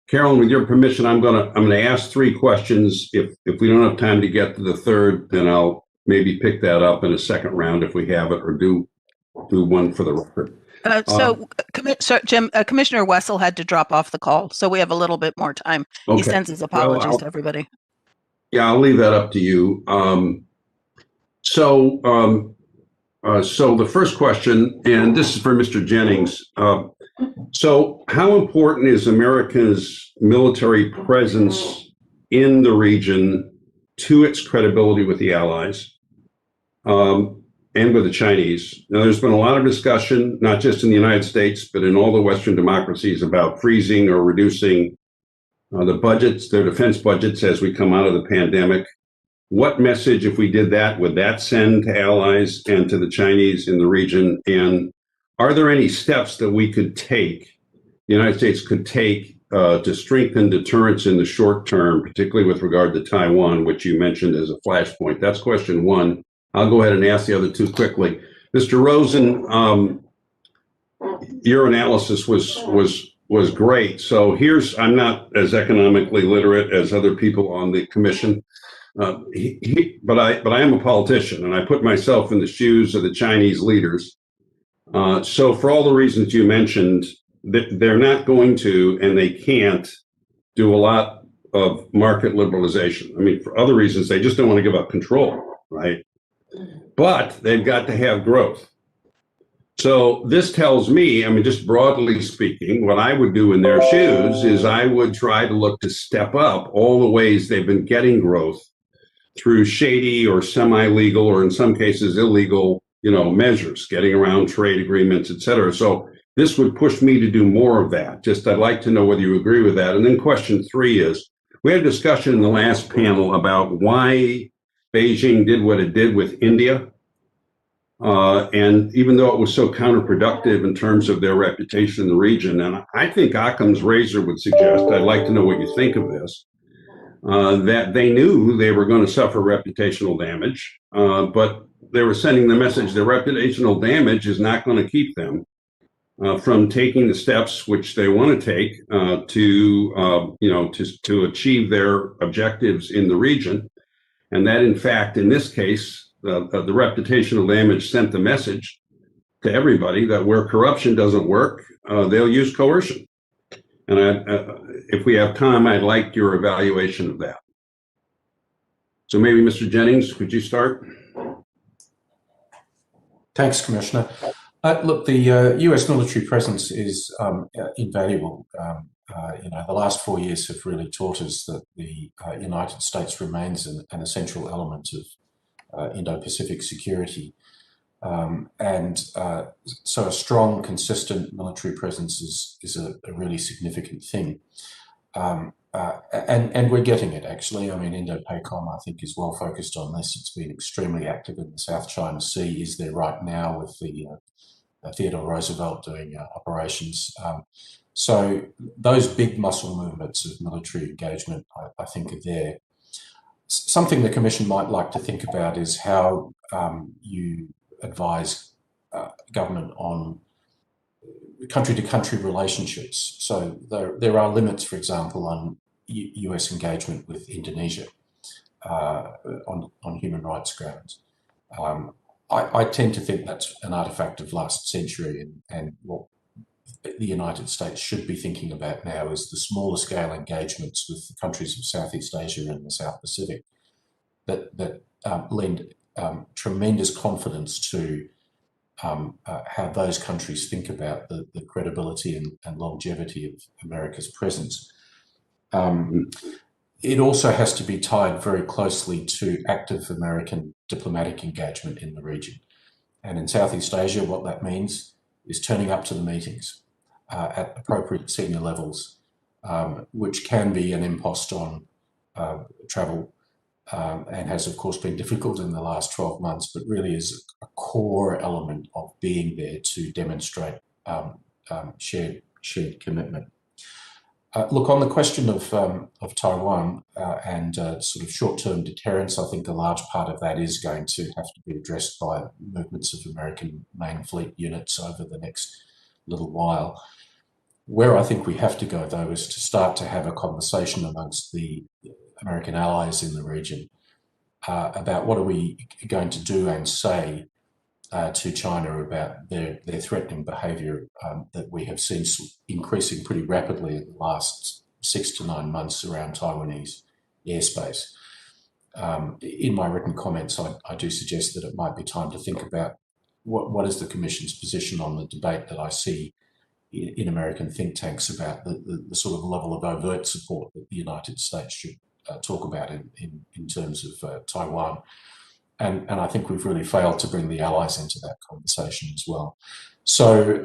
S8: Carolyn, with your permission, I'm going to ask 3 questions. If we don't have time to get to the third, then I'll maybe pick that up in a second round if we have it, or do one for the record.
S3: Jim, Commissioner Wessel had to drop off the call, so we have a little bit more time. Okay. He sends his apologies to everybody.
S8: Yeah, I'll leave that up to you. So the first question, and this is for Mr. Jennings. So how important is America's military presence in the region to its credibility with the allies? And with the Chinese. Now, there's been a lot of discussion, not just in the United States, but in all the Western democracies about freezing or reducing the budgets, their defense budgets as we come out of the pandemic. What message, if we did that, would that send to allies and to the Chinese in the region? And are there any steps that we could take, the United States could take to strengthen deterrence in the short term, particularly with regard to Taiwan, which you mentioned as a flashpoint? That's question 1. I'll go ahead and ask the other 2 quickly. Mr. Rosen, your analysis was great. So I'm not as economically literate as other people on the commission, but I am a politician, and I put myself in the shoes of the Chinese leaders. So for all the reasons you mentioned, they're not going to, and they can't do a lot of market liberalization. I mean, for other reasons, they just don't want to give up control, right? But they've got to have growth. So this tells me, I mean, just broadly speaking, what I would do in their shoes is I would try to look to step up all the ways they've been getting growth through shady or semi-legal, or in some cases illegal, measures, getting around trade agreements, et cetera. So this would push me to do more of that. Just I'd like to know whether you agree with that. And then question 3 is, we had a discussion in the last panel about why Beijing did what it did with India. And even though it was so counterproductive in terms of their reputation in the region, and I think Occam's razor would suggest, I'd like to know what you think of this, that they knew they were going to suffer reputational damage, but they were sending the message that reputational damage is not going to keep them from taking the steps which they want to take to achieve their objectives in the region. And that, in fact, in this case, the reputational damage sent the message to everybody that where corruption doesn't work, they'll use coercion. And if we have time, I'd like your evaluation of that. So maybe Mr. Jennings, could you start?
S13: Thanks, Commissioner. Look, the US military presence is invaluable. The last 4 years have really taught us that the United States remains an essential element of Indo-Pacific security. So a strong, consistent military presence is a really significant thing. And we're getting it, actually. I mean, Indo-PACOM, I think, is well focused on this. It's been extremely active in the South China Sea, is there right now with the Theodore Roosevelt doing operations. So those big muscle movements of military engagement, I think, are there. Something the Commission might like to think about is how you advise government on country-to-country relationships. So there are limits, for example, on US engagement with Indonesia on human rights grounds. I tend to think that's an artifact of last century, and what the United States should be thinking about now is the smaller scale engagements with the countries of Southeast Asia and the South Pacific that lend tremendous confidence to how those countries think about the credibility and longevity of America's presence. It also has to be tied very closely to active American diplomatic engagement in the region. And in Southeast Asia, what that means is turning up to the meetings at appropriate senior levels, which can be an impost on travel and has, of course, been difficult in the last 12 months, but really is a core element of being there to demonstrate shared commitment. Look, on the question of Taiwan and sort of short-term deterrence, I think a large part of that is going to have to be addressed by movements of American main fleet units over the next little while. Where I think we have to go, though, is to start to have a conversation amongst the American allies in the region about what are we going to do and say to China about their threatening behaviour that we have seen increasing pretty rapidly in the last 6 to 9 months around Taiwanese airspace. In my written comments, I do suggest that it might be time to think about what is the Commission's position on the debate that I see in American think tanks about the sort of level of overt support that the United States should talk about in terms of Taiwan. And I think we've really failed to bring the allies into that conversation as well. So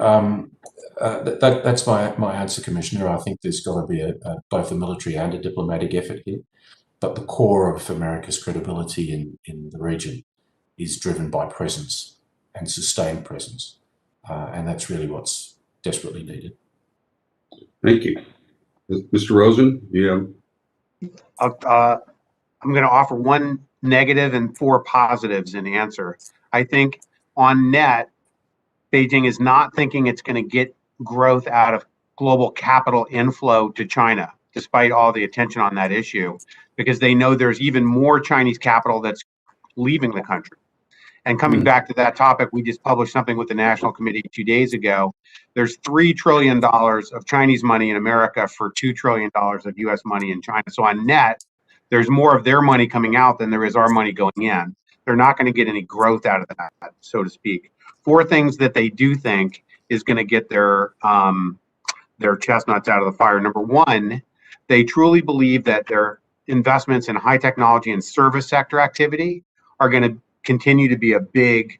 S13: that's my answer, Commissioner. I think there's got to be both a military and a diplomatic effort here. But the core of America's credibility in the region is driven by presence and sustained presence. And that's really what's desperately needed.
S8: Thank you. Mr. Rosen,
S12: I'm going to offer one negative and 4 positives in answer. I think on net, Beijing is not thinking it's going to get growth out of global capital inflow to China, despite all the attention on that issue, because they know there's even more Chinese capital that's leaving the country. And coming back to that topic, we just published something with the National Committee 2 days ago. There's $3 trillion of Chinese money in America for $2 trillion of US money in China. So on net, there's more of their money coming out than there is our money going in. They're not going to get any growth out of that, so to speak. 4 things that they do think is going to get their chestnuts out of the fire. Number 1, they truly believe that their investments in high technology and service sector activity are going to continue to be a big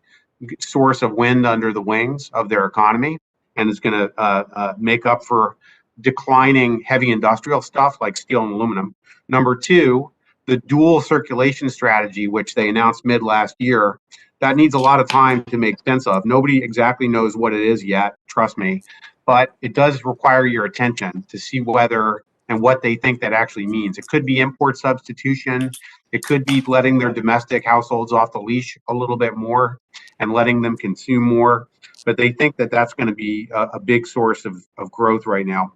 S12: source of wind under the wings of their economy, and it's going to make up for declining heavy industrial stuff like steel and aluminum. Number 2, the dual circulation strategy, which they announced mid last year, that needs a lot of time to make sense of. Nobody exactly knows what it is yet, trust me, but it does require your attention to see whether and what they think that actually means. It could be import substitution. It could be letting their domestic households off the leash a little bit more and letting them consume more. But they think that that's going to be a big source of growth right now.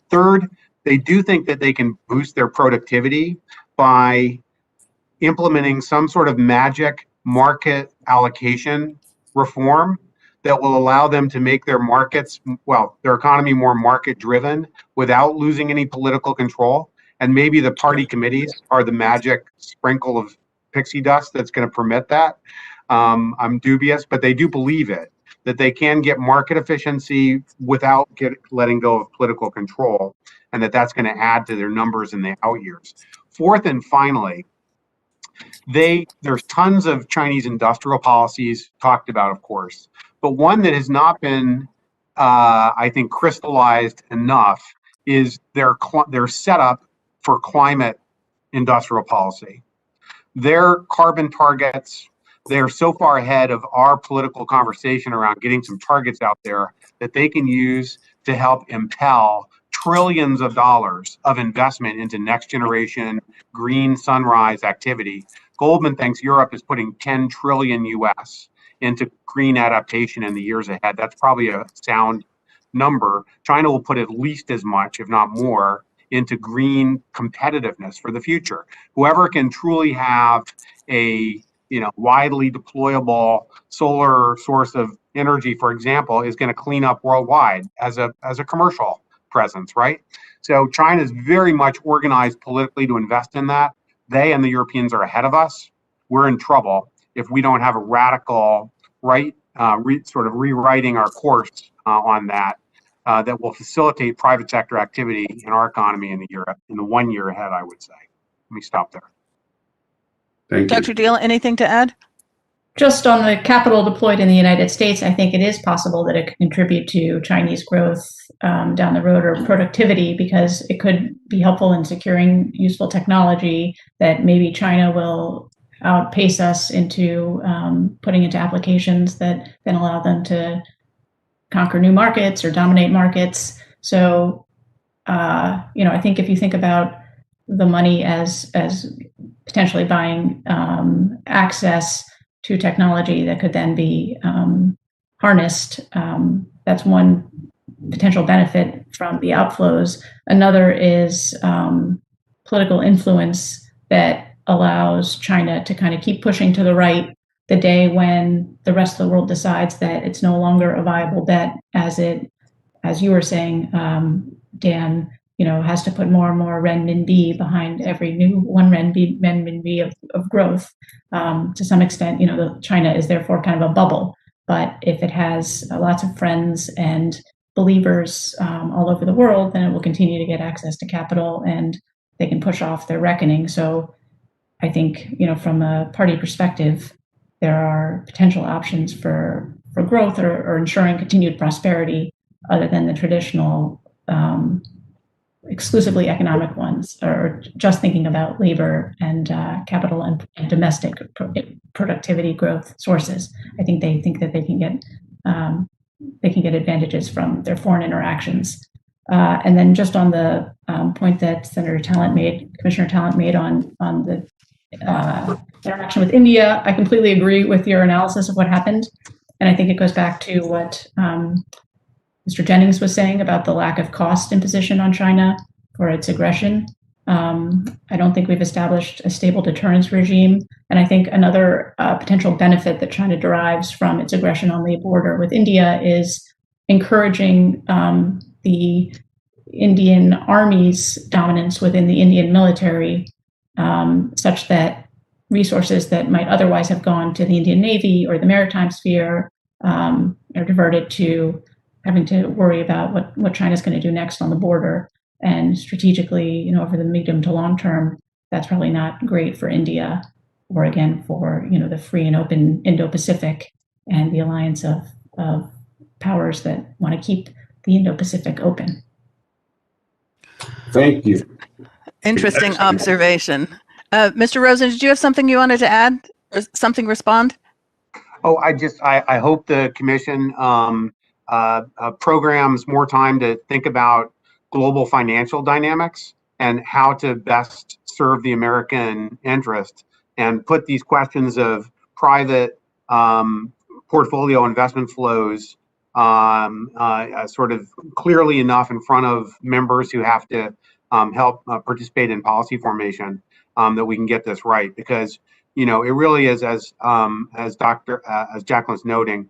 S12: Third, they do think that they can boost their productivity by implementing some sort of magic market allocation reform that will allow them to make their markets, well, their economy more market driven without losing any political control. And maybe the party committees are the magic sprinkle of pixie dust that's going to permit that. I'm dubious, but they do believe it, that they can get market efficiency without letting go of political control, and that's going to add to their numbers in the out years. Fourth and finally, there's tons of Chinese industrial policies talked about, of course, but one that has not been, I think, crystallized enough is their setup for climate industrial policy. Their carbon targets, they're so far ahead of our political conversation around getting some targets out there that they can use to help impel trillions of dollars of investment into next generation green sunrise activity. Goldman thinks Europe is putting 10 trillion US into green adaptation in the years ahead. That's probably a sound number. China will put at least as much, if not more, into green competitiveness for the future. Whoever can truly have a widely deployable solar source of energy, for example, is going to clean up worldwide as a commercial presence, right? So China is very much organized politically to invest in that. They and the Europeans are ahead of us. We're in trouble if we don't have a radical sort of rewriting our course on that that will facilitate private sector activity in our economy in the 1 year ahead, I would say. Let me stop there.
S8: Thank you.
S3: Dr. Deal, anything to add?
S11: Just on the capital deployed in the United States, I think it is possible that it could contribute to Chinese growth down the road, or productivity, because it could be helpful in securing useful technology that maybe China will outpace us into putting into applications that then allow them to conquer new markets or dominate markets. So, I think if you think about the money as potentially buying access to technology that could then be harnessed, that's one potential benefit from the outflows. Another is political influence that allows China to kind of keep pushing to the right the day when the rest of the world decides that it's no longer a viable bet, as you were saying, Dan, has to put more and more renminbi behind every new one renminbi of growth. To some extent, China is therefore kind of a bubble. But if it has lots of friends and believers all over the world, then it will continue to get access to capital, and they can push off their reckoning. So I think, from a party perspective, there are potential options for growth or ensuring continued prosperity other than the traditional exclusively economic ones, or just thinking about labor and capital and domestic productivity growth sources. I think they think that they can get advantages from their foreign interactions. And then just on the point that Commissioner Talent made on the interaction with India, I completely agree with your analysis of what happened. And I think it goes back to what Mr. Jennings was saying about the lack of cost imposition on China for its aggression. I don't think we've established a stable deterrence regime. And I think another potential benefit that China derives from its aggression on the border with India is encouraging the Indian Army's dominance within the Indian military, such that resources that might otherwise have gone to the Indian Navy or the maritime sphere are diverted to having to worry about what China's going to do next on the border. And strategically, over the medium to long term, that's probably not great for India, or again, for, the free and open Indo-Pacific and the alliance of powers that want to keep the Indo-Pacific open.
S8: Thank you.
S3: Interesting observation. Mr. Rosen, did you have something you wanted to add, or something respond?
S12: Oh, I hope the commission programs more time to think about global financial dynamics and how to best serve the American interest, and put these questions of private portfolio investment flows sort of clearly enough in front of members who have to help participate in policy formation, that we can get this right. Because it really is, as Jacqueline's noting,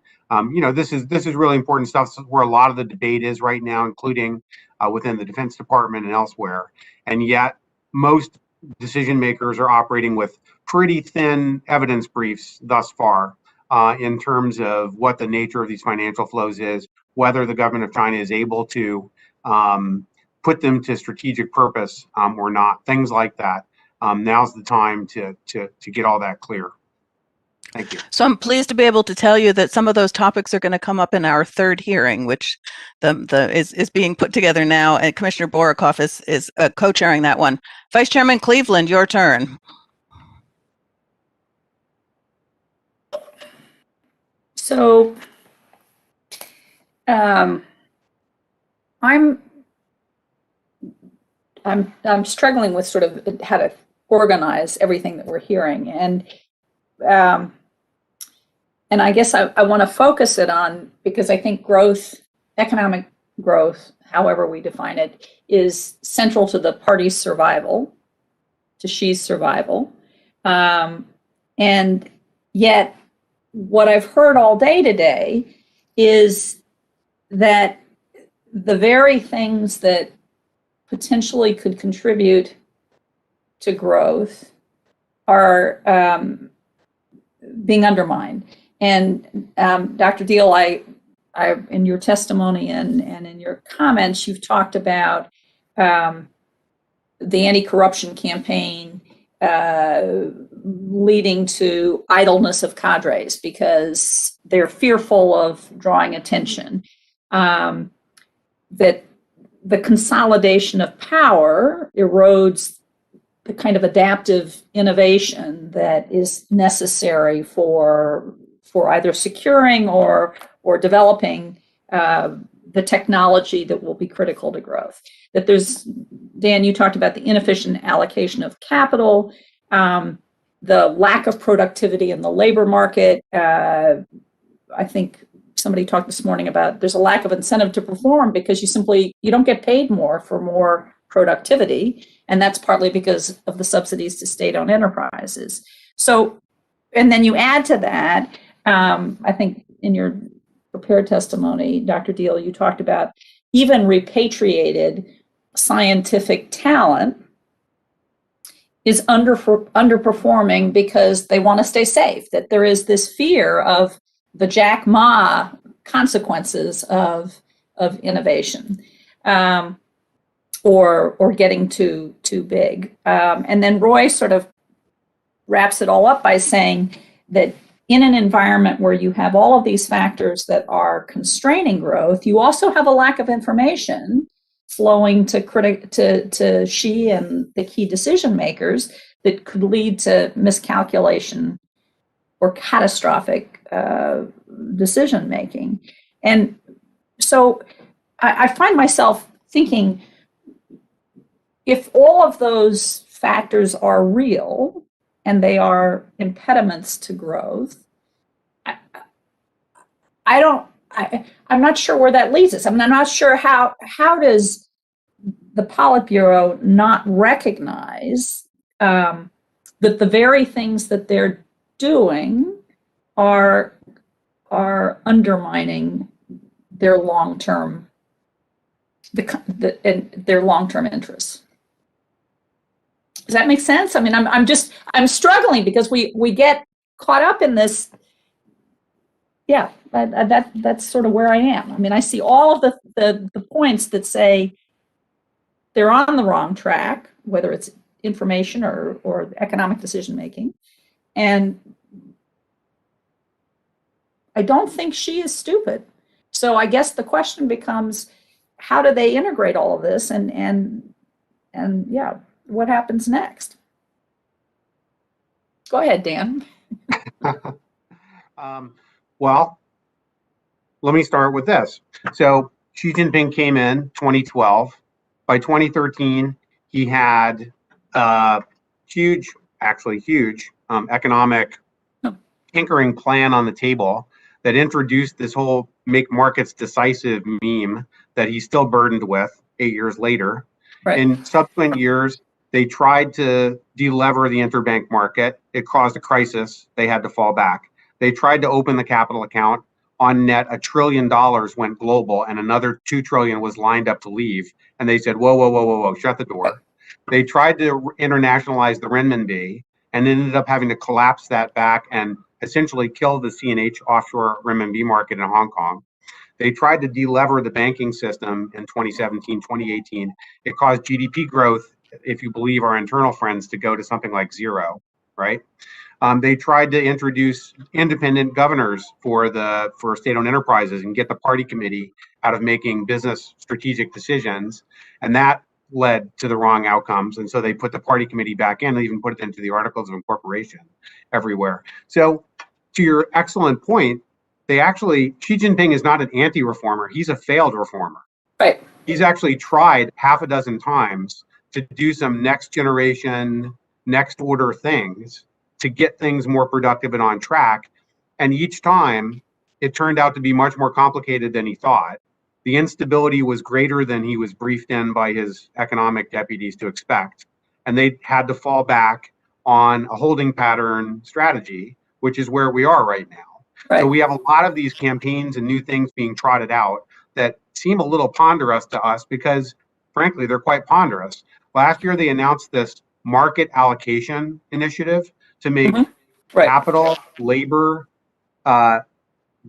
S12: this is really important stuff. This is where a lot of the debate is right now, including within the Defense Department and elsewhere. And yet, most decision makers are operating with pretty thin evidence briefs thus far in terms of what the nature of these financial flows is, whether the government of China is able to put them to strategic purpose or not, things like that. Now's the time to get all that clear. Thank you.
S3: So I'm pleased to be able to tell you that some of those topics are going to come up in our third hearing, which is being put together now, and Commissioner Borokoff is co-chairing that one. Vice Chairman Cleveland, your turn.
S6: So I'm I'm struggling with sort of how to organize everything that we're hearing, and I guess I want to focus it on, because I think growth, economic growth, however we define it, is central to the party's survival, to Xi's survival, and yet what I've heard all day today is that the very things that potentially could contribute to growth are being undermined. And Dr. Deal, I in your testimony and in your comments, you've talked about the anti-corruption campaign leading to idleness of cadres because they're fearful of drawing attention. That the consolidation of power erodes the kind of adaptive innovation that is necessary for either securing or developing the technology that will be critical to growth. That there's, Dan, you talked about the inefficient allocation of capital, the lack of productivity in the labor market. I think somebody talked this morning about there's a lack of incentive to perform because you don't get paid more for more productivity, and that's partly because of the subsidies to state-owned enterprises. So, and then you add to that, I think in your prepared testimony, Dr. Deal, you talked about even repatriated scientific talent is underperforming because they want to stay safe, that there is this fear of the Jack Ma consequences of innovation, or getting too big. And then Roy sort of wraps it all up by saying that in an environment where you have all of these factors that are constraining growth, you also have a lack of information flowing to Xi and the key decision makers that could lead to miscalculation or catastrophic decision making. And so I find myself thinking, if all of those factors are real and they are impediments to growth, I'm not sure where that leads us. I mean, I'm not sure how does the Politburo not recognize that the very things that they're doing are undermining their long-term their long-term interests. Does that make sense? I mean, I'm struggling because we get caught up in this. Yeah, that's sort of where I am. I mean, I see all of the points that say they're on the wrong track, whether it's information or economic decision making, and I don't think Xi is stupid. So I guess the question becomes, how do they integrate all of this, and yeah, what happens next? Go ahead, Dan.
S12: Well, let me start with this. So Xi Jinping came in 2012. By 2013, he had huge economic tinkering plan on the table that introduced this whole make markets decisive meme that he's still burdened with 8 years later.
S6: Right.
S12: In subsequent years, they tried to delever the interbank market. It caused a crisis. They had to fall back. They tried to open the capital account. On net, $1 trillion went global, and another $2 trillion was lined up to leave. And they said, whoa, shut the door. They tried to internationalize the renminbi and ended up having to collapse that back and essentially kill the C&H offshore renminbi market in Hong Kong. They tried to delever the banking system in 2017, 2018. It caused GDP growth, if you believe our internal friends, to go to something like zero, right? They tried to introduce independent governors for state-owned enterprises and get the party committee out of making business strategic decisions, and that led to the wrong outcomes. And so they put the party committee back in and even put it into the articles of incorporation everywhere. So to your excellent point, Xi Jinping is not an anti-reformer. He's a failed reformer.
S6: Right.
S12: He's actually tried half a dozen times to do some next generation, next order things to get things more productive and on track. And each time it turned out to be much more complicated than he thought. The instability was greater than he was briefed in by his economic deputies to expect. And they had to fall back on a holding pattern strategy, which is where we are right now.
S6: Right.
S12: So we have a lot of these campaigns and new things being trotted out that seem a little ponderous to us because, frankly, they're quite ponderous. Last year, they announced this market allocation initiative to make
S6: Right.
S12: capital, labor,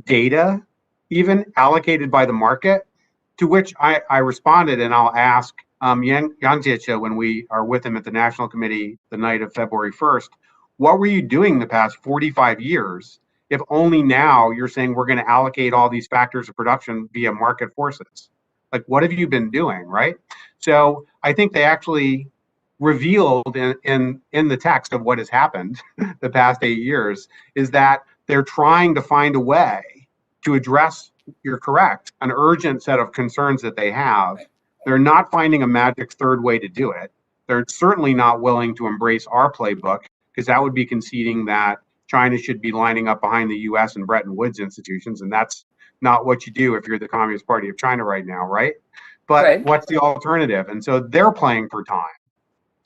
S12: data, even allocated by the market, to which I responded, and I'll ask Yang Jiechi when we are with him at the National Committee the night of February 1st, what were you doing the past 45 years if only now you're saying we're going to allocate all these factors of production via market forces? Like, what have you been doing, right? So I think they actually revealed in the text of what has happened the past 8 years is that they're trying to find a way to address, you're correct, an urgent set of concerns that they have. They're not finding a magic third way to do it. They're certainly not willing to embrace our playbook, because that would be conceding that China should be lining up behind the US and Bretton Woods institutions, and that's not what you do if you're the Communist Party of China right now, right? But what's the alternative? And so they're playing for time.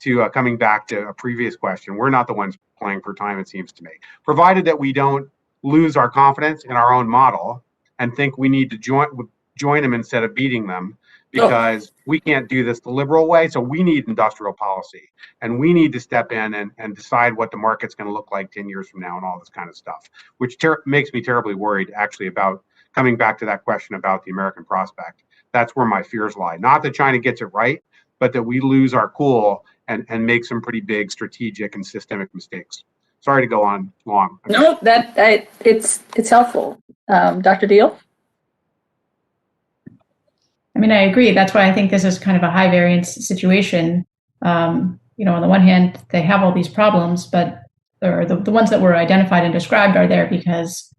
S12: To coming back to a previous question, we're not the ones playing for time, it seems to me, provided that we don't lose our confidence in our own model and think we need to join them instead of beating them, because we can't do this the liberal way. So we need industrial policy, and we need to step in and decide what the market's going to look like 10 years from now and all this kind of stuff, which makes me terribly worried, actually, about coming back to that question about the American prospect. That's where my fears lie. Not that China gets it right, but that we lose our cool and make some pretty big strategic and systemic mistakes. Sorry to go on long.
S6: No, it's helpful. Dr. Deal?
S11: I mean, I agree. That's why I think this is kind of a high variance situation. On the one hand, they have all these problems, but the ones that were identified and described are there because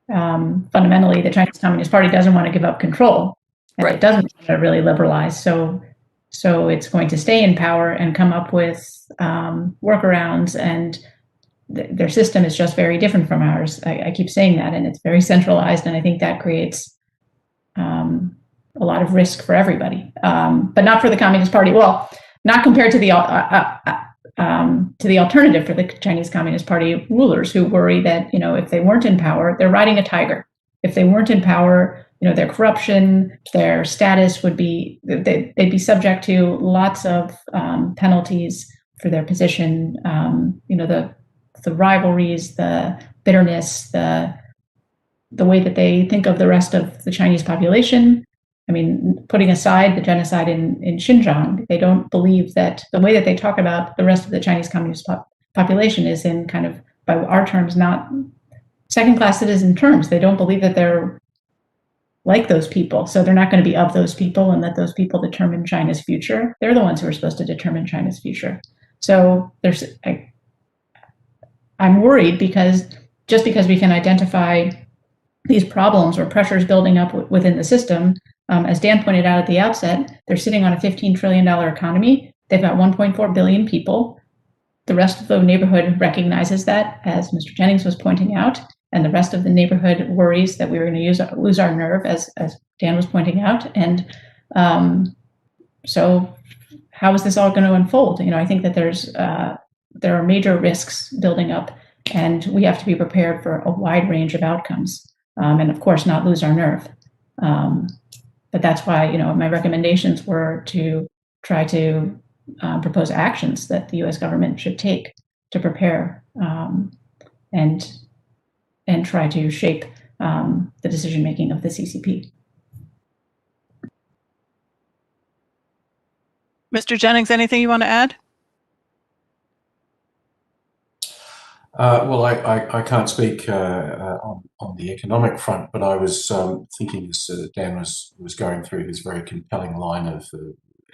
S11: fundamentally the Chinese Communist Party doesn't want to give up control, and it doesn't want to really liberalize. So it's going to stay in power and come up with workarounds, and their system is just very different from ours. I keep saying that, and it's very centralized, and I think that creates a lot of risk for everybody, but not for the Communist Party. Well, not compared to the alternative for the Chinese Communist Party rulers, who worry that if they weren't in power, they're riding a tiger. If they weren't in power, their corruption, their status would be, they'd be subject to lots of penalties for their position. The rivalries, the bitterness, the way that they think of the rest of the Chinese population. I mean, putting aside the genocide in Xinjiang, they don't believe that the way that they talk about the rest of the Chinese Communist population is in kind of, by our terms, not second-class citizen terms. They don't believe that they're like those people. So they're not going to be of those people and let those people determine China's future. They're the ones who are supposed to determine China's future. So I'm worried because just because we can identify these problems or pressures building up within the system, as Dan pointed out at the outset, they're sitting on a $15 trillion economy. They've got 1.4 billion people. The rest of the neighborhood recognizes that, as Mr. Jennings was pointing out, and the rest of the neighborhood worries that we were going to lose our nerve, as Dan was pointing out. And so how is this all going to unfold? I think that there are major risks building up, and we have to be prepared for a wide range of outcomes, and of course not lose our nerve. But that's why my recommendations were to try to propose actions that the U.S. government should take to prepare and try to shape the decision making of the CCP.
S3: Mr. Jennings, anything you want to add?
S13: Well, I can't speak on the economic front, but I was thinking as Dan was going through his very compelling line of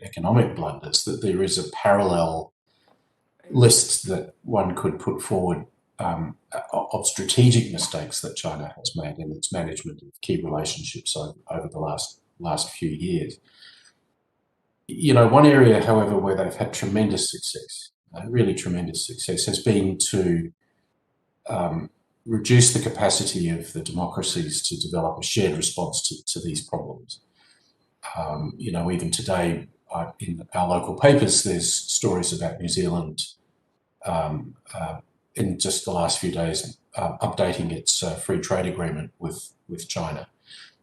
S13: economic blunders, that there is a parallel list that one could put forward of strategic mistakes that China has made in its management of key relationships over the last few years. one area, however, where they've had tremendous success, really tremendous success, has been to reduce the capacity of the democracies to develop a shared response to these problems. Even today, in our local papers, there's stories about New Zealand in just the last few days updating its free trade agreement with China.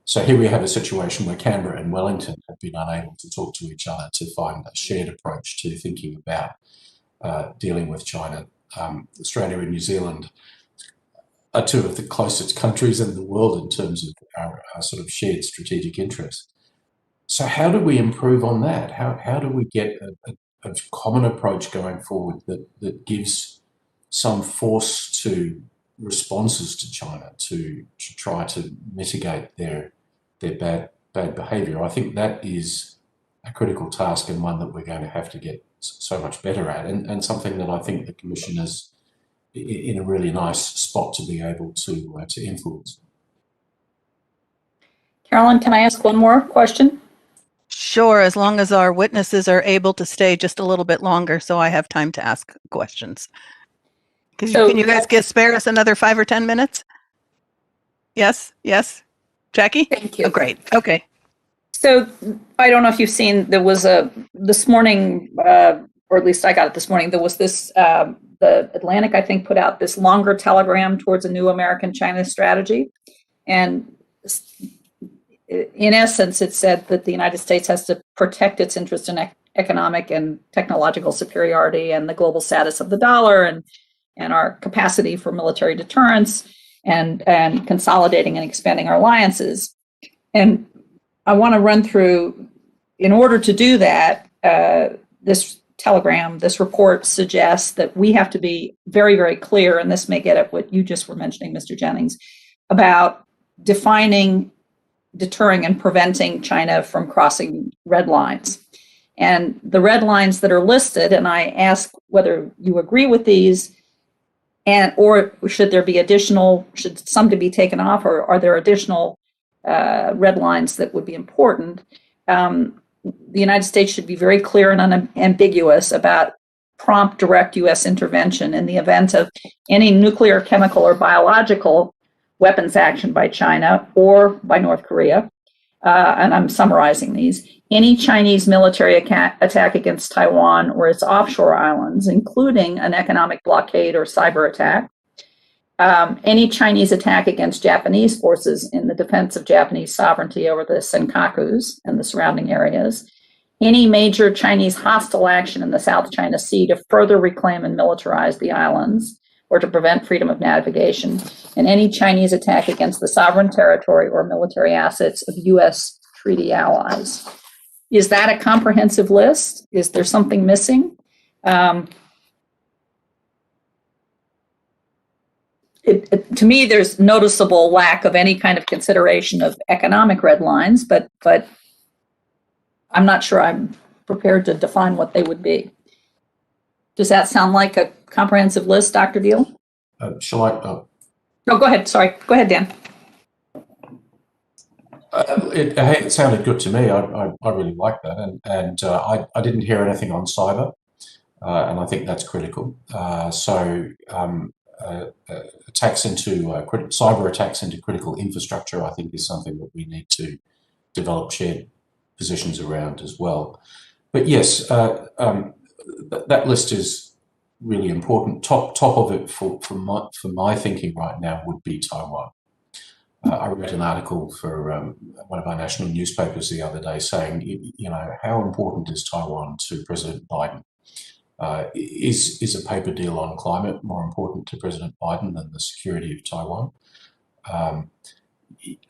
S13: So here we have a situation where Canberra and Wellington have been unable to talk to each other to find a shared approach to thinking about dealing with China. Australia and New Zealand are two of the closest countries in the world in terms of our sort of shared strategic interests. So how do we improve on that? How do we get a common approach going forward that gives some force to responses to China to try to mitigate their bad behaviour? I think that is a critical task, and one that we're going to have to get so much better at, and something that I think the Commission is in a really nice spot to be able to influence.
S6: Carolyn, can I ask one more question?
S3: Sure, as long as our witnesses are able to stay just a little bit longer so I have time to ask questions. Can you guys spare us another 5 or 10 minutes? Yes? Jackie?
S6: Thank you.
S3: Oh, great. Okay.
S6: So I don't know if you've seen, there was this morning, or at least I got it this morning, there was this, the Atlantic, I think, put out this longer telegram towards a new American-China strategy. And in essence, it said that the United States has to protect its interest in economic and technological superiority and the global status of the dollar and our capacity for military deterrence and consolidating and expanding our alliances. And I want to run through, in order to do that, this telegram, this report suggests that we have to be very, very clear, and this may get at what you just were mentioning, Mr. Jennings, about defining, deterring, and preventing China from crossing red lines. And the red lines that are listed, and I ask whether you agree with these, or should there be additional, should some to be taken off, or are there additional red lines that would be important? The United States should be very clear and unambiguous about prompt, direct U.S. intervention in the event of any nuclear, chemical, or biological weapons action by China or by North Korea. And I'm summarizing these. Any Chinese military attack against Taiwan or its offshore islands, including an economic blockade or cyber attack. Any Chinese attack against Japanese forces in the defense of Japanese sovereignty over the Senkakus and the surrounding areas. Any major Chinese hostile action in the South China Sea to further reclaim and militarize the islands or to prevent freedom of navigation. And any Chinese attack against the sovereign territory or military assets of U.S. treaty allies. Is that a comprehensive list? Is there something missing? To me, there's noticeable lack of any kind of consideration of economic red lines, but I'm not sure I'm prepared to define what they would be. Does that sound like a comprehensive list, Dr. Deal?
S13: Shall I?
S6: No, go ahead. Sorry. Go ahead, Dan.
S13: It sounded good to me. I really like that, and I didn't hear anything on cyber, and I think that's critical. Attacks into cyber attacks into critical infrastructure, I think, is something that we need to develop shared positions around as well. But yes, that list is really important. Top of it for my thinking right now would be Taiwan. I read an article for one of our national newspapers the other day saying, how important is Taiwan to President Biden? Is a paper deal on climate more important to President Biden than the security of Taiwan?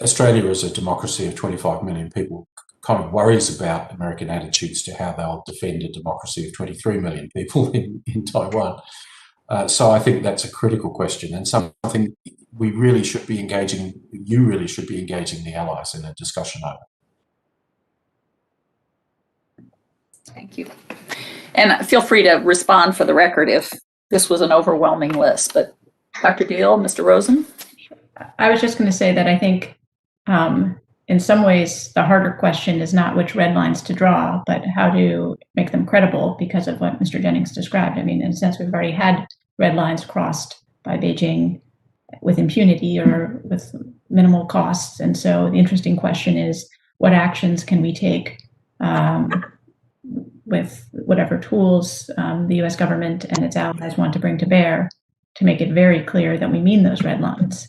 S13: Australia is a democracy of 25 million people, kind of worries about American attitudes to how they'll defend a democracy of 23 million people in Taiwan. So I think that's a critical question and something we really should be engaging, you really should be engaging the allies in a discussion over.
S6: Thank you. And feel free to respond for the record if this was an overwhelming list. But Dr. Deal, Mr. Rosen?
S11: I was just going to say that I think in some ways, the harder question is not which red lines to draw, but how to make them credible because of what Mr. Jennings described. I mean, in a sense, we've already had red lines crossed by Beijing with impunity or with minimal costs. And so the interesting question is, what actions can we take with whatever tools the US government and its allies want to bring to bear to make it very clear that we mean those red lines?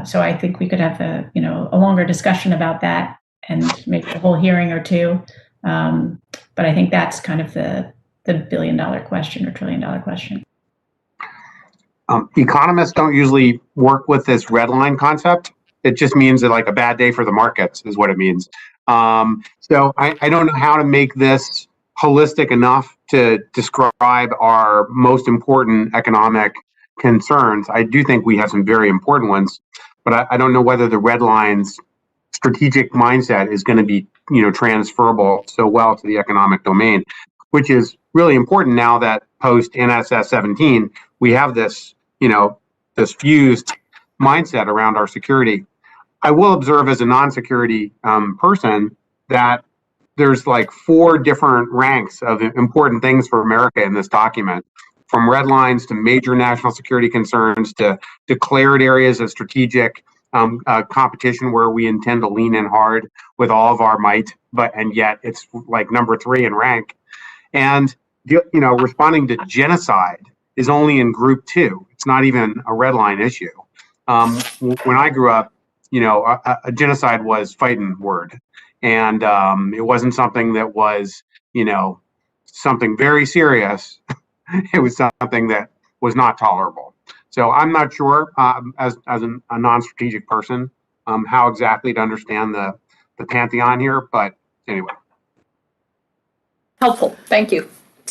S11: So I think we could have a longer discussion about that and maybe a whole hearing or two. But I think that's kind of the billion-dollar question or trillion-dollar question.
S12: Economists don't usually work with this red line concept. It just means that like a bad day for the markets is what it means. So I don't know how to make this holistic enough to describe our most important economic concerns. I do think we have some very important ones, but I don't know whether the red lines strategic mindset is going to be, transferable so well to the economic domain, which is really important now that post NSS 17, we have this, this fused mindset around our security. I will observe as a non-security person that there's like 4 different ranks of important things for America in this document, from red lines to major national security concerns to declared areas of strategic competition where we intend to lean in hard with all of our might, and yet it's like number 3 in rank. And responding to genocide is only in group 2. It's not even a red line issue. When I grew up, a genocide was fighting word. And it wasn't something that was, something very serious. It was something that was not tolerable. So I'm not sure, as a non-strategic person, how exactly to understand the pantheon here. But anyway.
S6: Helpful. Thank you.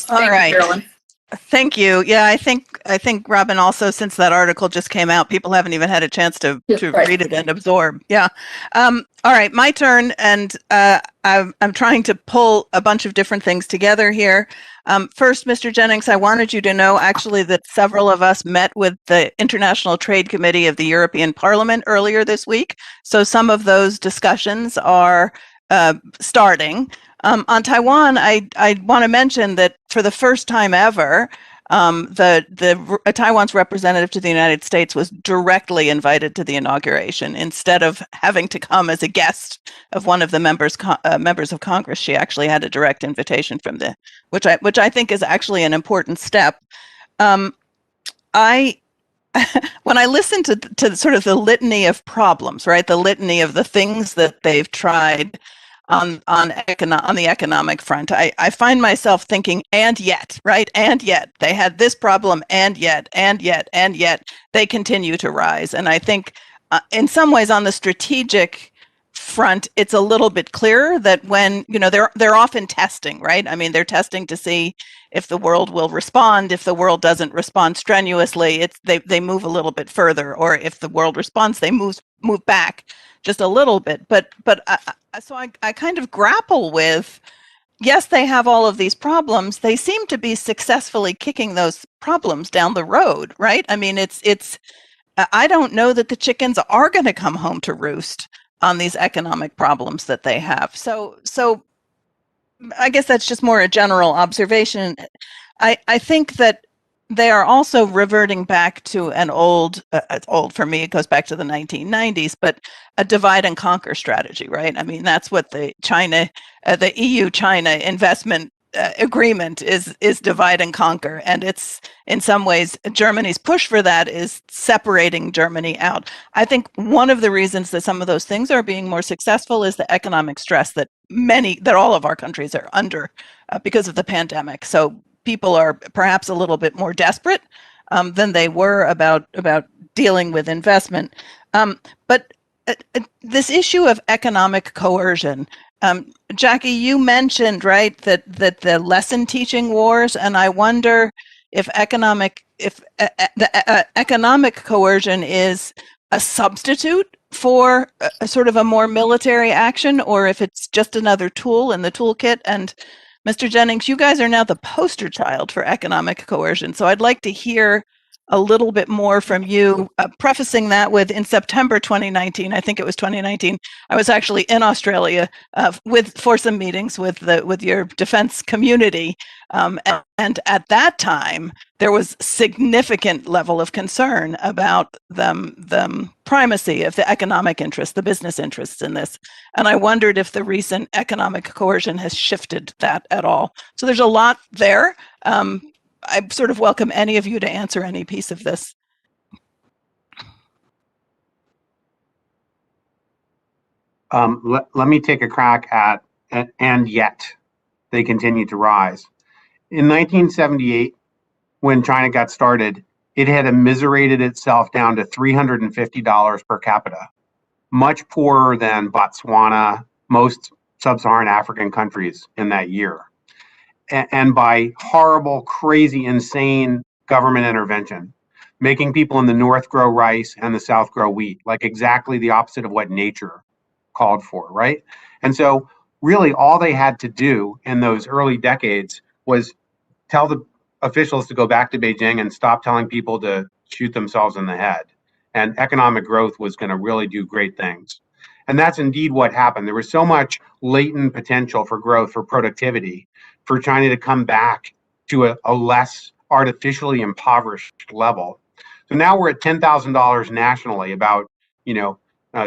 S3: All right.
S6: You, Carolyn.
S3: Thank you. Yeah, I think Robin, also, since that article just came out, people haven't even had a chance to
S6: Right.
S3: read it and absorb. Yeah. All right, my turn, and I'm trying to pull a bunch of different things together here. First, Mr. Jennings, I wanted you to know actually that several of us met with the International Trade Committee of the European Parliament earlier this week. So some of those discussions are starting. On Taiwan, I want to mention that for the first time ever, Taiwan's representative to the United States was directly invited to the inauguration instead of having to come as a guest of one of the members of Congress. She actually had a direct invitation from which I think is actually an important step. When I listen to sort of the litany of problems, right, the litany of the things that they've tried on the economic front, I find myself thinking, and yet, right? And yet they had this problem, and yet they continue to rise. And I think in some ways on the strategic front, it's a little bit clearer that when, they're often testing, right? I mean, they're testing to see if the world will respond. If the world doesn't respond strenuously, they move a little bit further, or if the world responds, they move back just a little bit. So I kind of grapple with, yes, they have all of these problems. They seem to be successfully kicking those problems down the road, right? I mean, I don't know that the chickens are going to come home to roost on these economic problems that they have. So I guess that's just more a general observation. I think that they are also reverting back to an old, it's old for me, it goes back to the 1990s, but a divide and conquer strategy, right? I mean, that's what the EU-China investment agreement is divide and conquer. And it's, in some ways, Germany's push for that is separating Germany out. I think one of the reasons that some of those things are being more successful is the economic stress that all of our countries are under because of the pandemic. So people are perhaps a little bit more desperate than they were about dealing with investment. But this issue of economic coercion, Jackie, you mentioned, right, that the lesson teaching wars, and I wonder if economic coercion is a substitute for a sort of a more military action, or if it's just another tool in the toolkit. And Mr. Jennings, you guys are now the poster child for economic coercion. So I'd like to hear a little bit more from you, prefacing that with, in September 2019, I think it was 2019, I was actually in Australia for some meetings with your defense community, and at that time there was significant level of concern about the primacy of the economic interests, the business interests in this, and I wondered if the recent economic coercion has shifted that at all. So there's a lot there. I sort of welcome any of you to answer any piece of this.
S12: Let me take a crack at and yet they continue to rise. In 1978, when China got started, it had immiserated itself down to $350 per capita, much poorer than Botswana, most sub-Saharan African countries in that year. And by horrible, crazy, insane government intervention, making people in the north grow rice and the south grow wheat, like exactly the opposite of what nature called for, right? And so really all they had to do in those early decades was tell the officials to go back to Beijing and stop telling people to shoot themselves in the head. And economic growth was going to really do great things. And that's indeed what happened. There was so much latent potential for growth, for productivity, for China to come back to a less artificially impoverished level. So now we're at $10,000 nationally, about,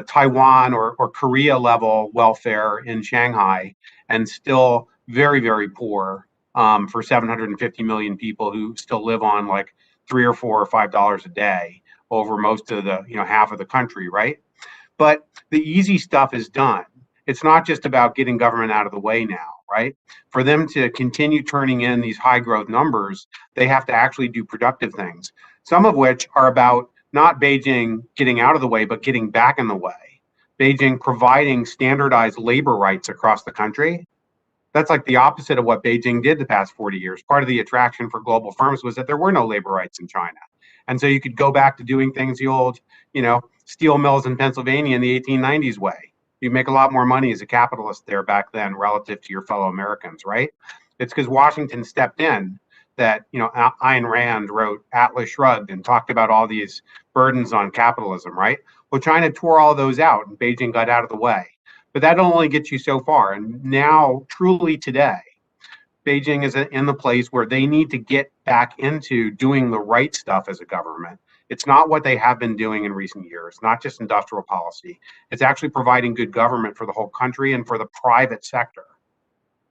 S12: Taiwan or Korea level welfare in Shanghai, and still very, very poor for 750 million people who still live on like $3 or $4 or $5 a day over most of the, half of the country, right? But the easy stuff is done. It's not just about getting government out of the way now, right? For them to continue turning in these high growth numbers, they have to actually do productive things, some of which are about not Beijing getting out of the way, but getting back in the way. Beijing providing standardized labor rights across the country. That's like the opposite of what Beijing did the past 40 years. Part of the attraction for global firms was that there were no labor rights in China. And so you could go back to doing things the old, steel mills in Pennsylvania in the 1890s way. You make a lot more money as a capitalist there back then relative to your fellow Americans, right? It's because Washington stepped in that, Ayn Rand wrote Atlas Shrugged and talked about all these burdens on capitalism, right? Well, China tore all those out and Beijing got out of the way. But that only gets you so far. And now, truly today, Beijing is in the place where they need to get back into doing the right stuff as a government. It's not what they have been doing in recent years, not just industrial policy. It's actually providing good government for the whole country and for the private sector.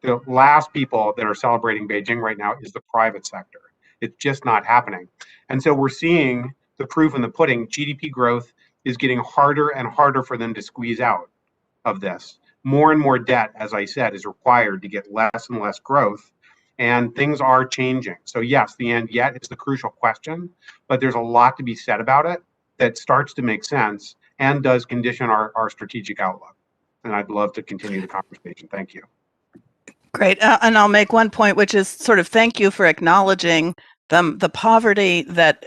S12: The last people that are celebrating Beijing right now is the private sector. It's just not happening. And so we're seeing the proof in the pudding. GDP growth is getting harder and harder for them to squeeze out of this. More and more debt, as I said, is required to get less and less growth. And things are changing. So yes, the end yet is the crucial question, but there's a lot to be said about it that starts to make sense and does condition our strategic outlook. And I'd love to continue the conversation. Thank you.
S3: Great. And I'll make one point, which is sort of thank you for acknowledging the poverty that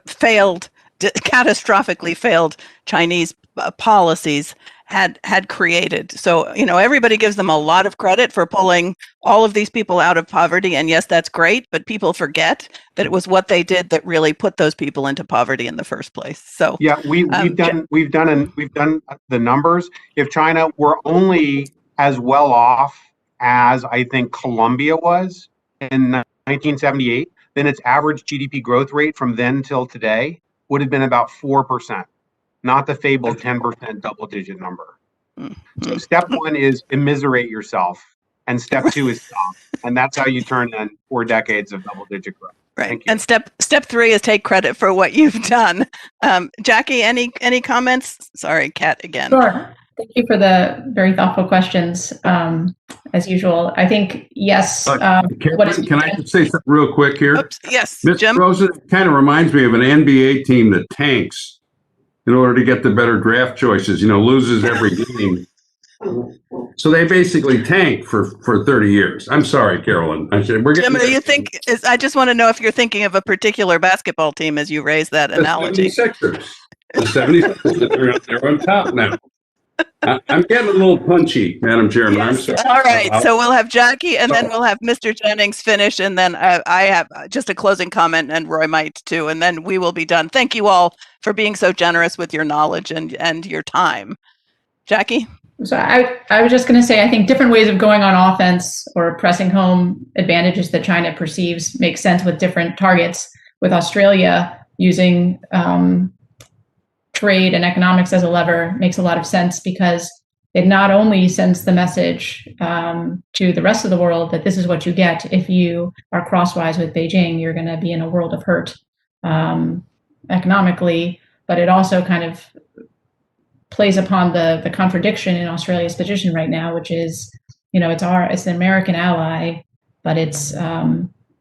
S3: failed, catastrophically failed Chinese policies had created. So, everybody gives them a lot of credit for pulling all of these people out of poverty. And yes, that's great, but people forget that it was what they did that really put those people into poverty in the first place. So
S12: yeah, we've done the numbers. If China were only as well off as I think Colombia was in 1978, then its average GDP growth rate from then till today would have been about 4%. Not the fabled 10% double-digit number. So step one is immiserate yourself, and step two is stop, and that's how you turn in 4 decades of double-digit growth.
S3: Right, and step three is take credit for what you've done. Jackie, any comments? Sorry, Kat again.
S11: Sure. Thank you for the very thoughtful questions. As usual, I think yes.
S8: Can I just say something real quick here?
S3: Oops, yes,
S8: Ms.
S3: Jim.
S8: Rosen kind of reminds me of an NBA team that tanks in order to get the better draft choices, loses every game. So they basically tank for 30 years. I'm sorry, Carolyn.
S3: Jim, I just want to know if you're thinking of a particular basketball team as you raise that analogy.
S8: The 76ers. The 76ers, they're on top now. I'm getting a little punchy, Madam Chairman. I'm
S3: Yes.
S8: sorry.
S3: All right. So we'll have Jackie, and then we'll have Mr. Jennings finish, and then I have just a closing comment, and Roy might too, and then we will be done. Thank you all for being so generous with your knowledge and your time. Jackie?
S11: So I was just going to say, I think different ways of going on offense or pressing home advantages that China perceives make sense with different targets. With Australia using trade and economics as a lever makes a lot of sense, because it not only sends the message to the rest of the world that this is what you get if you are crosswise with Beijing, you're going to be in a world of hurt economically, but it also kind of plays upon the contradiction in Australia's position right now, which is, it's an American ally, but its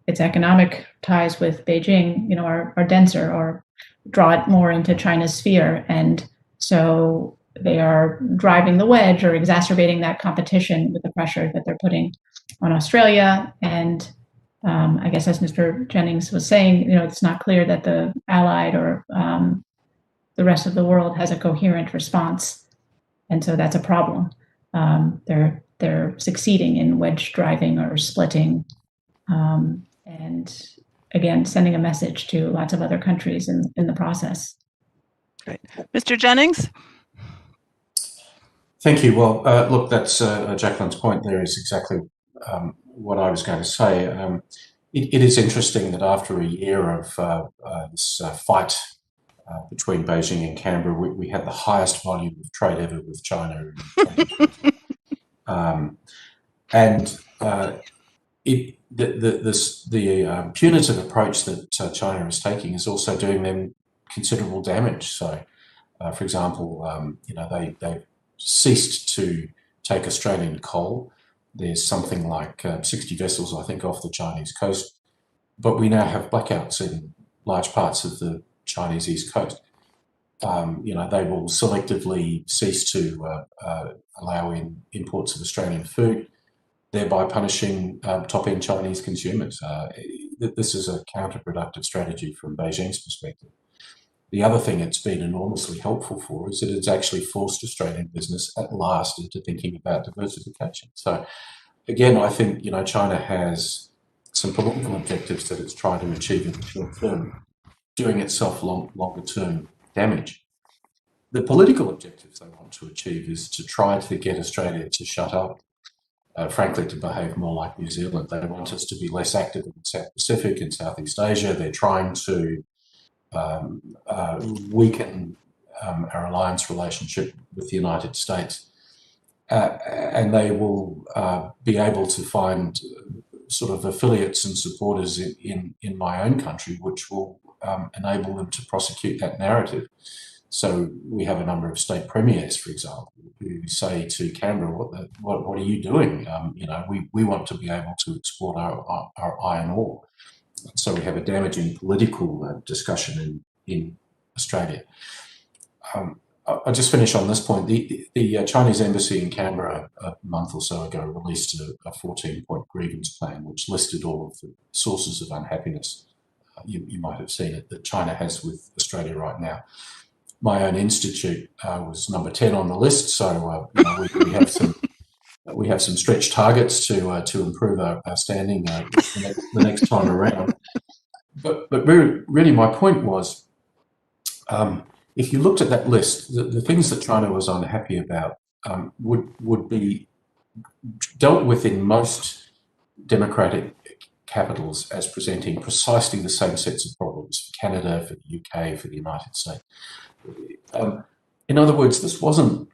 S11: economic ties with Beijing, are denser or draw it more into China's sphere, and so they are driving the wedge or exacerbating that competition with the pressure that they're putting on Australia. And I guess, as Mr. Jennings was saying, it's not clear that the Allied or the rest of the world has a coherent response, and so that's a problem. They're succeeding in wedge driving or splitting, and again, sending a message to lots of other countries in the process.
S3: Great. Mr. Jennings?
S13: Thank you. Well, look, that's Jacqueline's point there is exactly what I was going to say. It is interesting that after a year of this fight between Beijing and Canberra, we had the highest volume of trade ever with China. The punitive approach that China is taking is also doing them considerable damage. So, for example, they've ceased to take Australian coal. There's something like 60 vessels, I think, off the Chinese coast, but we now have blackouts in large parts of the Chinese east coast. They will selectively cease to allow in imports of Australian food, thereby punishing top-end Chinese consumers. This is a counterproductive strategy from Beijing's perspective. The other thing it's been enormously helpful for is that it's actually forced Australian business at last into thinking about diversification. So again, I think, China has some political objectives that it's trying to achieve in the short term, doing itself longer term damage. The political objectives they want to achieve is to try to get Australia to shut up, frankly, to behave more like New Zealand. They want us to be less active in the South Pacific and Southeast Asia. They're trying to weaken our alliance relationship with the United States. And they will be able to find sort of affiliates and supporters in my own country, which will enable them to prosecute that narrative. So we have a number of state premiers, for example, who say to Canberra, what are you doing? We want to be able to export our iron ore. So we have a damaging political discussion in Australia. I'll just finish on this point. The Chinese embassy in Canberra a month or so ago released a 14-point grievance plan, which listed all of the sources of unhappiness, you might have seen it, that China has with Australia right now. My own institute was number 10 on the list, so we have some stretch targets to improve our standing the next time around. But really, my point was, if you looked at that list, the things that China was unhappy about would be dealt with in most democratic capitals as presenting precisely the same sets of problems for Canada, for the UK, for the United States. In other words, this wasn't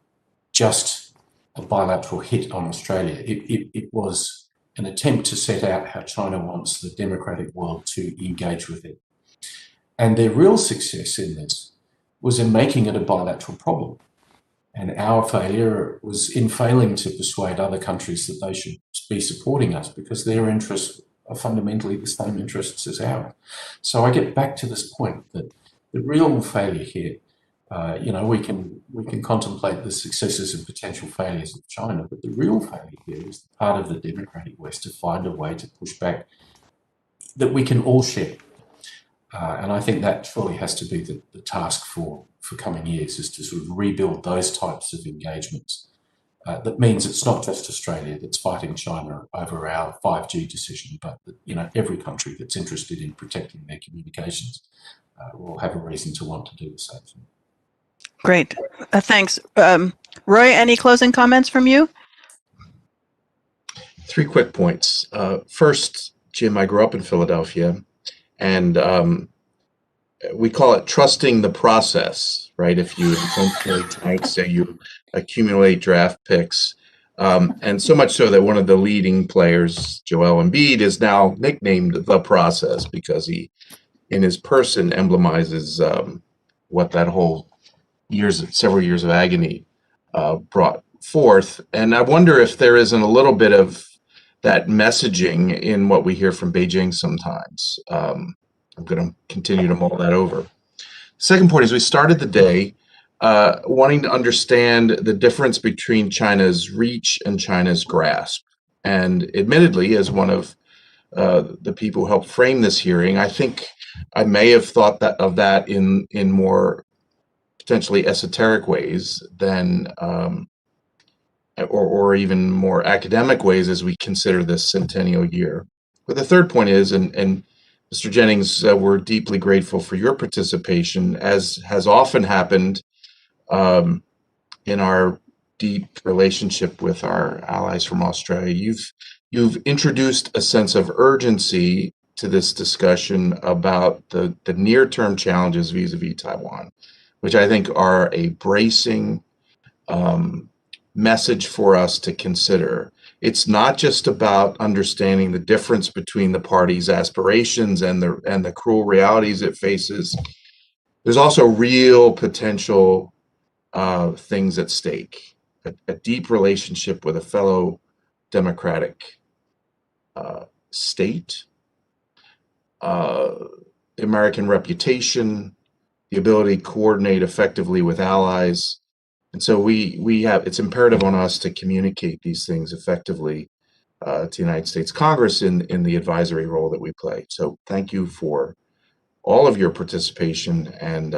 S13: just a bilateral hit on Australia. It was an attempt to set out how China wants the democratic world to engage with it. And their real success in this was in making it a bilateral problem. And our failure was in failing to persuade other countries that they should be supporting us because their interests are fundamentally the same interests as ours. So I get back to this point that the real failure here, we can contemplate the successes and potential failures of China, but the real failure here is the part of the democratic West to find a way to push back that we can all share. And I think that surely has to be the task for for coming years is to sort of rebuild those types of engagements. That means it's not just Australia that's fighting China over our 5G decision, but every country that's interested in protecting their communications will have a reason to want to do the same thing.
S3: Great. Thanks. Roy, any closing comments from you?
S2: 3 quick points. First, Jim, I grew up in Philadelphia, and we call it trusting the process, right? If you intentionally tank, say you accumulate draft picks, and so much so that one of the leading players, Joel Embiid, is now nicknamed the process because he, in his person, emblemizes what that whole several years of agony brought forth. And I wonder if there isn't a little bit of that messaging in what we hear from Beijing sometimes. I'm going to continue to mull that over. Second point is we started the day wanting to understand the difference between China's reach and China's grasp. And admittedly, as one of the people who helped frame this hearing, I think I may have thought of that in more potentially esoteric ways than, or even more academic ways as we consider this centennial year. But the third point is, and Mr. Jennings, we're deeply grateful for your participation, as has often happened in our deep relationship with our allies from Australia. You've introduced a sense of urgency to this discussion about the near-term challenges vis-a-vis Taiwan, which I think are a bracing message for us to consider. It's not just about understanding the difference between the party's aspirations and the cruel realities it faces. There's also real potential things at stake. A deep relationship with a fellow democratic state, American reputation, the ability to coordinate effectively with allies. And so it's imperative on us to communicate these things effectively to the United States Congress in the advisory role that we play. So thank you for all of your participation, and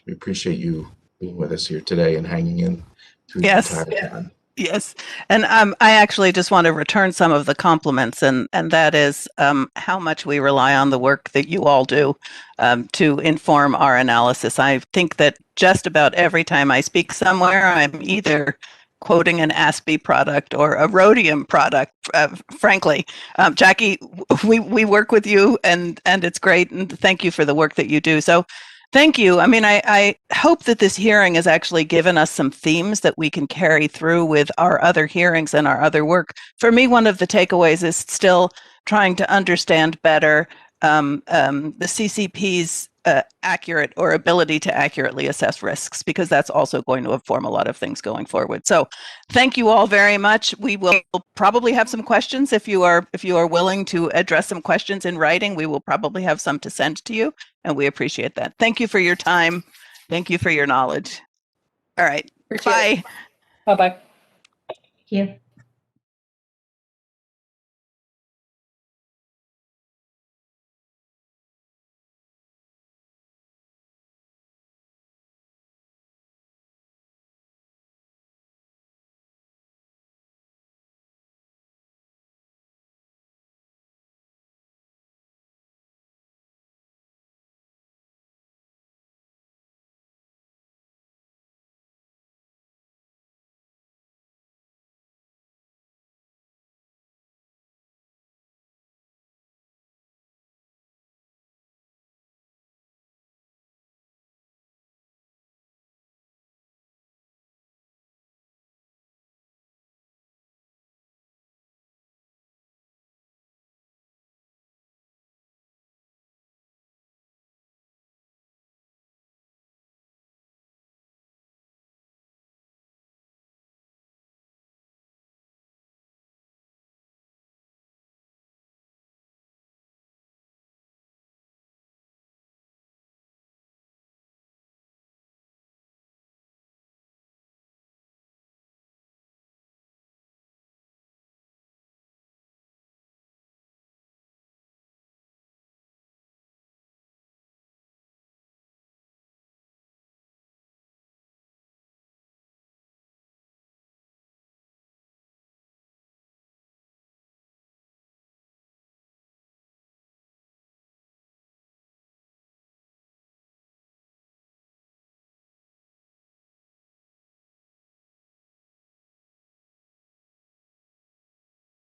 S2: we appreciate you being with us here today and hanging in through the entire time.
S3: Yes. And I actually just want to return some of the compliments, and that is how much we rely on the work that you all do to inform our analysis. I think that just about every time I speak somewhere, I'm either quoting an ASPE product or a rhodium product, frankly. Jackie, we work with you, and it's great, and thank you for the work that you do. So thank you. I mean, I hope that this hearing has actually given us some themes that we can carry through with our other hearings and our other work. For me, one of the takeaways is still trying to understand better the CCP's accurate or ability to accurately assess risks, because that's also going to inform a lot of things going forward. So thank you all very much. We will probably have some questions. If you are willing to address some questions in writing, we will probably have some to send to you, and we appreciate that. Thank you for your time. Thank you for your knowledge. All right. Bye.
S6: Bye-bye.
S11: Thank you.